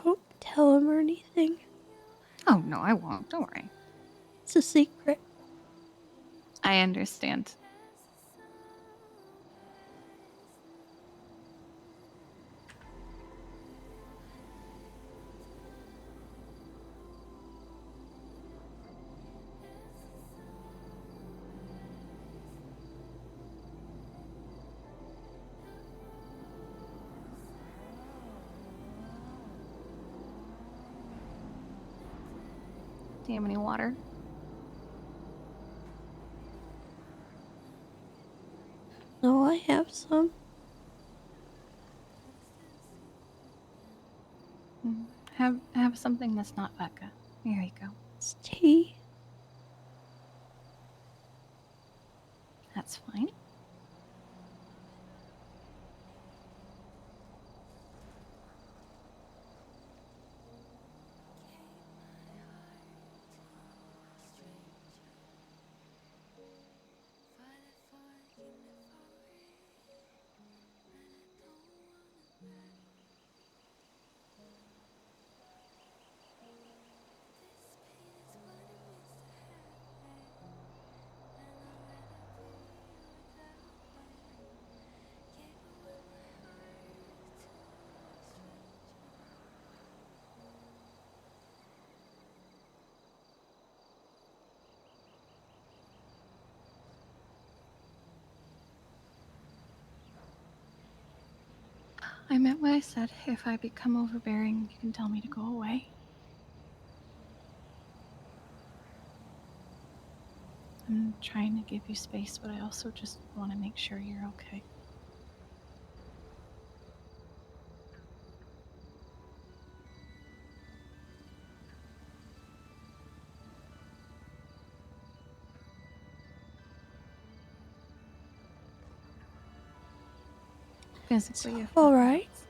Don't tell him or anything. Oh, no, I won't. Don't worry. It's a secret. I understand. Do you have any water? No, I have some. Have something that's not vodka. There you go. It's tea. That's fine. I meant what I said. If I become overbearing, you can tell me to go away. I'm trying to give you space, but I also just want to make sure you're okay. Physically, if All nothing right. else.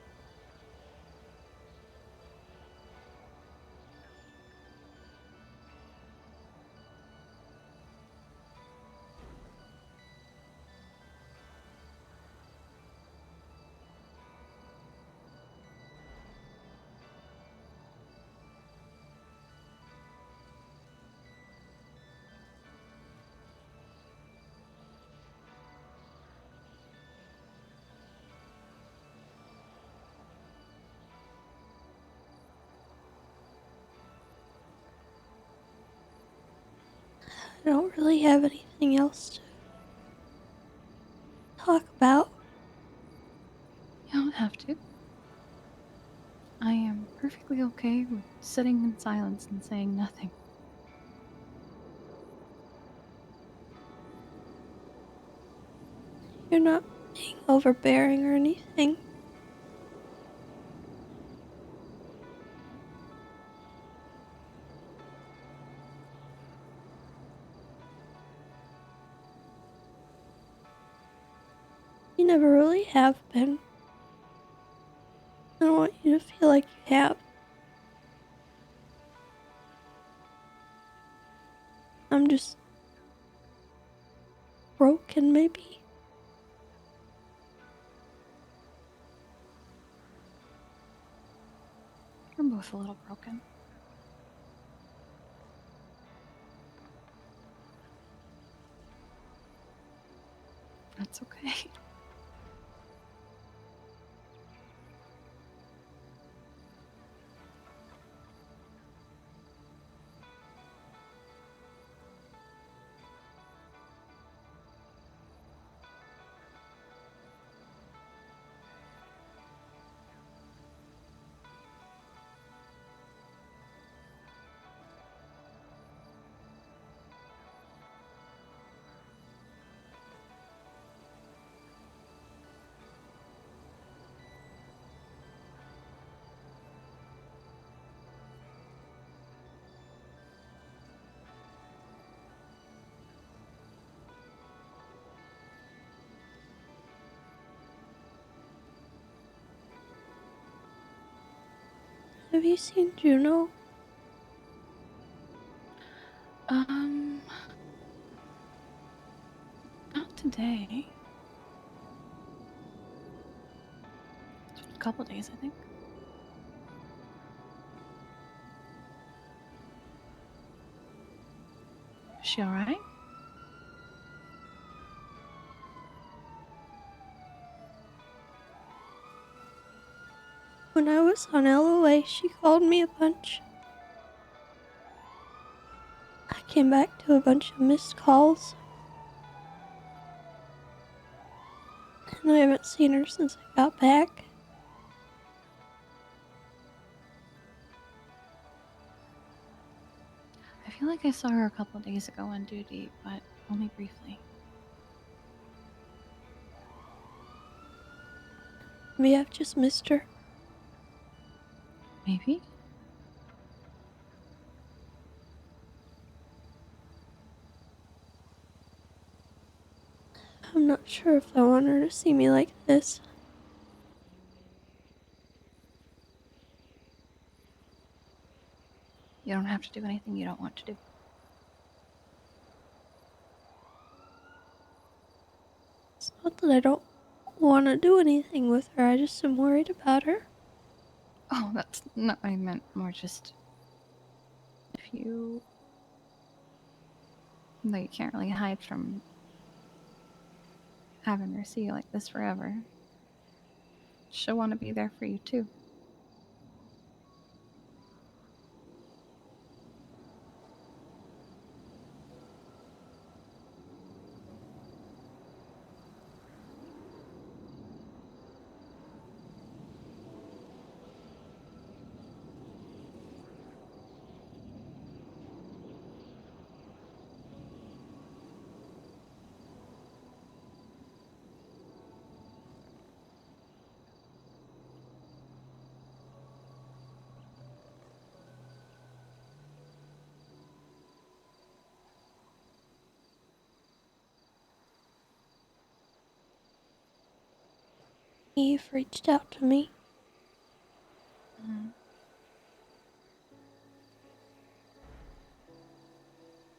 I don't really have anything else to talk about. You don't have to. I am perfectly okay with sitting in silence and saying nothing. You're not being overbearing or anything. You never really have been. I don't want you to feel like you have. I'm just broken, maybe. We're both a little broken. That's okay. Have you seen Juno? Not today. It's been a couple days, I think. Is she alright? When I was on LOA, she called me a bunch. I came back to a bunch of missed calls. And I haven't seen her since I got back. I feel like I saw her a couple days ago on duty, but only briefly. Maybe I've just missed her. Maybe? I'm not sure if I want her to see me like this. You don't have to do anything you don't want to do. It's not that I don't want to do anything with her, I just am worried about her. Oh, that's not what I meant. More just if you that you can't really hide from having her see you like this forever. She'll want to be there for you too. Eve reached out to me.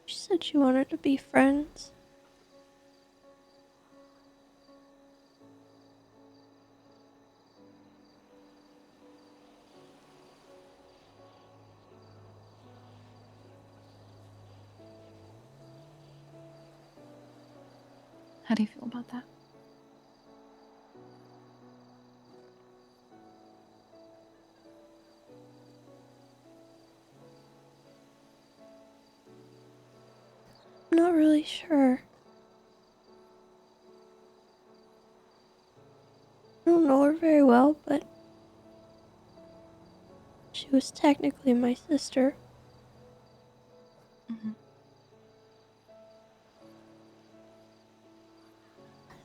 She said she wanted to be friends. How do you feel about that? I'm not really sure. I don't know her very well, but she was technically my sister.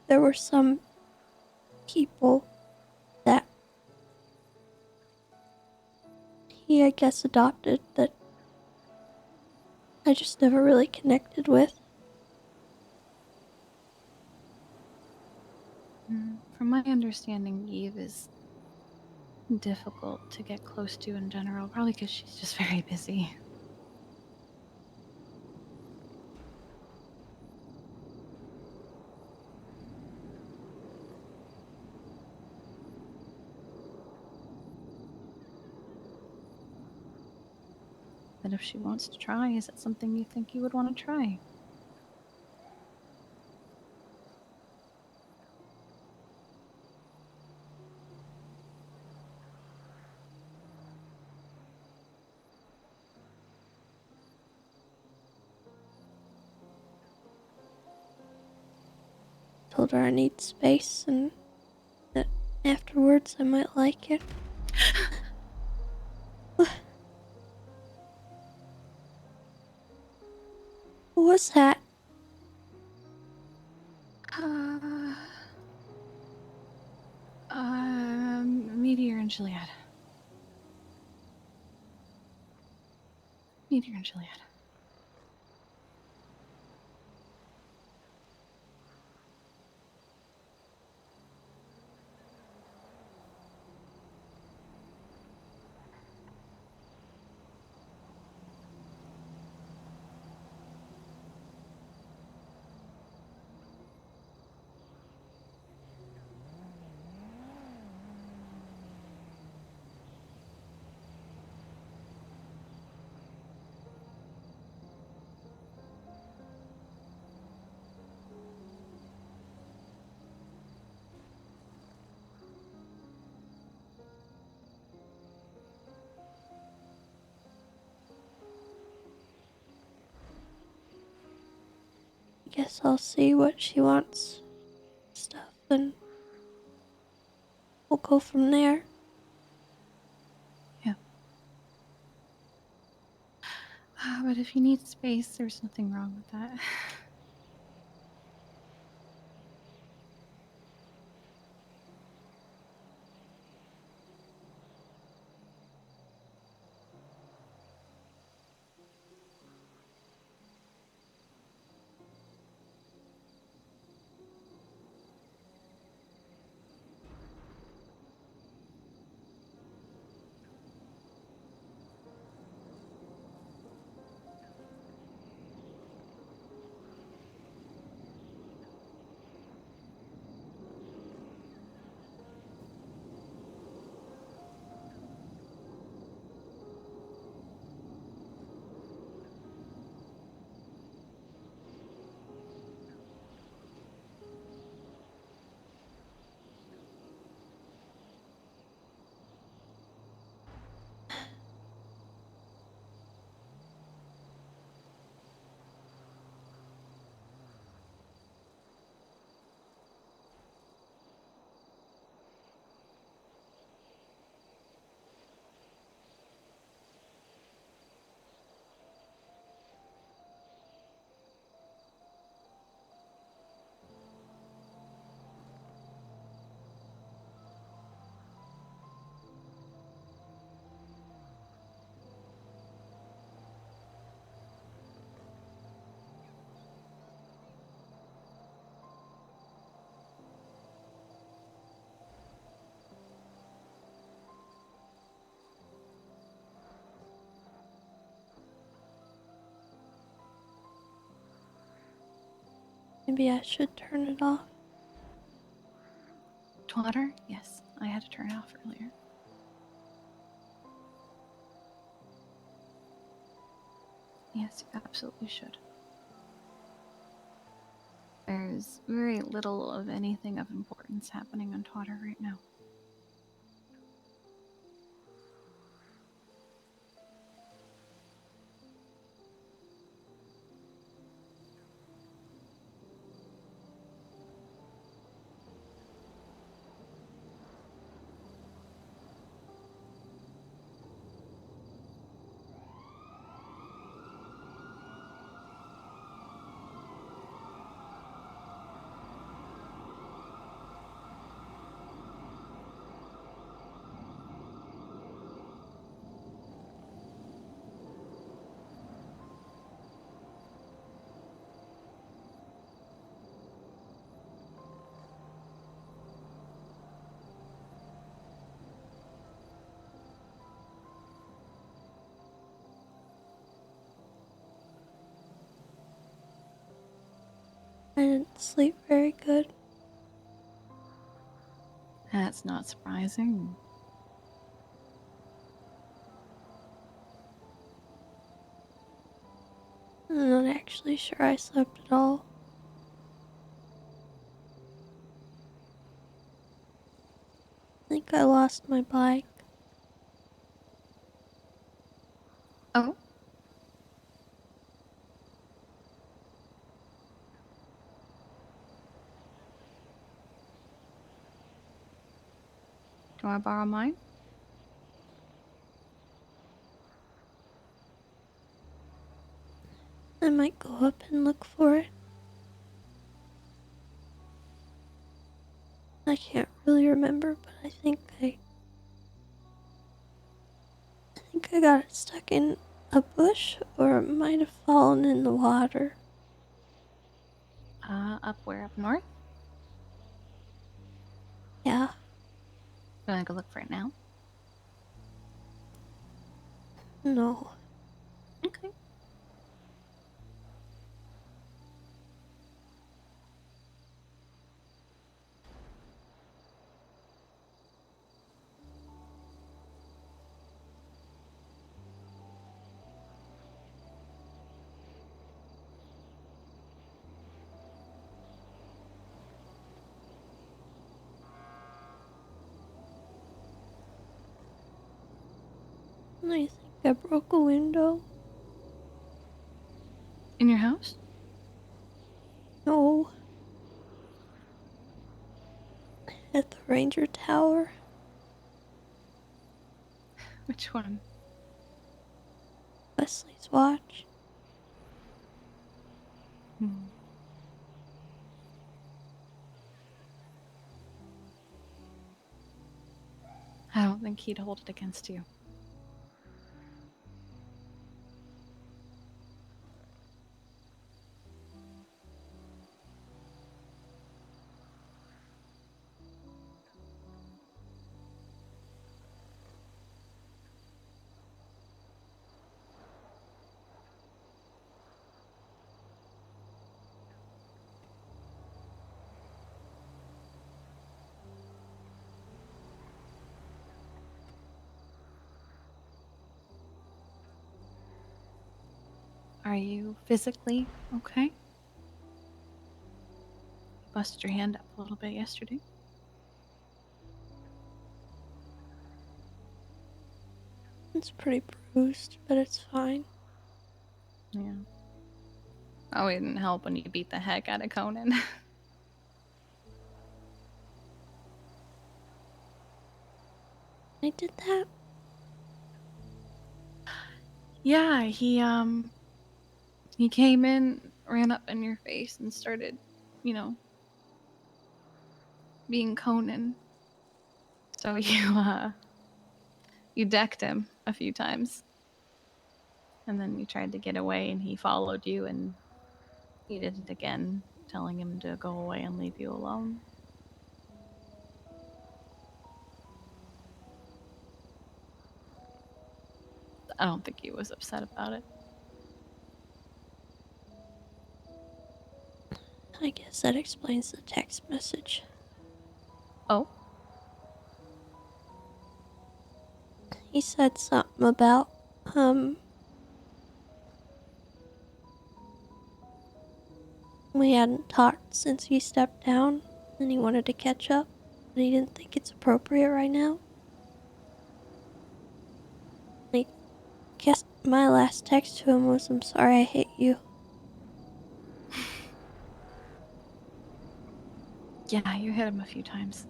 There were some people that he, I guess, adopted that I just never really connected with. From my understanding, Eve is difficult to get close to in general, probably because she's just very busy. But if she wants to try, is it something you think you would want to try? Told her I need space and that afterwards I might like it. What was that? Meteor and Juliet. Meteor and Juliet. guess I'll see what she wants. Stuff, and we'll go from there. But if you need space, there's nothing wrong with that. Maybe I should turn it off. Water? Yes, I had to turn it off earlier. Yes, you absolutely should. There's very little of anything of importance happening on Twitter right now. I didn't sleep very good. That's not surprising. I'm not actually sure I slept at all. I think I lost my bike. Oh? Do I borrow mine? I might go up and look for it. I can't really remember, but I think I got it stuck in a bush, or it might have fallen in the water. Up where? Up north? Yeah. You wanna go look for it now? No. Okay. I think I broke a window. In your house? At the Ranger Tower. Which one? Wesley's watch. I don't think he'd hold it against you. Are you physically okay? You busted your hand up a little bit yesterday. It's pretty bruised, but it's fine. Yeah. Oh, it didn't help when you beat the heck out of Conan. I did that? Yeah, he came in, ran up in your face and started, being Conan. So you decked him a few times. And then you tried to get away and he followed you and you did it again, telling him to go away and leave you alone. I don't think he was upset about it. I guess that explains the text message. Oh? He said something about, we hadn't talked since he stepped down, and he wanted to catch up, but he didn't think it's appropriate right now. I guess my last text to him was, I'm sorry I hate you. Yeah, you hit him a few times.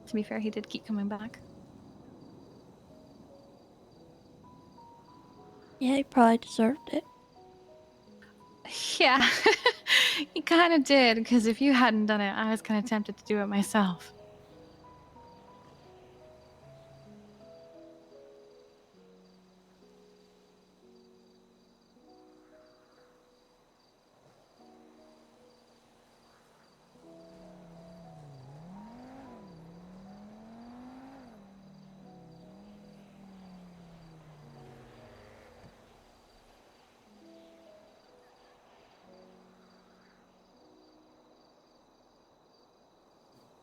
To be fair, he did keep coming back. Yeah, he probably deserved it. Yeah, he kind of did, because if you hadn't done it, I was kind of tempted to do it myself.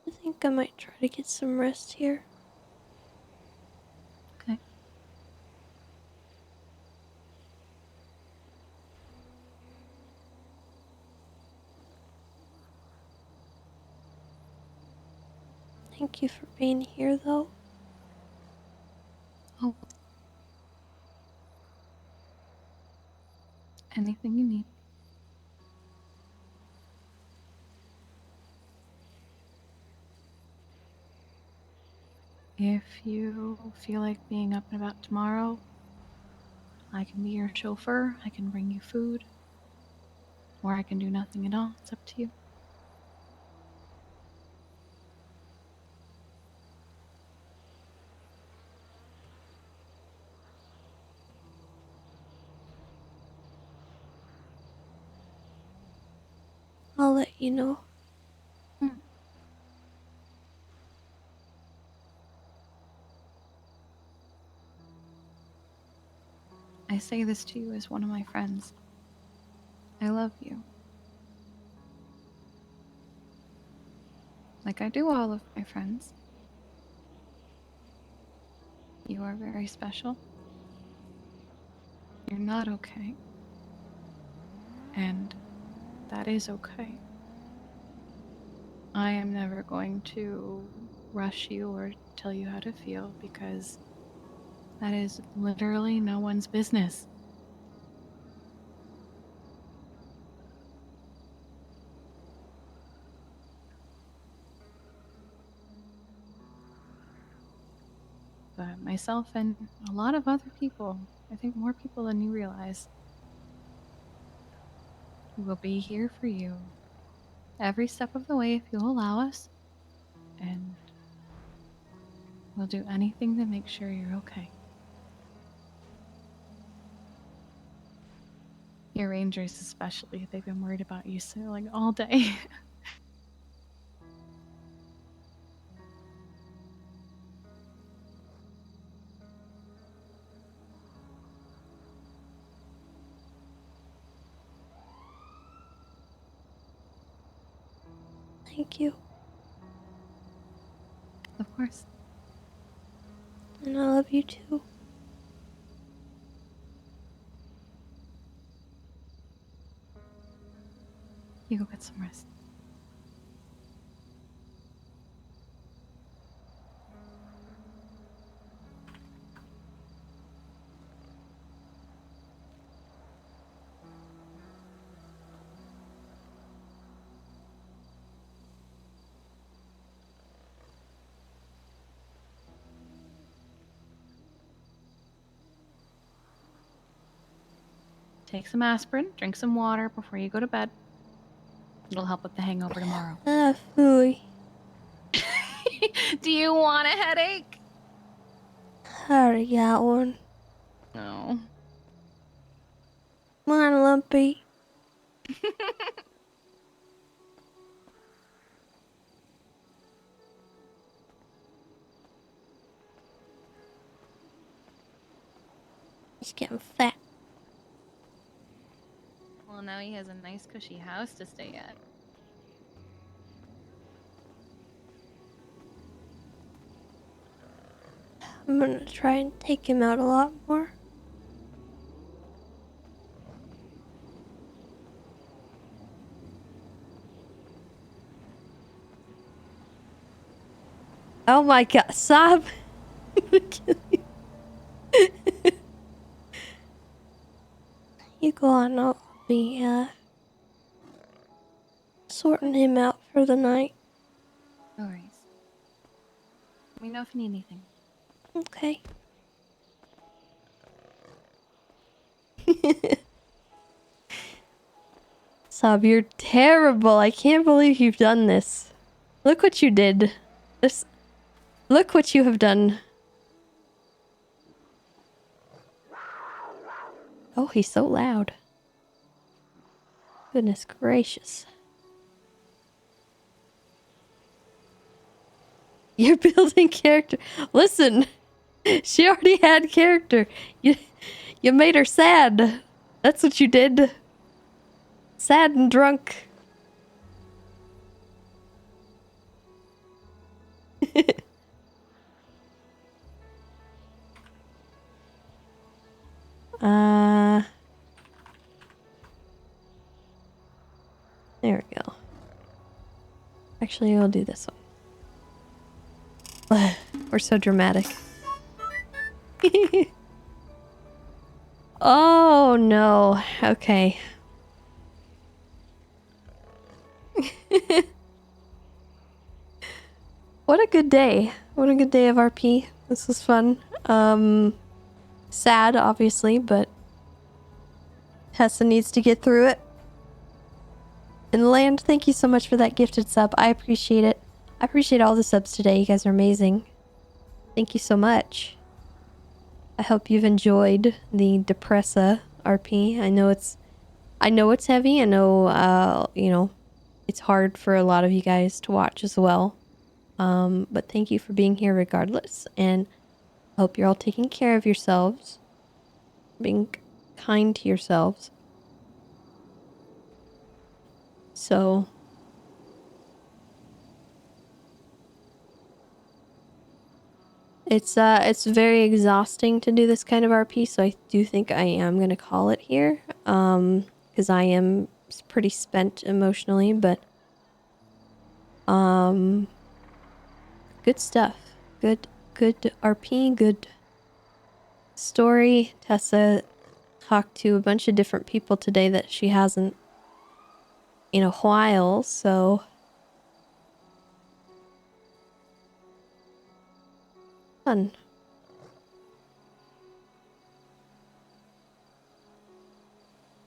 I think I might try to get some rest here. Okay. Thank you for being here, though. Oh. Anything you need. If you feel like being up and about tomorrow, I can be your chauffeur, I can bring you food, or I can do nothing at all. It's up to you. I'll let you know. I say this to you as one of my friends. I love you. Like I do all of my friends. You are very special. You're not okay. And that is okay. I am never going to rush you or tell you how to feel because that is literally no one's business. but myself and a lot of other people, I think more people than you realize, will be here for you every step of the way if you'll allow us. And we'll do anything to make sure you're okay. Your rangers especially, they've been worried about you so like all day. Thank you. Of course. And I love you too. You go get some rest. Take some aspirin, drink some water before you go to bed. It'll help with the hangover tomorrow. Fooey. Do you want a headache? I already got one. No. Come on, Lumpy. He's getting fat. Well, now he has a nice cushy house to stay at. I'm gonna try and take him out a lot more. Oh my god, Sob! You go on, I'll be sorting him out for the night. No worries. Let me know if you need anything. Okay. Sob, you're terrible. I can't believe you've done this. Look what you did. Look what you have done. Oh, he's so loud. Goodness gracious. You're building character. Listen, she already had character. You made her sad. That's what you did. Sad and drunk. There we go. Actually, we'll do this one. We're so dramatic. Oh no. Okay. What a good day. What a good day of RP. This was fun. Sad, obviously, but Tessa needs to get through it. And Land, thank you so much for that gifted sub. I appreciate it. I appreciate all the subs today. You guys are amazing. Thank you so much. I hope you've enjoyed the Depressa RP. I know it's heavy. I know, you know, it's hard for a lot of you guys to watch as well. But thank you for being here regardless. And I hope you're all taking care of yourselves. Being kind to yourselves. So it's very exhausting to do this kind of RP, so I do think I am gonna call it here. Because I am pretty spent emotionally, but good stuff. Good RP, good story. Tessa talked to a bunch of different people today that she hasn't in a while, so fun.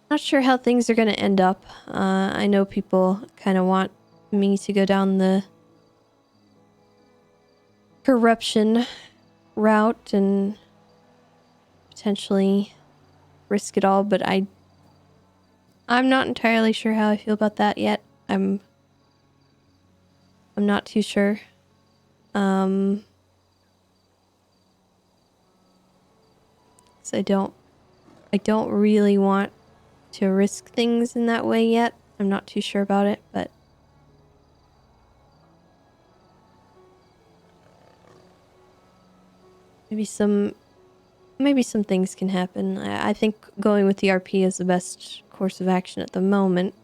Not sure how things are going to end up. I know people kind of want me to go down the corruption route and potentially risk it all, but I'm not entirely sure how I feel about that yet. I'm not too sure. So I don't really want to risk things in that way yet. I'm not too sure about it, but maybe some things can happen. I think going with the RP is the best course of action at the moment.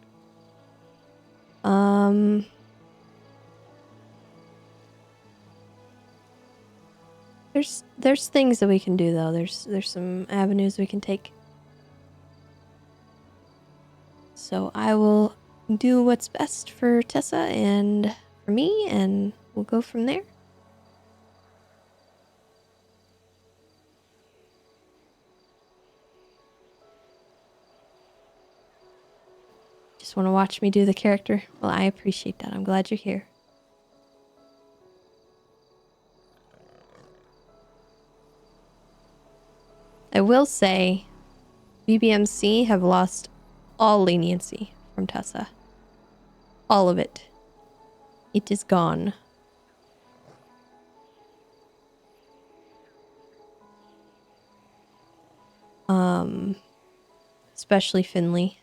There's things that we can do though. There's some avenues we can take. So I will do what's best for Tessa and for me, and we'll go from there. Just want to watch me do the character? Well, I appreciate that. I'm glad you're here. I will say, BBMC have lost all leniency from Tessa. All of it. It is gone. Especially Finley.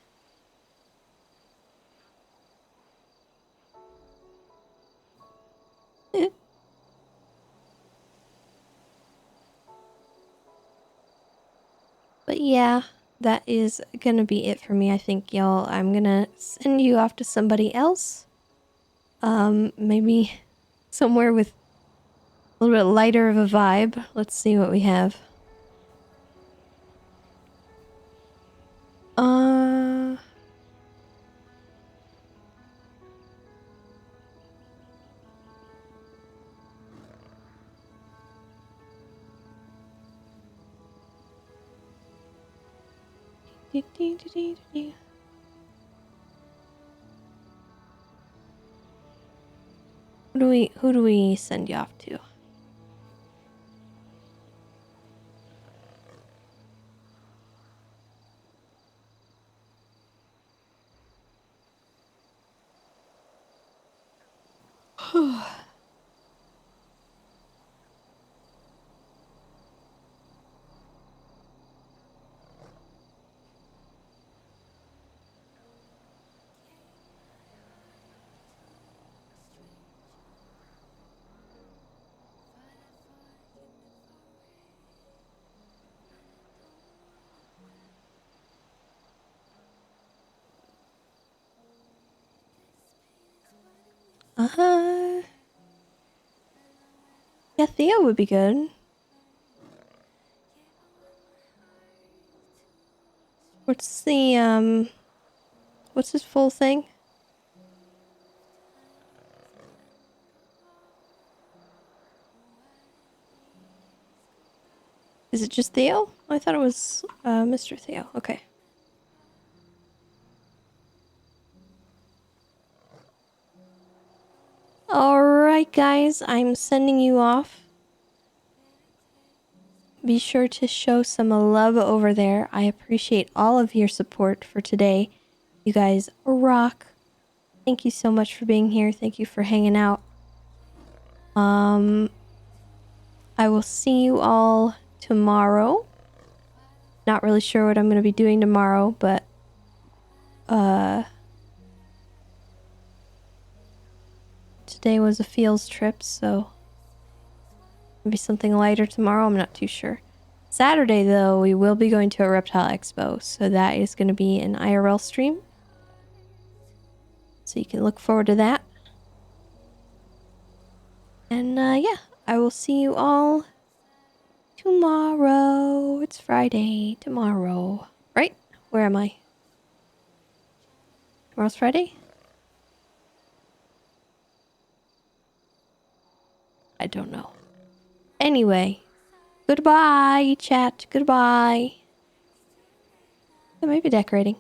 But yeah, that is gonna be it for me, I think, y'all. I'm gonna send you off to somebody else. Maybe somewhere with a little bit lighter of a vibe. Let's see what we have. Who do we send you off to? Yeah, Theo would be good. What's the, what's his full thing? Is it just Theo? I thought it was, Mr. Theo. Okay. Alright, guys, I'm sending you off. Be sure to show some love over there. I appreciate all of your support for today. You guys rock. Thank you so much for being here. Thank you for hanging out. I will see you all tomorrow. Not really sure what I'm going to be doing tomorrow, but today was a fields trip, so maybe something lighter tomorrow. I'm not too sure. Saturday, though, we will be going to a reptile expo, so that is going to be an IRL stream. So you can look forward to that. And yeah, I will see you all tomorrow. It's Friday. Tomorrow. Right? Where am I? Tomorrow's Friday? I don't know. Anyway. Goodbye, chat. Goodbye. I might be decorating.